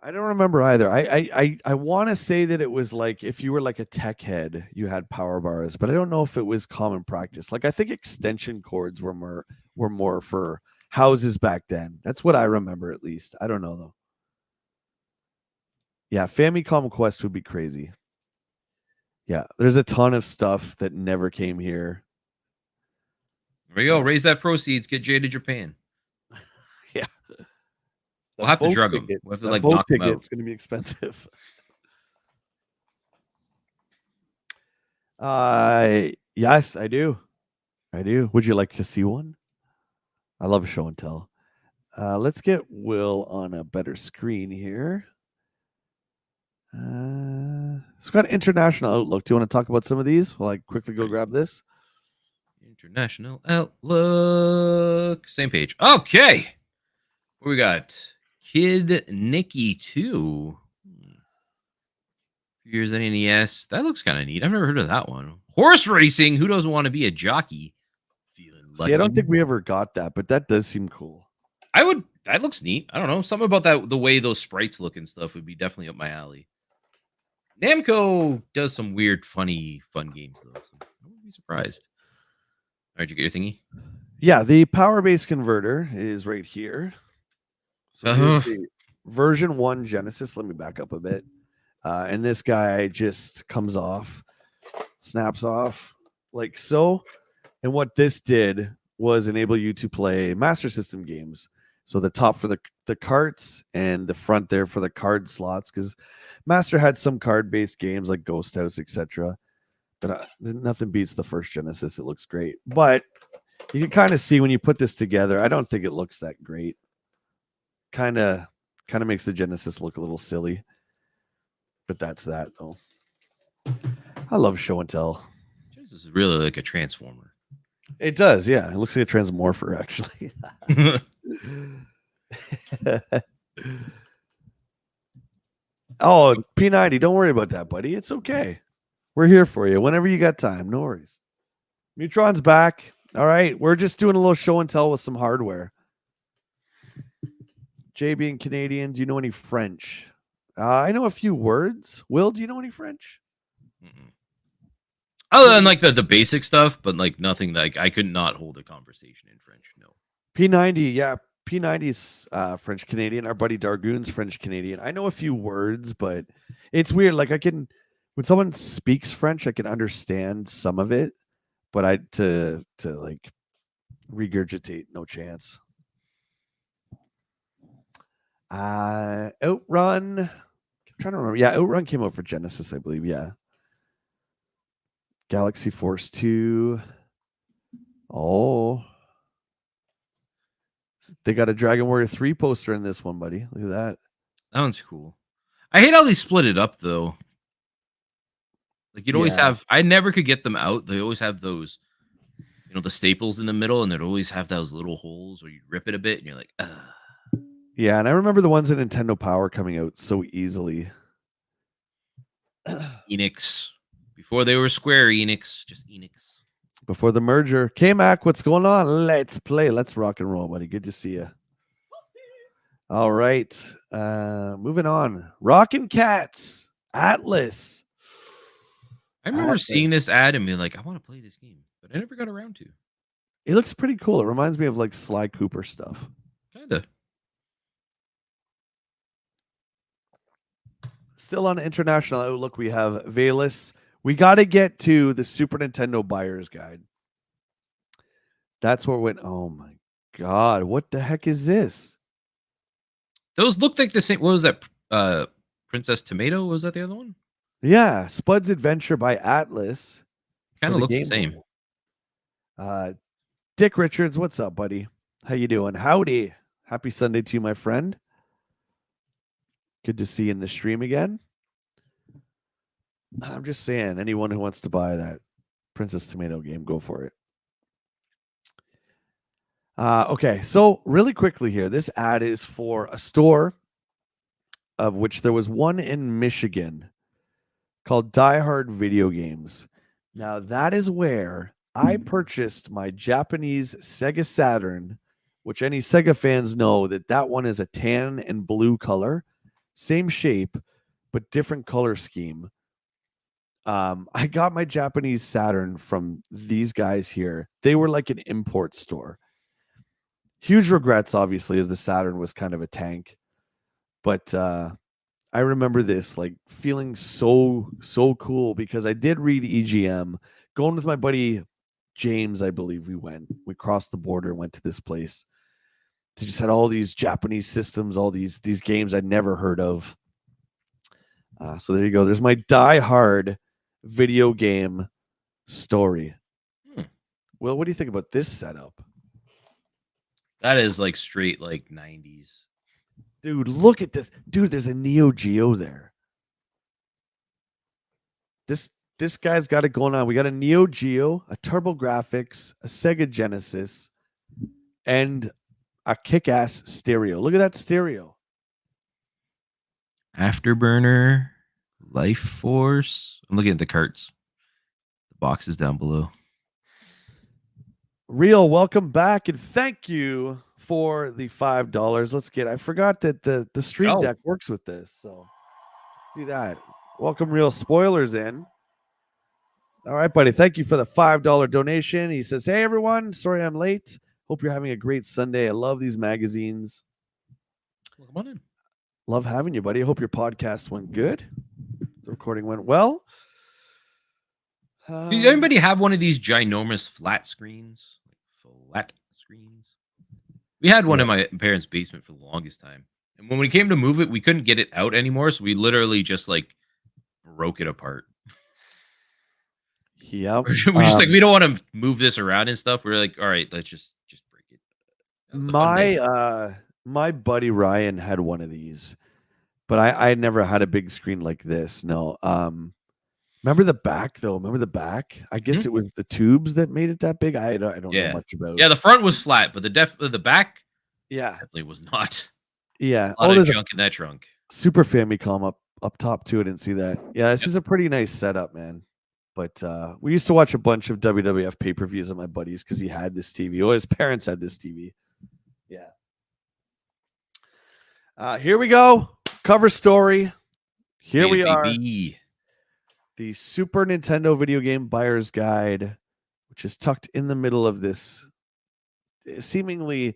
I don't remember either. I want to say that it was like if you were like a tech head, you had power bars, but I don't know if it was common practice. Like I think extension cords were more for houses back then. That's what I remember, at least. I don't know though. Yeah, Famicom Quest would be crazy. Yeah, there's a ton of stuff that never came here. There we go. Raise that proceeds. Get Jay to Japan. Yeah. We'll have to drug him. We'll have to like knock him out. It's going to be expensive. Yes, I do. Would you like to see one? I love show and tell. Let's get Will on a better screen here. It's got an international outlook. Do you want to talk about some of these while I quickly go grab this? International outlook. Same page. Okay. What we got? Kid Nicky 2. Here's an NES. That looks kind of neat. I've never heard of that one. Horse racing. Who doesn't want to be a jockey? Feeling lucky. See, I don't think we ever got that, but that does seem cool. That looks neat. I don't know. Something about that, the way those sprites look and stuff would be definitely up my alley. Namco does some weird, fun games though. So I wouldn't be surprised. All right, you get your thingy. Yeah, the power base converter is right here. So here's the version 1 Genesis. Let me back up a bit. And this guy just comes off, snaps off like so. And what this did was enable you to play Master System games. So the top for the carts and the front there for the card slots, because Master had some card-based games like Ghost House, etc. But nothing beats the first Genesis. It looks great. But you can kind of see when you put this together, I don't think it looks that great. Kind of makes the Genesis look a little silly. But that's that, though. I love show and tell. This is really like a transformer. It does, yeah. It looks like a transmorpher, actually. Oh, P90, don't worry about that, buddy. It's okay. We're here for you whenever you got time. No worries. Mutron's back. All right. We're just doing a little show and tell with some hardware. Jay being Canadian, do you know any French? I know a few words. Will, do you know any French? Other than like the basic stuff, but like nothing like I could not hold a conversation in French. No. P90, yeah. P90's French Canadian. Our buddy Dargoon's French Canadian. I know a few words, but it's weird. Like when someone speaks French, I can understand some of it, but to like regurgitate, no chance. Outrun. I'm trying to remember. Yeah, Outrun came out for Genesis, I believe. Yeah. Galaxy Force 2. Oh. They got a Dragon Warrior 3 poster in this one, buddy. Look at that. That one's cool. I hate how they split it up, though. Like, you'd always have... I never could get them out. They always have those, the staples in the middle, and they'd always have those little holes where you rip it a bit, and you're like, ugh. Yeah, and I remember the ones in Nintendo Power coming out so easily. Enix. Before they were Square Enix, just Enix. Before the merger. K-Mac, what's going on? Let's play. Let's rock and roll, buddy. Good to see you. All right. Moving on. Rockin' Cats. Atlas. I remember seeing this ad and being like, I want to play this game, but I never got around to. It looks pretty cool. It reminds me of like Sly Cooper stuff. Kinda. Still on International Outlook, we have Valus. We got to get to the Super Nintendo Buyer's Guide. That's where we went. Oh my God. What the heck is this? Those looked like the same. What was that? Princess Tomato? Was that the other one? Yeah. Spud's Adventure by Atlas. Kind of looks the same. Dick Richards, what's up, buddy? How you doing? Howdy. Happy Sunday to you, my friend. Good to see you in the stream again. I'm just saying, anyone who wants to buy that Princess Tomato game, go for it. Okay, so really quickly here, this ad is for a store of which there was one in Michigan called Die Hard Video Games. Now, that is where I purchased my Japanese Sega Saturn, which any Sega fans know that one is a tan and blue color. Same shape, but different color scheme. I got my Japanese Saturn from these guys here. They were like an import store. Huge regrets, obviously, as the Saturn was kind of a tank. But I remember this like feeling so cool because I did read EGM. Going with my buddy James, I believe we crossed the border and went to this place. They just had all these Japanese systems, all these games I'd never heard of. So there you go. There's my Die Hard video game story. Well, what do you think about this setup? That is like straight like 90s. Dude, look at this. Dude, there's a Neo Geo there. This guy's got it going on. We got a Neo Geo, a TurboGrafx, a Sega Genesis, and a kick-ass stereo. Look at that stereo. Afterburner, Life Force. I'm looking at the carts. The box is down below. Real, welcome back, and thank you for the $5. I forgot that the Stream Deck works with this, so let's do that. Welcome, Real Spoilers in. All right, buddy. Thank you for the $5 donation. He says, "Hey, everyone. Sorry I'm late. Hope you're having a great Sunday. I love these magazines. Well, come on in. Love having you, buddy. I hope your podcast went good. The recording went well." Does anybody have one of these ginormous flat screens? Flat screens? We had one Yeah. in my parents' basement for the longest time. And when we came to move it, we couldn't get it out anymore. So we literally just like broke it apart. Yep. We're just like, we don't want to move this around and stuff. We're like, all right, let's just break it. That was a fun day. My buddy Ryan had one of these, but I never had a big screen like this. No. Remember the back though? Remember the back? I guess it was the tubes that made it that big. I don't know much about. Yeah, the front was flat, but the back, definitely was not. Yeah. A lot of junk in that trunk. Super Famicom up top too. I didn't see that. Yeah, this is a pretty nice setup, man. But we used to watch a bunch of WWF pay-per-views with my buddies because he had this TV. Or his parents had this TV. Yeah. Here we go. Cover story. Here we are. The Super Nintendo Video Game Buyer's Guide, which is tucked in the middle of this. Seemingly,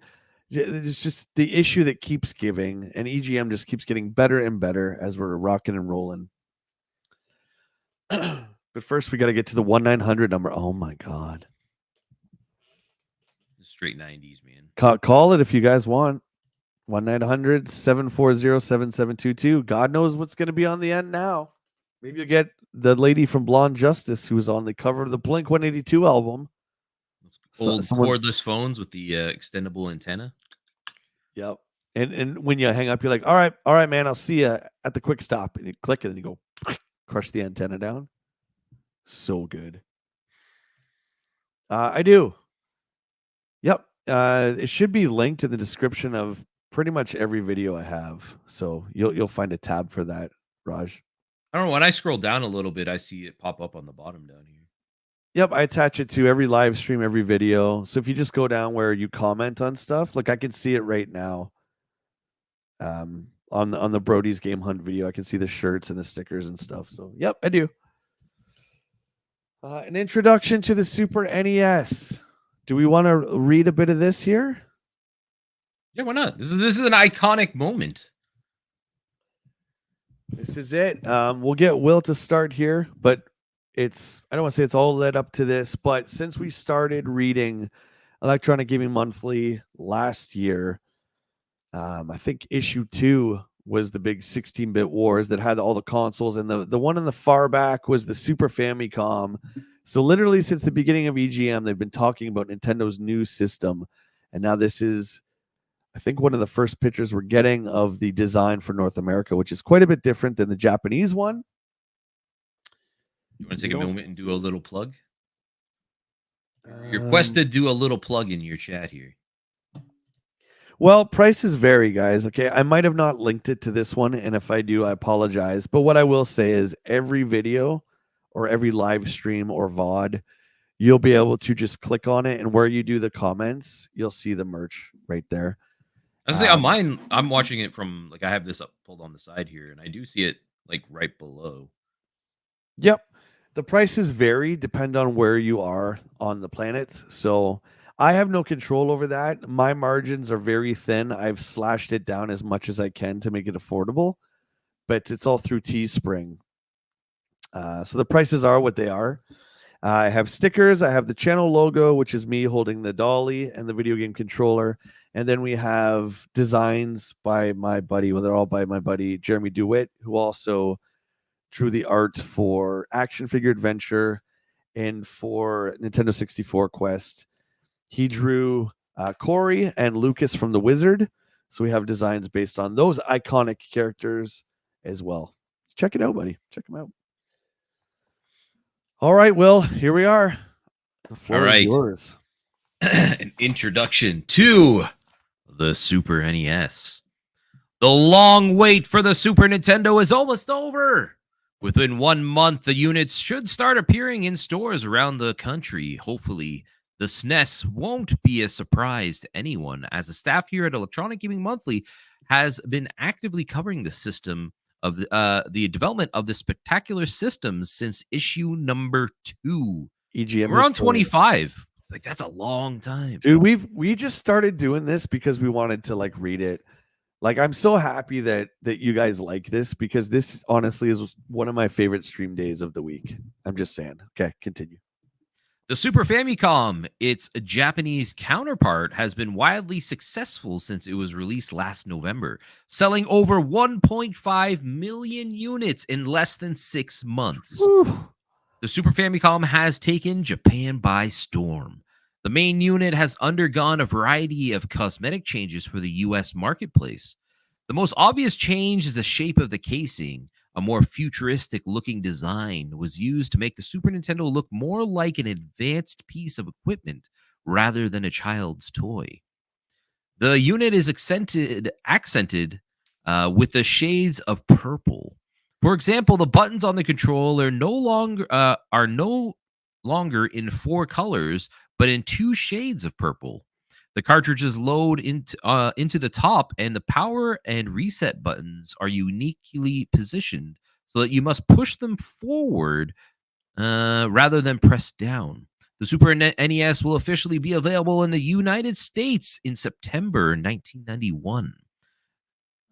it's just the issue that keeps giving, and EGM just keeps getting better and better as we're rocking and rolling. But first, we got to get to the 1-900 number. Oh my God. Straight 90s, man. Call it if you guys want. 1-900-740-7722. God knows what's going to be on the end now. Maybe you'll get the lady from Blonde Justice who was on the cover of the Blink 182 album. Old cordless phones with the extendable antenna. Yep. And when you hang up, you're like, all right, man, I'll see you at the quick stop. And you click it and you go crush the antenna down. So good. I do. Yep. It should be linked in the description of pretty much every video I have. So you'll find a tab for that, Raj. I don't know. When I scroll down a little bit, I see it pop up on the bottom down here. Yep, I attach it to every live stream, every video. So if you just go down where you comment on stuff, like I can see it right now. On the Brody's Game Hunt video, I can see the shirts and the stickers and stuff. So yep, I do. An introduction to the Super NES. Do we want to read a bit of this here? Yeah, why not? This is an iconic moment. This is it. We'll get Will to start here, but I don't want to say it's all led up to this, but since we started reading Electronic Gaming Monthly last year, I think issue 2 was the big 16-bit wars that had all the consoles, and the one in the far back was the Super Famicom. So literally since the beginning of EGM, they've been talking about Nintendo's new system, and now this is, I think, one of the first pictures we're getting of the design for North America, which is quite a bit different than the Japanese one. You want to take a moment and do a little plug? You're requested do a little plug in your chat here. Well, prices vary, guys. Okay, I might have not linked it to this one, and if I do, I apologize. But what I will say is every video or every live stream or VOD, you'll be able to just click on it, and where you do the comments, you'll see the merch right there. I was saying on mine, I'm watching it from, like, I have this up pulled on the side here, and I do see it like right below. Yep. The prices vary, depend on where you are on the planet. So I have no control over that. My margins are very thin. I've slashed it down as much as I can to make it affordable, but it's all through Teespring. So the prices are what they are. I have stickers. I have the channel logo, which is me holding the dolly and the video game controller. And then we have designs by my buddy. Well, they're all by my buddy, Jeremy DeWitt, who also drew the art for Action Figure Adventure and for Nintendo 64 Quest. He drew Corey and Lucas from The Wizard. So we have designs based on those iconic characters as well. Check it out, buddy. Check them out. All right, Will, here we are. The floor is yours. An introduction to the Super NES. The long wait for the Super Nintendo is almost over. Within 1 month, the units should start appearing in stores around the country. Hopefully, the SNES won't be a surprise to anyone, as the staff here at Electronic Gaming Monthly has been actively covering the system of the development of the spectacular systems since issue number 2. EGM We're on historian. 25. Like, that's a long time. Dude, we just started doing this because we wanted to like read it. Like, I'm so happy that you guys like this, because this honestly is one of my favorite stream days of the week. I'm just saying. Okay, continue. The Super Famicom, its Japanese counterpart, has been wildly successful since it was released last November, selling over 1.5 million units in less than 6 months. Whew. The Super Famicom has taken Japan by storm. The main unit has undergone a variety of cosmetic changes for the US marketplace. The most obvious change is the shape of the casing. A more futuristic looking design was used to make the Super Nintendo look more like an advanced piece of equipment rather than a child's toy. The unit is accented with the shades of purple. For example, the buttons on the controller are no longer in 4 colors, but in 2 shades of purple. The cartridges load into the top, and the power and reset buttons are uniquely positioned so that you must push them forward rather than press down. The Super NES will officially be available in the United States in September 1991.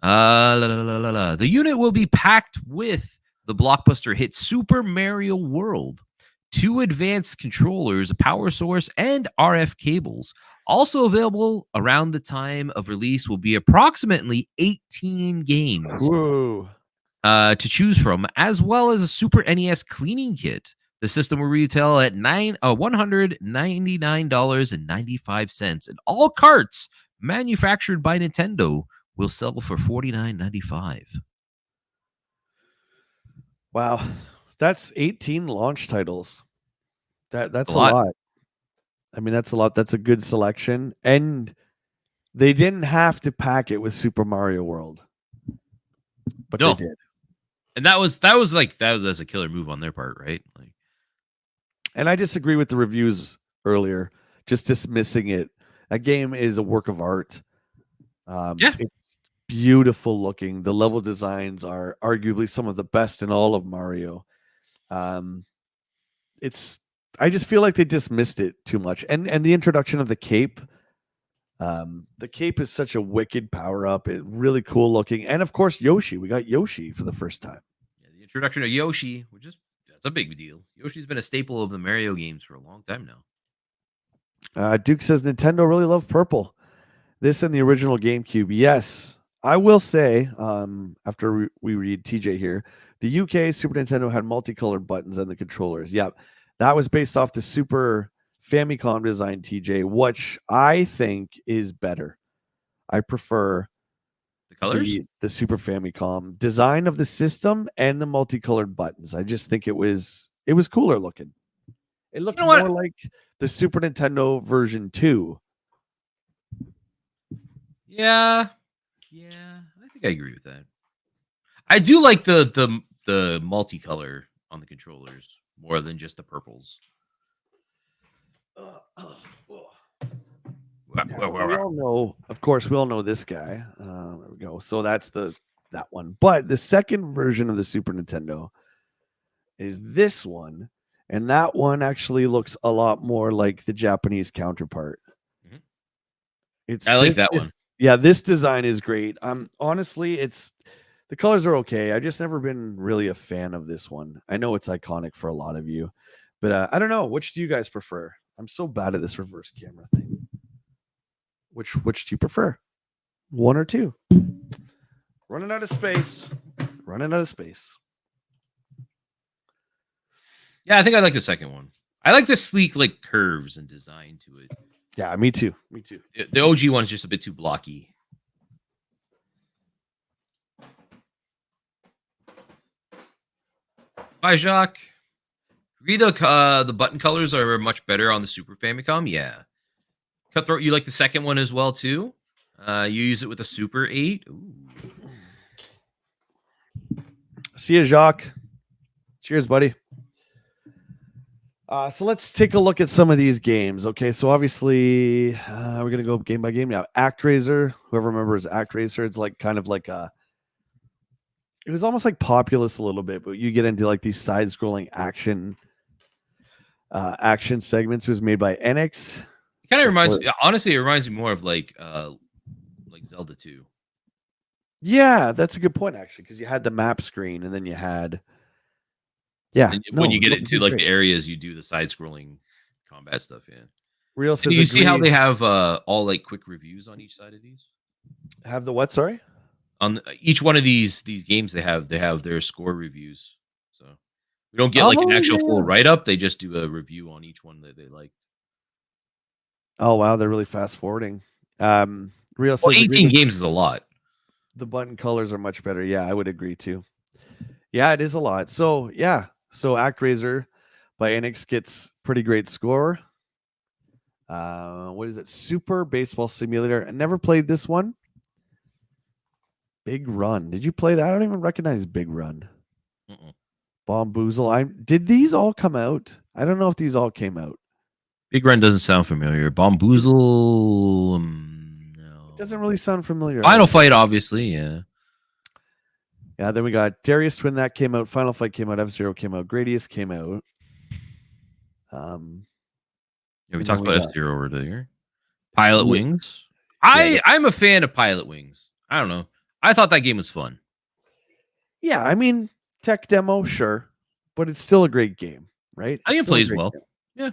The unit will be packed with the blockbuster hit Super Mario World, 2 advanced controllers, a power source, and RF cables. Also available around the time of release will be approximately 18 games Whoa. to choose from, as well as a Super NES cleaning kit. The system will retail at $199.95, and all carts manufactured by Nintendo will sell for $49.95. Wow. That's 18 launch titles. That's A a lot. lot. I mean, that's a lot. That's a good selection. And they didn't have to pack it with Super Mario World, but No. they did. And that was a killer move on their part, right? Like, and I disagree with the reviews earlier, just dismissing it. That game is a work of art. Yeah. It's beautiful looking. The level designs are arguably some of the best in all of Mario. I just feel like they dismissed it too much. And the introduction of the cape. The cape is such a wicked power up. It really cool looking. And of course, Yoshi. We got Yoshi for the first time. Yeah, the introduction of Yoshi, that's a big deal. Yoshi's been a staple of the Mario games for a long time now. Duke says Nintendo really loved purple. This and the original GameCube. Yes, I will say, after we read TJ here, the UK Super Nintendo had multicolored buttons and the controllers. Yep. That was based off the Super Famicom design, TJ, which I think is better. I prefer The colors? the Super Famicom design of the system and the multicolored buttons. I just think it was cooler looking. It looked more like the Super Nintendo version 2. Yeah. Yeah, I think I agree with that. I do like the multicolor on the controllers more than just the purples. We all know, of course, we all know this guy. There we go. So that's that one. But the second version of the Super Nintendo is this one, and that one actually looks a lot more like the Japanese counterpart. Mm-hmm. I like that one. Yeah, this design is great. Honestly, the colors are okay. I've just never been really a fan of this one. I know it's iconic for a lot of you, but I don't know. Which do you guys prefer? I'm so bad at this reverse camera thing. Which do you prefer? 1 or 2? Running out of space. Yeah, I think I like the second one. I like the sleek like curves and design to it. Yeah, me too. The OG one is just a bit too blocky. Bye, Jacques. Read the button colors are much better on the Super Famicom. Yeah. Cutthroat, you like the second one as well too? You use it with a Super 8. Ooh. See you, Jacques. Cheers, buddy. So let's take a look at some of these games. Okay, so obviously we're gonna go game by game now. ActRaiser, whoever remembers ActRaiser, it's like kind of like a It was almost like Populous a little bit, but you get into like these side-scrolling action segments. It was made by Enix. It kind of reminds, Before, honestly, it reminds me more of like Zelda 2. yeah, that's a good point actually, because you had the map screen and then you had, yeah, And when no, you get Zelda 2 into is like great. the areas, you do the side-scrolling combat stuff. Yeah. Real And do says you see how agree. they have all like quick reviews on each side of these? Have the what? Sorry. On each one of these games, they have their score reviews. So we don't get like an Oh actual full yeah. write up. They just do a review on each one that they liked. Oh wow, they're really fast forwarding. Real Well, says agree 18 that games is a lot. the button colors are much better. Yeah, I would agree too. Yeah, it is a lot. So yeah, so ActRaiser by Enix gets pretty great score. What is it? Super Baseball Simulator. I never played this one. Big Run. Did you play that? I don't even recognize Big Run. Mm-mm. Bomboozle. Did these all come out? I don't know if these all came out. Big Run doesn't sound familiar. Bomboozle, It doesn't no. really sound familiar at Final all. Fight, obviously, yeah. Yeah, then we got Darius Twin that came out. Final Fight came out. F-Zero came out. Gradius came out. Um, Yeah, we and then talked we about F got Zero earlier. Pilot yeah, Wings. yeah, I'm a fan of Pilot Wings. I don't know. I thought that game was fun. yeah. I mean, tech demo, sure, but it's still a great game, right? I It's think it still a plays great well. game. Yeah.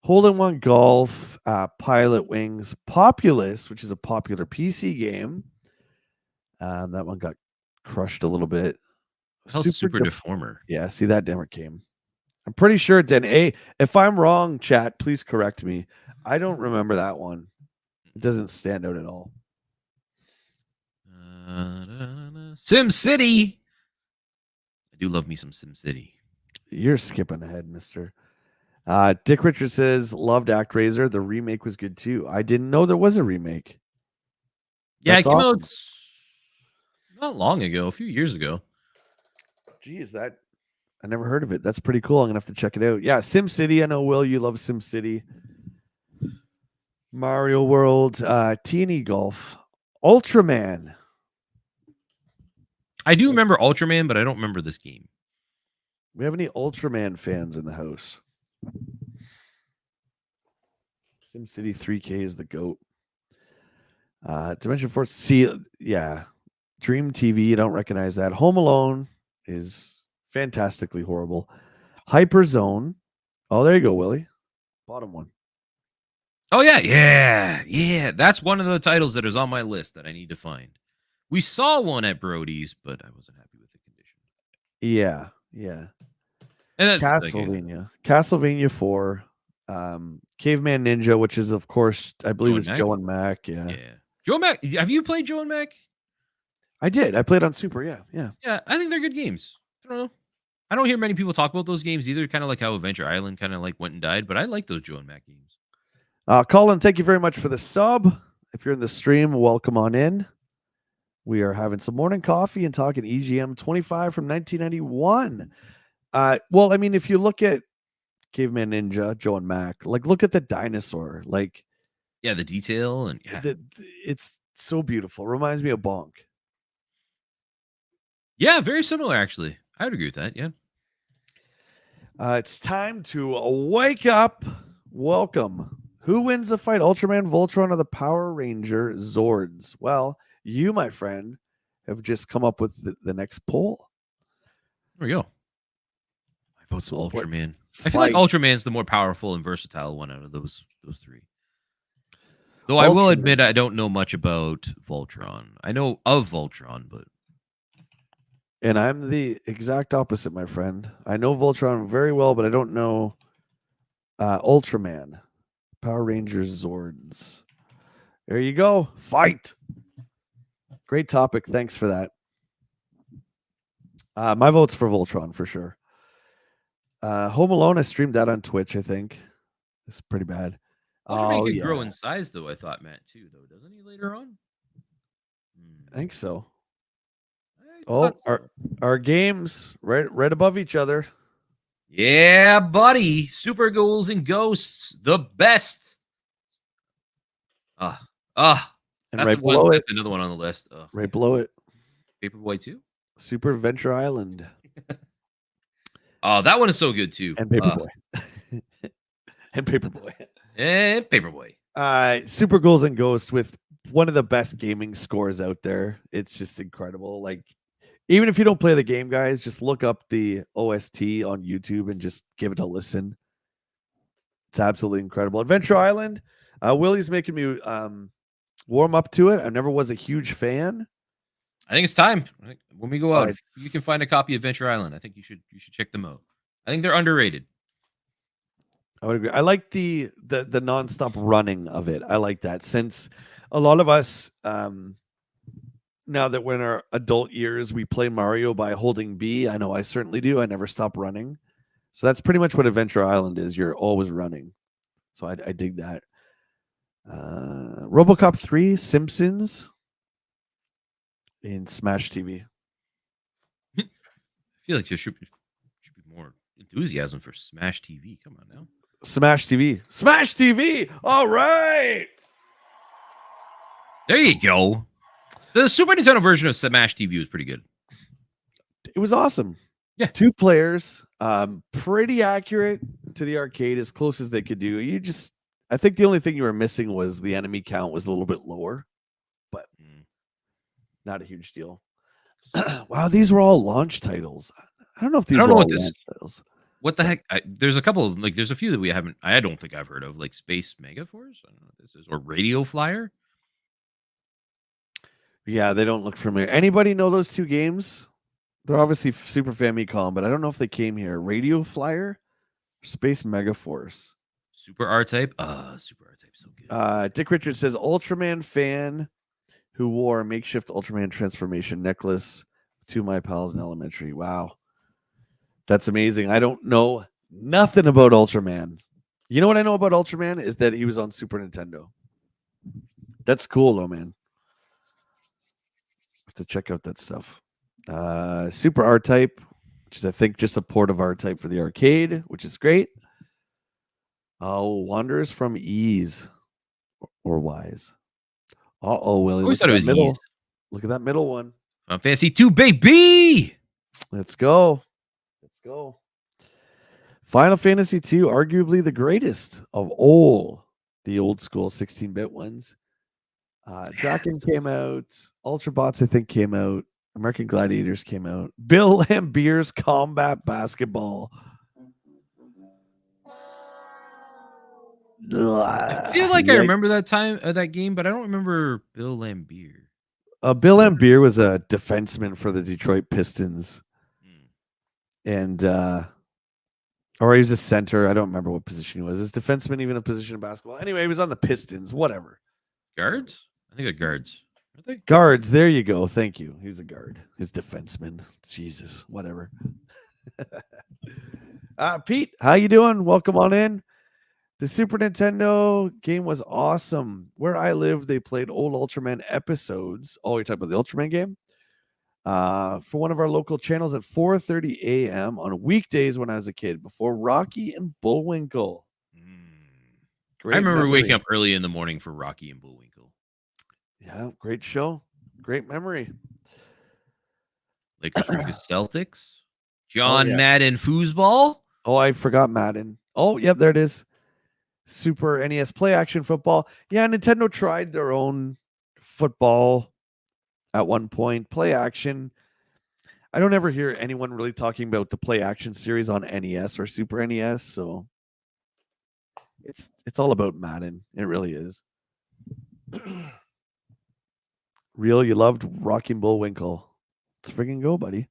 Hole in One Golf, Pilot Wings, Populous, which is a popular PC game. That one got crushed a little bit. Hell, Super Deformer. Yeah, see that never came. I'm pretty sure it didn't. Hey, if I'm wrong, chat, please correct me. I don't remember that one. It doesn't stand out at all. Sim City. I do love me some Sim City. You're skipping ahead, mister. Dick Richard says, loved ActRaiser. The remake was good too. I didn't know there was a remake. Yeah, That's it came out awesome. not long ago, a few years ago. Geez, that I never heard of it. That's pretty cool. I'm gonna have to check it out. Yeah, Sim City. I know Will, you love Sim City. Mario World, T&E Golf, Ultraman. I do remember Ultraman, but I don't remember this game. We have any Ultraman fans in the house? SimCity 3K is the goat. Dimension Force. See, yeah. Dream TV. You don't recognize that. Home Alone is fantastically horrible. Hyperzone. Oh, there you go, Willie. Bottom one. Oh yeah. That's one of the titles that is on my list that I need to find. We saw one at Brody's, but I wasn't happy with the condition. Yeah. And that's Castlevania 4. Caveman Ninja, which is of course, I believe Joe and it's Mac. Joe and Mac. Yeah. Joe and Mac. Have you played Joe and Mac? I did. I played on Super. Yeah. Yeah, I think they're good games. I don't know. I don't hear many people talk about those games either. Kind of like how Adventure Island kind of like went and died, but I like those Joe and Mac games. Colin, thank you very much for the sub. If you're in the stream, welcome on in. We are having some morning coffee and talking EGM 25 from 1991. Well, I mean, if you look at Caveman Ninja, Joe and Mac, like look at the dinosaur. Like, yeah, the detail and it's so beautiful. Reminds me of Bonk. Yeah, very similar actually. I would agree with that. Yeah. It's time to wake up. Welcome. Who wins the fight, Ultraman, Voltron, or the Power Ranger Zords? Well, you, my friend, have just come up with the next poll. There we go. I vote So Ultraman. I feel like Ultraman's the more powerful and versatile one out of those three. Though I will admit I don't know much about Voltron. I know of Voltron, but and I'm the exact opposite, my friend. I know Voltron very well, but I don't know Ultraman. Power Rangers Zords. There you go. Fight. Great topic. Thanks for that. My vote's for Voltron for sure. Home Alone, I streamed that on Twitch, I think. It's pretty bad. Ultraman can grow in size, though, I thought, Matt, too, though. Doesn't he later on? I think so. Our games right above each other. Yeah, buddy. Super Ghouls and Ghosts, the best. And right below it, that's another one on the list. right below it, Paperboy 2. Super Adventure Island Oh, that one is so good too. and Paperboy. And Paperboy. And Paperboy. Super Ghouls and Ghosts with one of the best gaming scores out there. It's just incredible. Like, even if you don't play the game, guys, just look up the OST on YouTube and just give it a listen. It's absolutely incredible. Adventure Island. Willie's making me warm up to it. I never was a huge fan. I think it's time when we go Oh, out. If you can find a copy of Adventure Island, I think you should check them out. I think they're underrated. I would agree. I like the nonstop running of it. I like that, since a lot of us now that we're in our adult years, we play Mario by holding B. I know I certainly do. I never stop running. So that's pretty much what Adventure Island is. You're always running. So I dig that. RoboCop 3, Simpsons, in Smash TV. I feel like there should be more enthusiasm for Smash TV. Come on now. Smash TV. Smash TV. All right. There you go. The Super Nintendo version of Smash TV was pretty good. It was awesome. Yeah. 2 players. Pretty accurate to the arcade, as close as they could do. I think the only thing you were missing was the enemy count was a little bit lower, but not a huge deal. Wow, these were all launch titles. I don't know if these were all launch titles. What the heck? There's a couple, like there's a few that we haven't. I don't think I've heard of, like Space Megaforce. I don't know what this is, or Radio Flyer. Yeah, they don't look familiar. Anybody know those 2 games? They're obviously Super Famicom, but I don't know if they came here. Radio Flyer, Space Megaforce. Super R-Type. Super R-Type, so good. Dick Richards says Ultraman fan who wore a makeshift Ultraman transformation necklace to my pals in elementary. Wow. That's amazing. I don't know nothing about Ultraman. You know what I know about Ultraman is that he was on Super Nintendo. That's cool though, man. Have to check out that stuff. Super R-Type, which is I think just a port of R-Type for the arcade, which is great. Oh, Wanderers from Ease or Wise. Willie. Always thought it was Ease. Look at that middle one. Final Fantasy 2, baby. Let's go. Final Fantasy 2, arguably the greatest of all the old school 16-bit ones. Draken came out. Ultrabots, I think, came out. American Gladiators came out. Bill Lambier's Combat Basketball. I feel like I remember that game, but I don't remember Bill Lambier. Bill Lambier was a defenseman for the Detroit Pistons. And or he was a center. I don't remember what position he was. Is defenseman even a position in basketball? Anyway, he was on the Pistons. Whatever. Guards? I think they're guards. Are they? Guards. There you go. Thank you. He was a guard. He's defenseman. Jesus. Whatever. Pete, how you doing? Welcome on in. The Super Nintendo game was awesome. Where I live, they played old Ultraman episodes. Oh, you're talking about the Ultraman game? For one of our local channels at 4:30 a.m. on weekdays when I was a kid, before Rocky and Bullwinkle. I remember waking up early in the morning for Rocky and Bullwinkle. Yeah, great show. Great memory. Lakers versus Celtics. John Madden foosball. Oh, I forgot Madden. Oh, yep, there it is. Super NES play action football. Yeah, Nintendo tried their own football at one point. Play action. I don't ever hear anyone really talking about the play action series on NES or Super NES, so it's all about Madden. It really is. Real, you loved Rocky and Bullwinkle. Let's freaking go, buddy.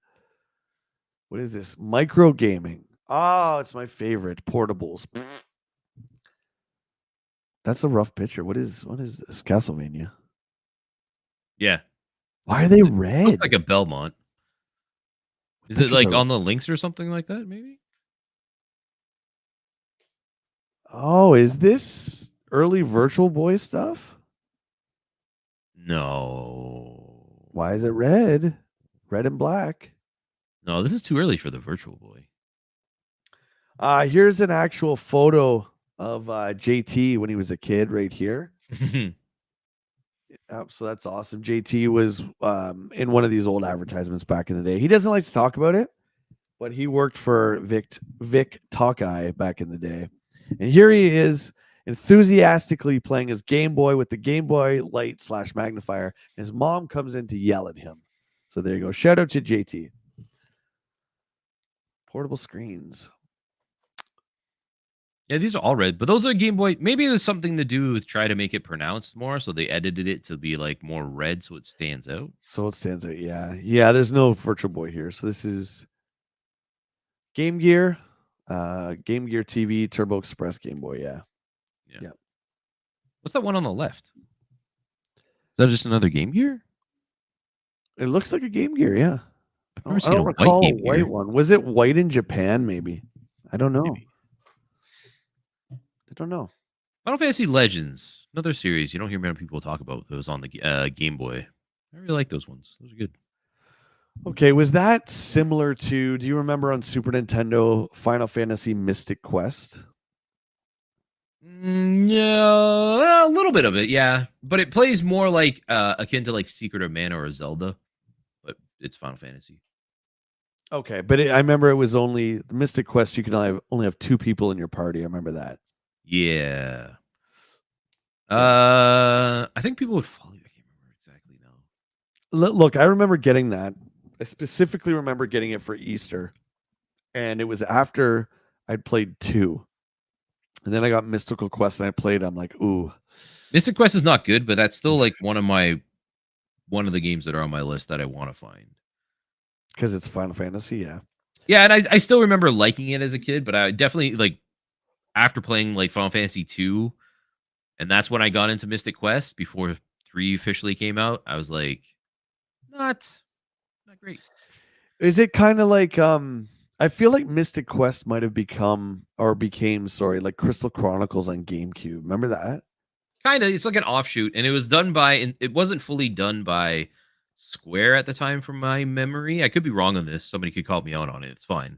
What is this? Micro gaming. Oh, it's my favorite. Portables. That's a rough picture. What is this? Castlevania. Yeah. Why are they red? Looks like a Belmont. Is it like on the links or something like that, maybe? Oh, is this early Virtual Boy stuff? No. Why is it red? Red and black. No, this is too early for the Virtual Boy. Here's an actual photo of JT when he was a kid right here. So that's awesome. JT was in one of these old advertisements back in the day. He doesn't like to talk about it, but he worked for Vic Talkeye back in the day. And here he is enthusiastically playing his Game Boy with the Game Boy Light / magnifier. His mom comes in to yell at him. So there you go. Shout out to JT. Portable screens. Yeah, these are all red, but those are Game Boy. Maybe it was something to do with try to make it pronounced more, so they edited it to be like more red, so it stands out. So it stands out. Yeah. Yeah. There's no Virtual Boy here. So this is Game Gear, Game Gear TV, Turbo Express Game Boy. Yeah. Yeah. What's that one on the left? Is that just another Game Gear? It looks like a Game Gear. Yeah. I've never I seen don't a white recall a Game white Gear. one. Was it white in Japan? Maybe. I don't know. Maybe. I don't know. Final Fantasy Legends, another series you don't hear many people talk about. That was on the Game Boy. I really like those ones. Those are good. Okay, was that similar to? Do you remember on Super Nintendo Final Fantasy Mystic Quest? Yeah, a little bit of it, yeah. But it plays more like akin to like Secret of Mana or Zelda, but it's Final Fantasy. Okay, but I remember it was only the Mystic Quest. You can only have 2 people in your party. I remember that. Yeah. I think people would follow you. I can't remember exactly now. Look, I remember getting that. I specifically remember getting it for Easter, and it was after I'd played 2, and then I got Mystical Quest and I played. I'm like, ooh, Mystic Quest is not good, but that's still like one of the games that are on my list that I want to find. because it's Final Fantasy. Yeah. Yeah, and I still remember liking it as a kid, but I definitely like after playing like Final Fantasy 2, and that's when I got into Mystic Quest before 3 officially came out. I was like, not great. Is it kind of like I feel like Mystic Quest might have become or became like Crystal Chronicles on GameCube. Remember that? Kind of, it's like an offshoot, and it was done by, and it wasn't fully done by Square at the time, from my memory. I could be wrong on this. Somebody could call me out on it. It's fine,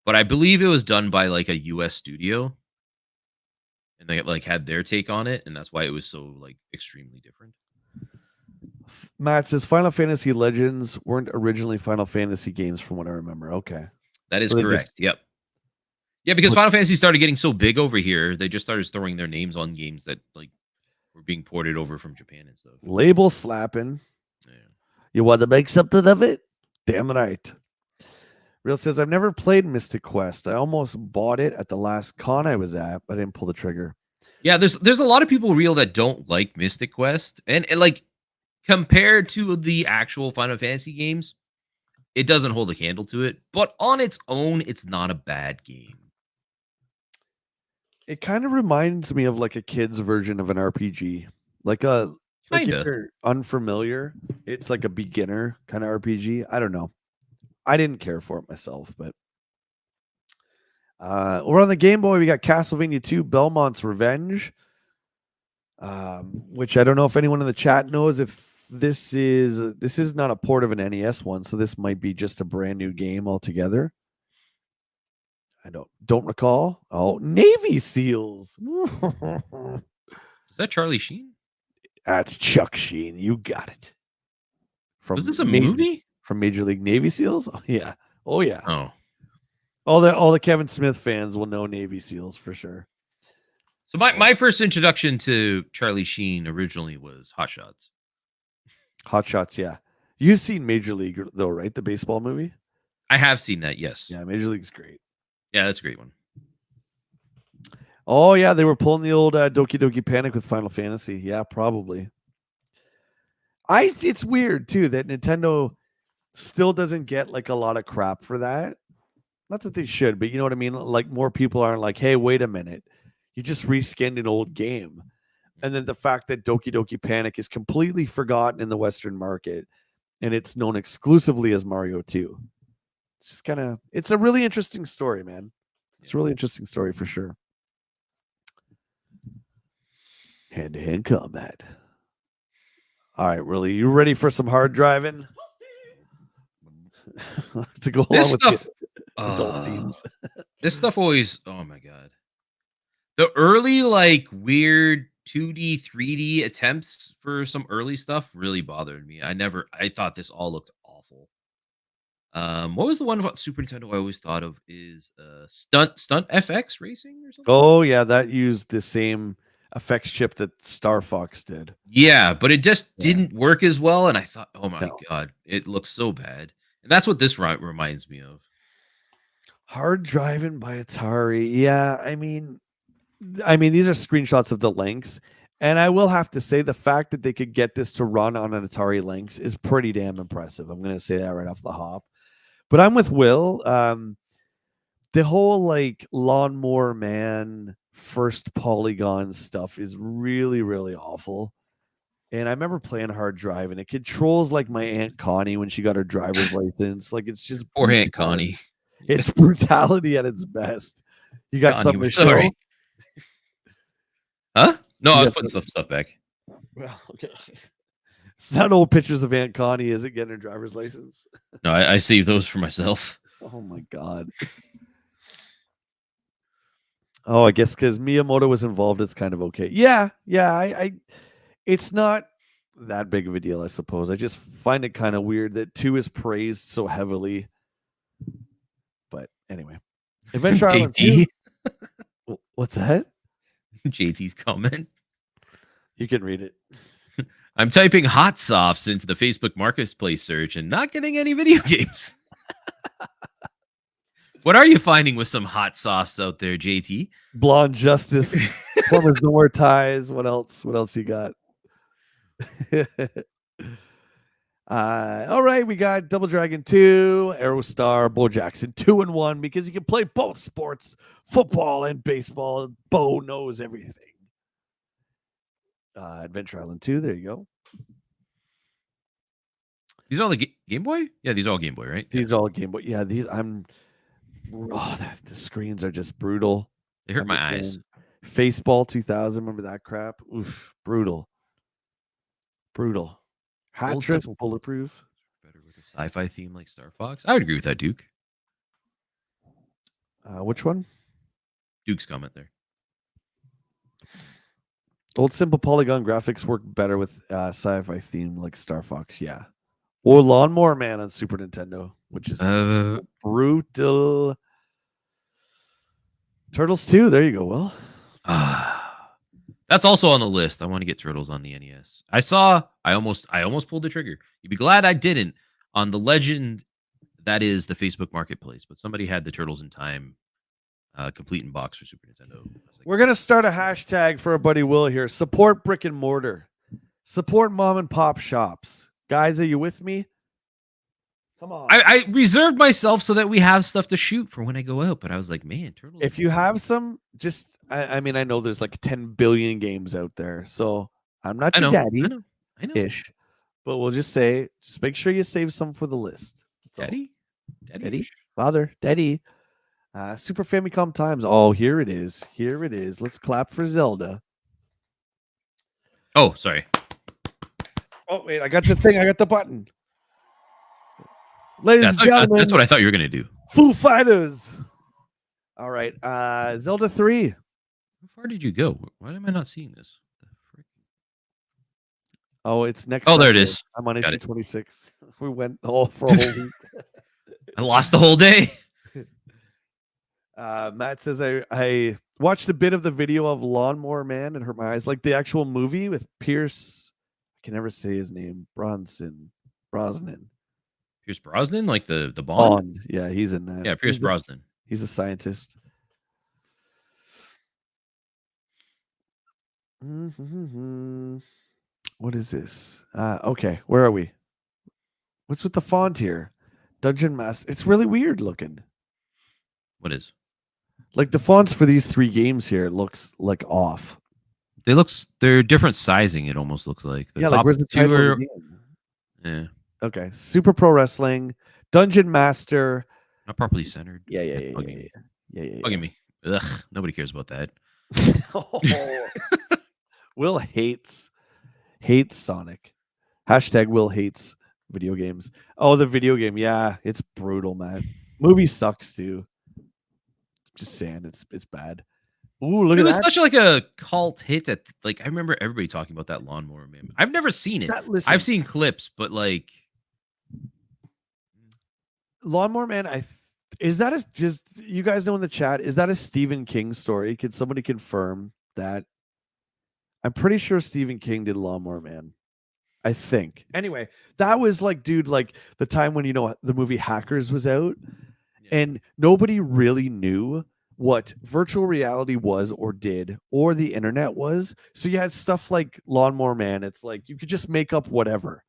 but I believe it was done by like a U.S. studio, and they like had their take on it, and that's why it was so like extremely different. Matt says Final Fantasy Legends weren't originally Final Fantasy games from what I remember. Okay. That is So they correct. just Yep. Yeah, because put Final Fantasy started getting so big over here, they just started throwing their names on games that like were being ported over from Japan and stuff. label slapping. Yeah. You want to make something of it? Damn right. Real says I've never played Mystic Quest. I almost bought it at the last con I was at, but I didn't pull the trigger. Yeah, there's a lot of people real that don't like Mystic Quest, and like compared to the actual Final Fantasy games, it doesn't hold a candle to it. But on its own, it's not a bad game. It kind of reminds me of like a kid's version of an RPG. Like if Kinda. you're unfamiliar, it's like a beginner kind of RPG. I don't know. I didn't care for it myself, but we're on the Game Boy. We got Castlevania 2 Belmont's Revenge, which I don't know if anyone in the chat knows if this is not a port of an NES one, so this might be just a brand new game altogether. I don't recall. Oh, Navy SEALs. Is that Charlie Sheen? That's Chuck Sheen. You got it. Was this a movie? From Major League Navy SEALs? Oh yeah. Oh yeah. Oh. All the Kevin Smith fans will know Navy SEALs for sure. So my first introduction to Charlie Sheen originally was Hot Shots. Hot Shots, yeah. You've seen Major League though, right? The baseball movie? I have seen that, yes. Yeah, Major League's great. Yeah, that's a great one. Oh yeah, they were pulling the old Doki Doki Panic with Final Fantasy. Yeah, probably. It's weird too that Nintendo still doesn't get like a lot of crap for that. Not that they should, but you know what I mean? Like more people aren't like, hey, wait a minute. You just reskinned an old game. And then the fact that Doki Doki Panic is completely forgotten in the Western market and it's known exclusively as Mario 2. It's just it's a really interesting story, man. It's a really interesting story for sure. Hand-to-hand combat. All right, really, you ready for some hard driving? To go This along stuff, with the adult themes. This stuff always, oh my god. The early like weird 2D, 3D attempts for some early stuff really bothered me. I thought this all looked awful. What was the one about Super Nintendo I always thought of is Stunt FX Racing or something? Oh yeah, that used the same effects chip that Star Fox did. Yeah, but it just Yeah. didn't work as well, and I thought, "Oh my No. god, it looks so bad." And that's what this reminds me of. Hard driving by Atari. Yeah, I mean these are screenshots of the links, and I will have to say the fact that they could get this to run on an Atari Lynx is pretty damn impressive. I'm going to say that right off the hop. But I'm with Will. The whole like Lawnmower Man first polygon stuff is really, really awful. And I remember playing Hard Drive, and it controls like my Aunt Connie when she got her driver's license. Like it's just Poor Aunt brutality. Connie. It's brutality at its best. You got Connie, something we're to show? sorry. Huh? No, You I was got putting something- stuff back. Well, okay. It's not old pictures of Aunt Connie, is it? Getting her driver's license. No, I saved those for myself. Oh my god. Oh, I guess because Miyamoto was involved, it's kind of okay. Yeah. I it's not that big of a deal, I suppose. I just find it kind of weird that 2 is praised so heavily. But anyway, Adventure Island 2. What's that? JT's comment. You can read it. I'm typing hot softs into the Facebook Marketplace search and not getting any video games. What are you finding with some hot softs out there, JT? Blonde Justice. Plumbers No More Ties. What else? What else you got? All right, we got Double Dragon 2, Aerostar, Bo Jackson 2 and 1 because you can play both sports, football and baseball. Bo knows everything. Adventure Island 2, there you go. These are all the Game Boy? Yeah, these are all Game Boy, right? These are all Game Boy. Yeah, these the screens are just brutal. They hurt my eyes. Faceball 2000, remember that crap? Oof, brutal. Hattress, bulletproof. Better with a sci-fi theme like Star Fox. I would agree with that, Duke. Which one? Duke's comment there. Old simple polygon graphics work better with sci-fi theme like Star Fox, yeah. Or Lawnmower Man on Super Nintendo, which is brutal. Turtles 2, there you go, Will. That's also on the list. I want to get Turtles on the NES. I almost pulled the trigger. You'd be glad I didn't on the Legend that is the Facebook Marketplace, but somebody had the Turtles in Time complete in box for Super Nintendo. Like, we're going to start a hashtag for our buddy Will here. Support brick and mortar. Support mom and pop shops. Guys, are you with me? Come on. I reserved myself so that we have stuff to shoot for when I go out, but I was like, man, Turtles. If you have some, just I mean, I know there's like 10 billion games out there, so I'm not your daddy. I know. Ish, but we'll just say, just make sure you save some for the list. Daddy, Father, Daddy. Super Famicom Times. Oh, here it is. Here it is. Let's clap for Zelda. Oh, sorry. Oh, wait, I got the thing. I got the button. Ladies and gentlemen. That's what I thought you were going to do. Foo Fighters. All right. Zelda 3. How far did you go? Why am I not seeing this? Oh, it's next. Oh, there it is. I'm on issue 26. We went for a whole week. I lost the whole day. Matt says I watched a bit of the video of Lawnmower Man and hurt my eyes, like the actual movie with Pierce. I can never say his name. Brosnan. Pierce Brosnan, like the Bond. Yeah, he's in that. Yeah, Pierce Brosnan. He's a scientist. What is this? Okay, where are we? What's with the font here? Dungeon Master. It's really weird looking. What is? Like the fonts for these 3 games here, it looks like off. They're different sizing. It almost looks like. The like where's the title of the game? Yeah. Okay. Super Pro Wrestling, Dungeon Master. Not properly centered. Yeah. Bugging me. Ugh. Nobody cares about that. Will hates Sonic. # Will hates video games. Oh, the video game. Yeah, it's brutal, man. Movie sucks too. Just saying, it's bad. Ooh, look It at was that. such like a cult hit at like I remember everybody talking about that Lawnmower Man. I've never seen it. I've Listen, seen clips, but like Lawnmower Man, is that just you guys know in the chat, is that a Stephen King story? Can somebody confirm that? I'm pretty sure Stephen King did Lawnmower Man. I think. Anyway, that was like, dude, like the time when the movie Hackers was out, yeah. and nobody really knew what virtual reality was or did or the internet was. So you had stuff like Lawnmower Man. It's like you could just make up whatever.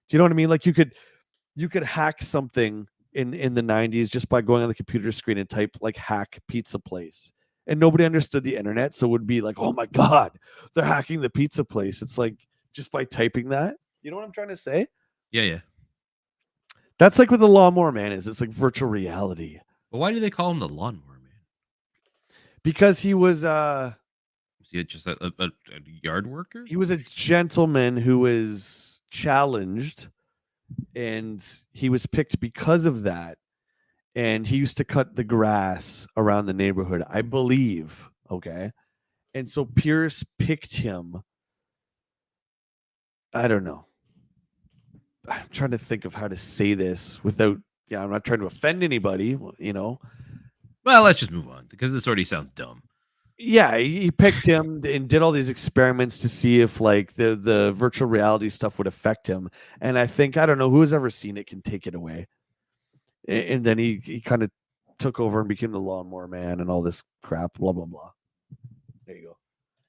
Do you know what I mean? Like you could hack something in the 90s just by going on the computer screen and type like hack pizza place. And nobody understood the internet, so it would be like, "Oh my god, they're hacking the pizza place." It's like just by typing that. You know what I'm trying to say? Yeah, yeah. That's like what the Lawnmower Man is. It's like virtual reality. But why do they call him the Lawnmower Man? Because he was Was he just a yard worker? he was a gentleman who was challenged, and he was picked because of that. And he used to cut the grass around the neighborhood, I believe. Okay. And so Pierce picked him. I don't know. I'm trying to think of how to say this without, I'm not trying to offend anybody, Well, let's just move on because this already sounds dumb. Yeah, he picked him and did all these experiments to see if like the virtual reality stuff would affect him. And I think, I don't know, who's ever seen it can take it away. And then he kind of took over and became the Lawnmower Man and all this crap, blah, blah, blah. There you go.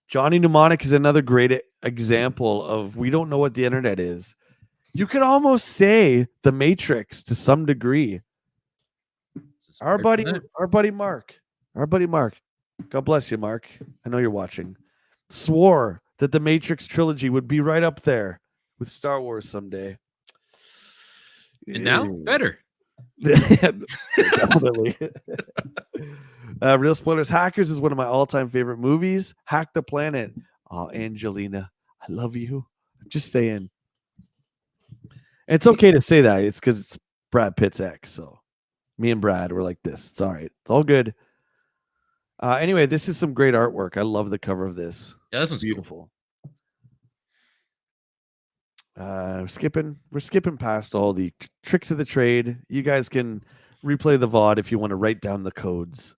Johnny Mnemonic is another great example of we don't know what the internet is. You could almost say the Matrix to some degree. Our buddy Mark, God bless you, Mark. I know you're watching. Swore that the Matrix trilogy would be right up there with Star Wars someday. And now, better. Definitely. Real spoilers. Hackers is one of my all-time favorite movies. Hack the Planet. Oh, Angelina, I love you. I'm just saying. It's okay to say that. It's because it's Brad Pitt's ex. So me and Brad were like this. It's all right. It's all good. Anyway, this is some great artwork. I love the cover of this. Yeah, this one's beautiful. Cool. We're skipping past all the tricks of the trade. You guys can replay the VOD if you want to write down the codes.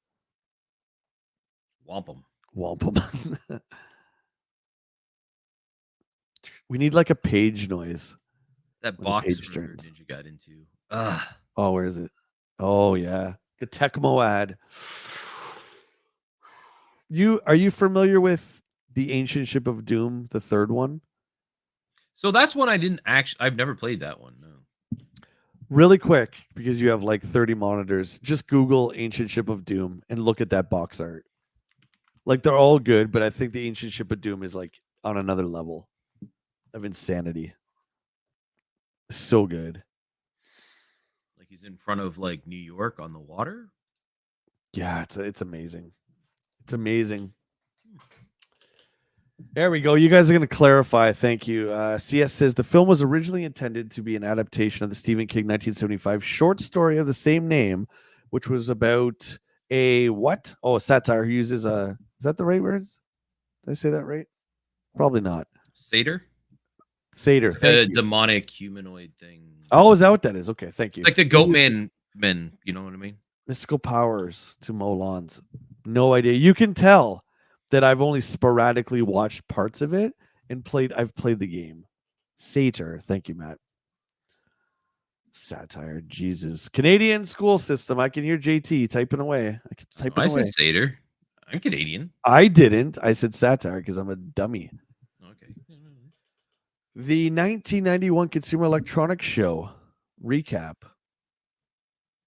Wampum. We need like a page noise. That box Ninja got into. Oh, where is it? Oh yeah, the Tecmo ad. Are you familiar with the Ancient Ship of Doom, the third one? So that's one I've never played that one. No. Really quick, because you have like 30 monitors, just Google Ancient Ship of Doom and look at that box art. Like they're all good, but I think the Ancient Ship of Doom is like on another level of insanity. So good. Like he's in front of like New York on the water. Yeah, it's amazing. It's amazing. There we go. You guys are going to clarify. Thank you. CS says the film was originally intended to be an adaptation of the Stephen King 1975 short story of the same name, which was about a what? Oh, a satire who uses a. Is that the right words? Did I say that right? Probably not. Satyr. Thank you. Demonic humanoid thing. Oh, is that what that is? Okay, thank you. Like the Goat Men. You know what I mean? Mystical powers to mow lawns. No idea. You can tell that I've only sporadically watched parts of it and I've played the game. Satyr. Thank you, Matt. Satire. Jesus. Canadian school system. I can hear JT typing away. I said Satyr. I'm Canadian. I didn't. I said satire because I'm a dummy. Okay. The 1991 Consumer Electronics Show recap.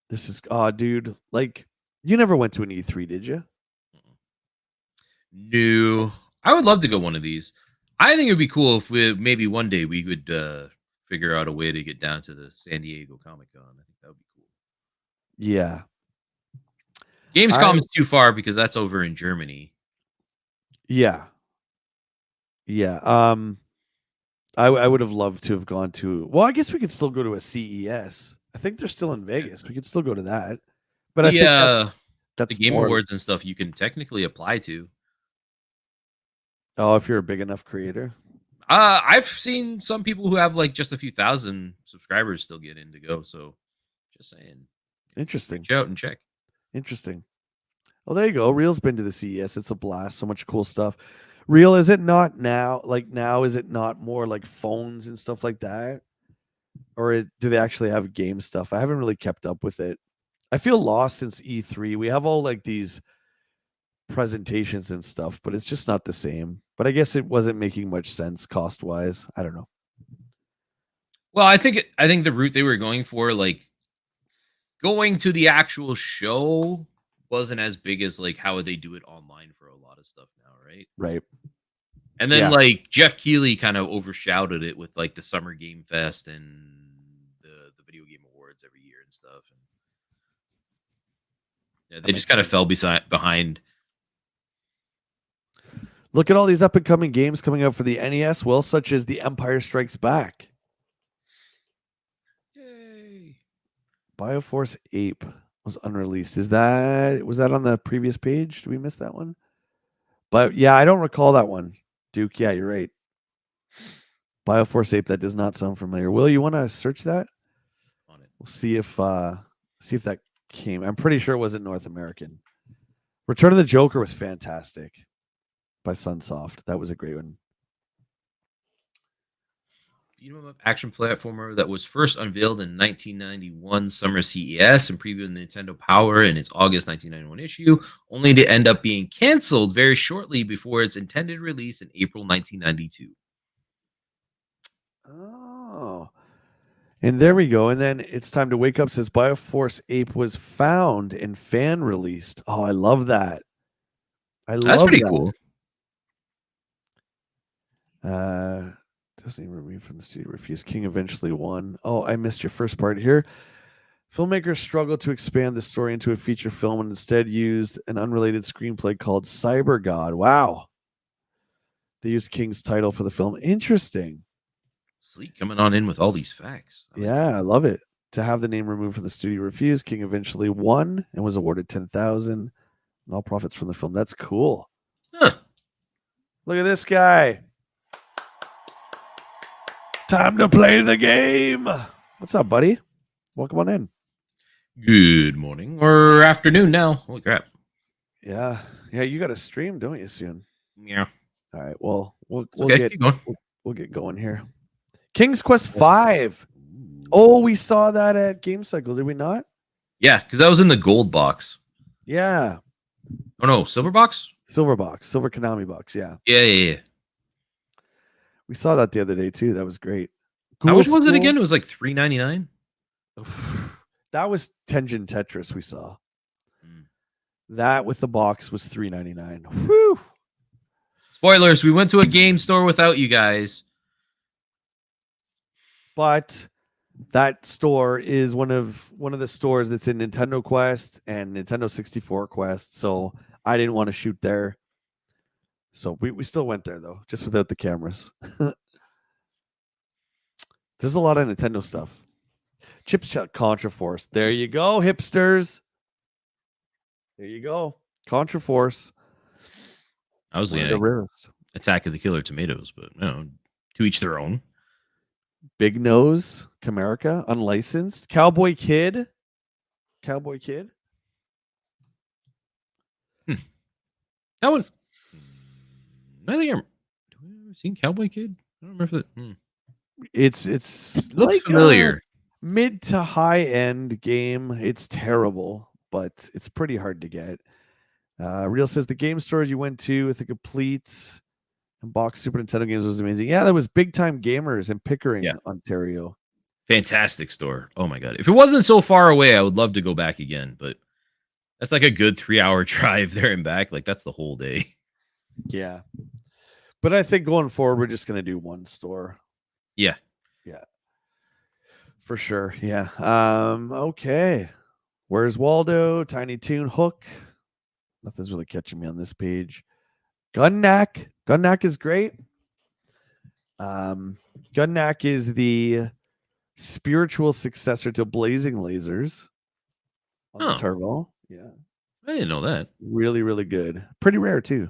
This is, dude, like, you never went to an E3, did you? No. I would love to go one of these. I think it would be cool if maybe one day we could figure out a way to get down to the San Diego Comic-Con. I think that would be cool. Yeah. Gamescom is too far because that's over in Germany. Yeah. Yeah. I would have loved to have gone to, well, I guess we could still go to a CES. I think they're still in Vegas. We could still go to that. But I think That's The Game more. Awards and stuff you can technically apply to. Oh, if you're a big enough creator. I've seen some people who have like just a few thousand subscribers still get in to go. So just saying, Interesting. reach out and check. Interesting. Well, there you go. Real's been to the CES. It's a blast. So much cool stuff. Real, is it not now? Like now, is it not more like phones and stuff like that? Or do they actually have game stuff? I haven't really kept up with it. I feel lost since E3. We have all like these presentations and stuff, but it's just not the same. But I guess it wasn't making much sense cost wise. I don't know. Well, I think the route they were going for, like going to the actual show, wasn't as big as like how would they do it online for a lot of stuff now, right? Right. And then Yeah. like Jeff Keighley kind of overshadowed it with like the Summer Game Fest and the Video Game Awards every year and stuff. And yeah, they just kind of fell behind. Look at all these up and coming games coming out for the NES, well, such as The Empire Strikes Back. Yay. Bioforce Ape was unreleased. Was that on the previous page? Did we miss that one? But yeah, I don't recall that one. Duke, yeah, you're right. Bioforce Ape, that does not sound familiar. Will, you want to search that? On it. We'll see if that came. I'm pretty sure it wasn't North American. Return of the Joker was fantastic by Sunsoft. That was a great one. Beat 'em up action platformer that was first unveiled in 1991 Summer CES and previewed in Nintendo Power in its August 1991 issue, only to end up being canceled very shortly before its intended release in April 1992. Oh. And there we go. And then It's Time to Wake Up says Bioforce Ape was found and fan released. Oh, I love that. That's pretty cool. Doesn't even remove from the studio. Refused. King eventually won. Oh, I missed your first part here. Filmmakers struggled to expand the story into a feature film and instead used an unrelated screenplay called Cyber God. Wow. They used King's title for the film. Interesting. Sleek coming on in with all these facts. I love it. To have the name removed from the studio refused. King eventually won and was awarded $10,000 and all profits from the film. That's cool. Huh. Look at this guy. Time to play the game. What's up, buddy? Welcome on in. Good morning or afternoon now. Holy crap. Yeah. You got a stream, don't you, soon? Yeah. All right. Well, we'll get going here. King's Quest 5. Oh, we saw that at Game Cycle, did we not? Yeah, because that was in the gold box. Yeah. Oh no, silver box? Silver box. Silver Konami box, yeah. Yeah. We saw that the other day too. That was great. How much was it again? It was like $3.99. That was Tengen Tetris we saw. That with the box was $3.99. Whew. Spoilers, we went to a game store without you guys. But that store is one of the stores that's in Nintendo Quest and Nintendo 64 Quest. So I didn't want to shoot there. So we still went there though, just without the cameras. There's a lot of Nintendo stuff. Chips Contra Force. There you go, hipsters. There you go. Contra Force. I was like, Attack of the Killer Tomatoes, but to each their own. Big Nose, Camerica, unlicensed. Cowboy Kid. That one. I think have we ever seen Cowboy Kid? I don't remember that. It looks familiar. Mid to high end game. It's terrible, but it's pretty hard to get. Real says the game stores you went to with the complete and box Super Nintendo games was amazing. Yeah, that was Big Time Gamers in Pickering, Ontario. Fantastic store. Oh my god. If it wasn't so far away, I would love to go back again, but that's like a good 3-hour drive there and back. Like that's the whole day. Yeah. But I think going forward, we're just going to do one store. Yeah. For sure. Yeah. Okay. Where's Waldo? Tiny Toon Hook. Nothing's really catching me on this page. Gunnack. Gunnack is great. Gunnack is the spiritual successor to Blazing Lasers on the Turbo. Yeah. I didn't know that. Really, really good. Pretty rare too.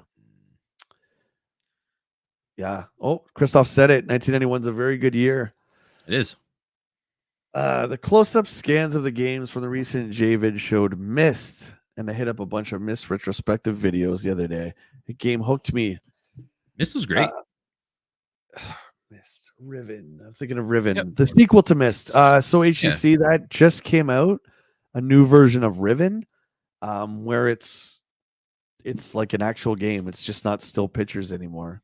Yeah. Oh, Christoph said it. 1991's a very good year. It is. The close-up scans of the games from the recent JVid showed Mist, and I hit up a bunch of Mist retrospective videos the other day. The game hooked me. This was Uh, great. Mist, Riven. I'm thinking of Yep. Riven, the sequel to Mist. So Yeah. HCC that just came out, a new version of Riven, where it's like an actual game. It's just not still pictures anymore.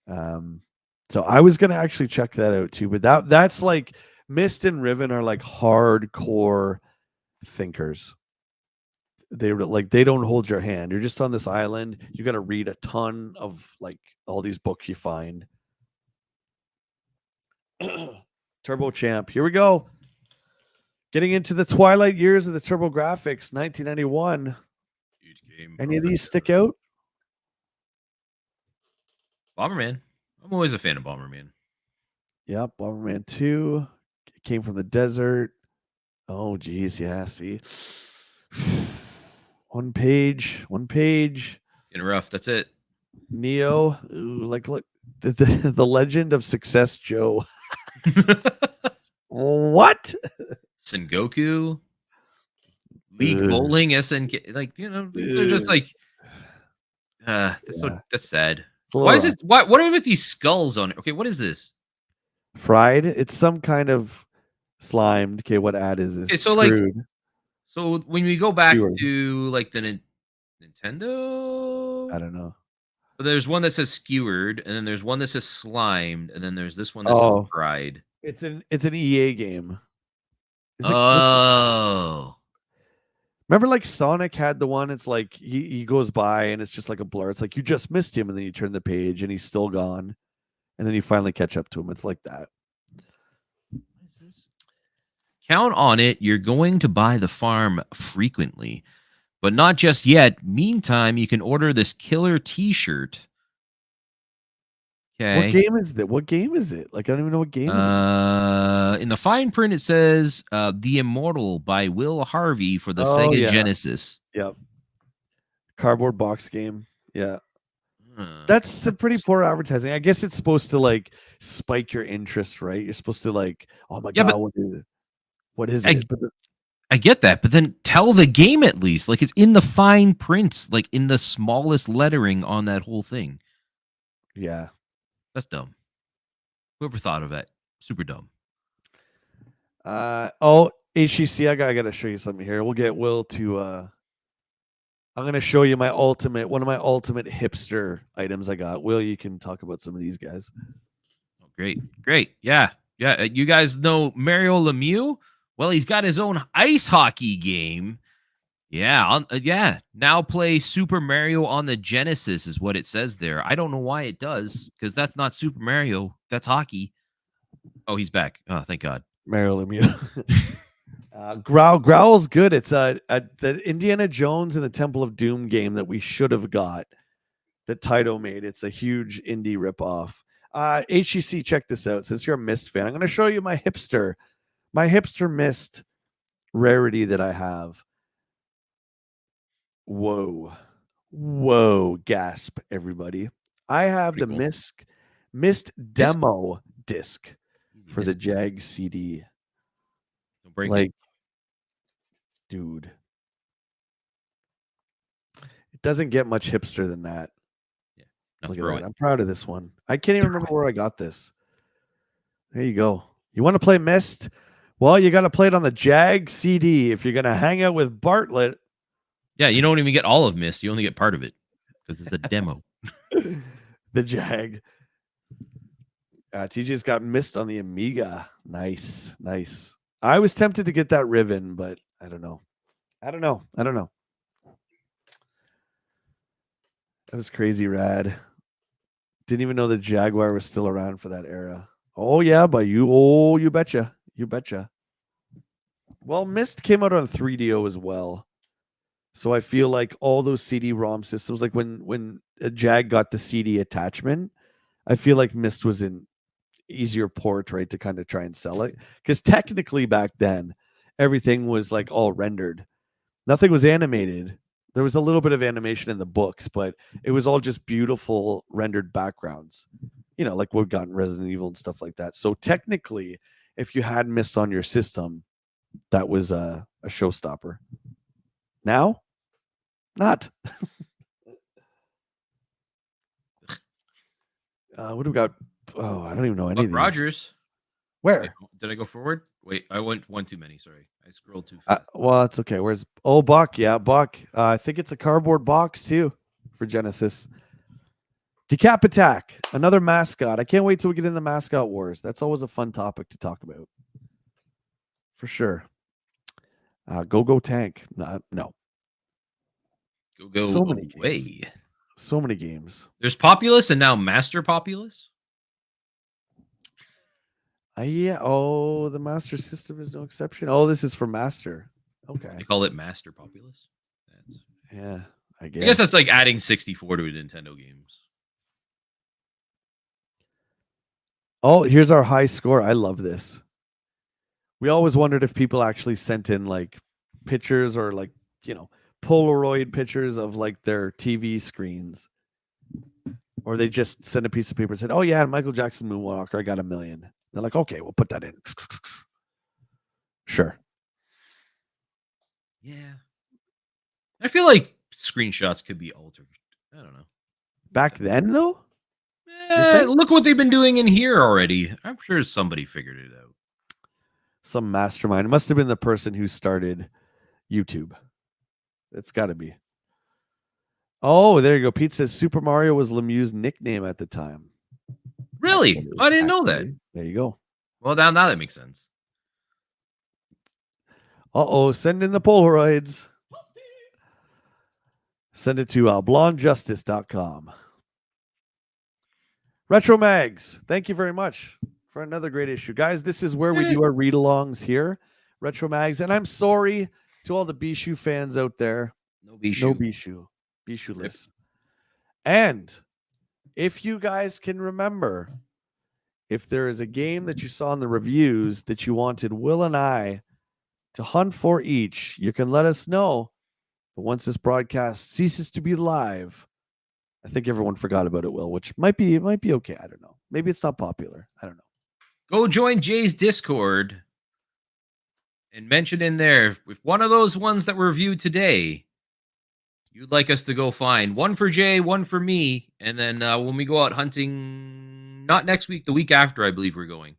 So I was gonna actually check that out too, but that's like Mist and Riven are like hardcore thinkers. They don't hold your hand. You're just on this island. You got to read a ton of like all these books you find. Turbo Champ. Here we go. Getting into the twilight years of the Turbo Graphics, 1991. Any of these stick out? Bomberman. I'm always a fan of Bomberman. Yep, Bomberman 2. It came from the desert. Oh, geez. Yeah, see. One page. Getting rough. That's it. Neo. Ooh, like, look. The Legend of Success Joe. What? Sengoku. League Ugh. Bowling, SNK. Like, these are just Ugh. like that's Yeah. that's sad. It's a Why little is rough. it what are with these skulls on it? Okay, what is this? Fried. It's some kind of slimed. Okay, what ad is this? Okay, so like Screwed. so when we go back Skewered. to like the Nintendo, I don't know. but there's one that says skewered, and then there's one that says slimed, and then there's this one that says Oh, fried. it's an EA game. Is it? Oh. Remember, like Sonic had the one. It's like he goes by and it's just like a blur. It's like you just missed him, and then you turn the page and he's still gone, and then you finally catch up to him. It's like that. Count on it, you're going to buy the farm frequently, but not just yet. Meantime, you can order this killer t-shirt. What Okay. game is that? What game is it? Like I don't even know what game it is. In the fine print, it says The Immortal by Will Harvey for the Oh Sega yeah, Genesis. yep. Cardboard box game. Yeah. Uh, That's some pretty that's, poor advertising. I guess it's supposed to like spike your interest, right? You're supposed to like, oh my yeah, god, but what is I, it? But I get that, but then tell the game at least. Like it's in the fine print, like in the smallest lettering on that whole thing. yeah. That's dumb. Whoever thought of that, super dumb. Oh, HCC, I gotta show you something here. We'll get Will to I'm gonna show you one of my ultimate hipster items I got. Will, you can talk about some of these guys. Oh, great, yeah. You guys know Mario Lemieux? Well, he's got his own ice hockey game. Yeah. Now play Super Mario on the Genesis is what it says there. I don't know why it does because that's not Super Mario. That's hockey. Oh, he's back. Oh, thank God. Mario Lemieux. Growl's good. It's the Indiana Jones and the Temple of Doom game that we should have got that Taito made. It's a huge indie ripoff. HEC, check this out. Since you're a Mist fan, I'm going to show you my hipster Mist rarity that I have. Whoa, gasp, everybody. I have Pretty the cool. Mist demo disc for the Mist. Jag CD. Don't break Like, it. dude, it doesn't get much hipster than that. Yeah. Now Look at throw that. it. I'm proud of this one. I can't even remember where I got this. There you go. You want to play Mist? Well, you got to play it on the Jag CD. If you're going to hang out with Bartlett, Yeah, you don't even get all of Mist. You only get part of it because it's a demo. the Jag. TJ's got Mist on the Amiga. Nice. I was tempted to get that Riven, but I don't know. That was crazy rad. Didn't even know the Jaguar was still around for that era. Oh yeah, but you betcha. Well, Mist came out on 3DO as well. So I feel like all those CD-ROM systems, like when a Jag got the CD attachment, I feel like Mist was an easier port, right, to kind of try and sell it. Because technically back then, everything was like all rendered. Nothing was animated. There was a little bit of animation in the books, but it was all just beautiful rendered backgrounds. Like we've gotten Resident Evil and stuff like that. So technically, if you had missed on your system, that was a showstopper. Now, not. What do we got? Oh, I don't even know any of these. Rogers. Where? Wait, did I go forward? Wait, I went one too many. Sorry, I scrolled too fast. Well, that's okay. Where's Buck? Yeah, Buck. I think it's a cardboard box too for Genesis. Decap Attack, another mascot. I can't wait till we get in the mascot wars. That's always a fun topic to talk about, for sure. Go Tank. No. Go so many away. Games. So many games. There's Populous and now Master Populous. Yeah. Oh, the Master System is no exception. Oh, this is for Master. Okay. They call it Master Populous. Yeah, I guess that's like adding 64 to a Nintendo games. Oh, here's our high score. I love this. We always wondered if people actually sent in like pictures or like, Polaroid pictures of like their TV screens. Or they just sent a piece of paper and said, "Oh yeah, Michael Jackson Moonwalker, I got 1 million." They're like, "Okay, we'll put that in." Sure. Yeah. I feel like screenshots could be altered. I don't know. Back then, though? Look what they've been doing in here already. I'm sure somebody figured it out. Some mastermind. It must have been the person who started YouTube. It's got to be. Oh, there you go. Pete says Super Mario was Lemieux's nickname at the time. Really? I didn't know that. There you go. Well, now that makes sense. Send in the Polaroids. Send it to blondejustice.com. Retro Mags, thank you very much for another great issue. Guys, this is where we do our read-alongs here, Retro Mags. And I'm sorry to all the Bishu fans out there. No Bishu. No Bishu. Bishu-less. And if you guys can remember, if there is a game that you saw in the reviews that you wanted Will and I to hunt for each, you can let us know. But once this broadcast ceases to be live, I think everyone forgot about it, Will, which might be okay. I don't know. Maybe it's not popular. I don't know. Go join Jay's Discord and mention in there if one of those ones that were reviewed today you'd like us to go find. One for Jay, one for me, and then when we go out hunting, not next week, the week after, I believe we're going.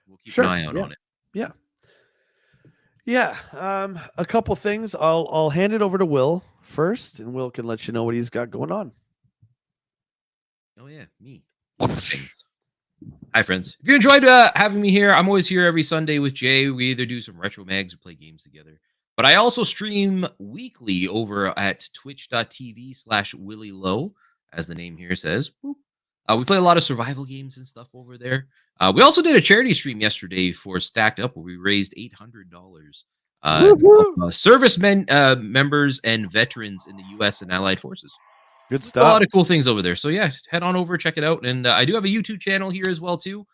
We'll keep an eye out on it. Yeah. Yeah. A couple things. I'll hand it over to Will first, and Will can let you know what he's got going on. Oh yeah, me. Hi friends. If you enjoyed having me here, I'm always here every Sunday with Jay. We either do some retro mags or play games together. But I also stream weekly over at twitch.tv/WillLo, as the name here says. We play a lot of survival games and stuff over there. We also did a charity stream yesterday for Stacked Up, where we raised $800 servicemen, members, and veterans in the U.S. and Allied Forces. Good stuff. A lot of cool things over there. So yeah, head on over, check it out. And I do have a YouTube channel here as well too,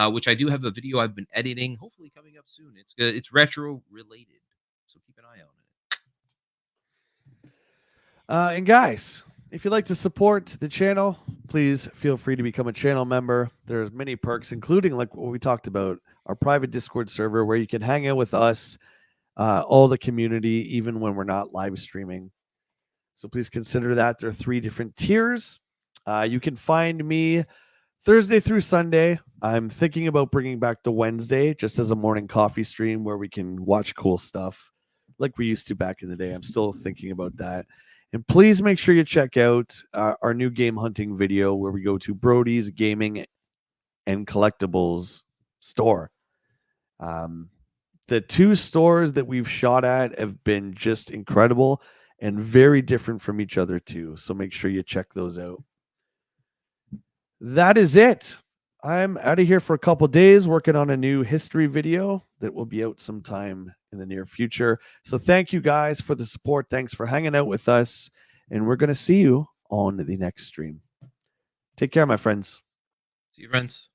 which I do have a video I've been editing, hopefully coming up soon. It's retro related, so keep an eye on it. And guys, if you'd like to support the channel, please feel free to become a channel member. There's many perks, including like what we talked about, our private Discord server where you can hang out with us, all the community, even when we're not live streaming. So please consider that. There are 3 different tiers. You can find me Thursday through Sunday. I'm thinking about bringing back the Wednesday just as a morning coffee stream where we can watch cool stuff like we used to back in the day. I'm still thinking about that. And please make sure you check out our new game hunting video where we go to Brody's Gaming and Collectibles store. The 2 stores that we've shot at have been just incredible and very different from each other too. So make sure you check those out. That is it. I'm out of here for a couple days working on a new history video that will be out sometime in the near future. So thank you guys for the support. Thanks for hanging out with us. And we're going to see you on the next stream. Take care, my friends. See you, friends.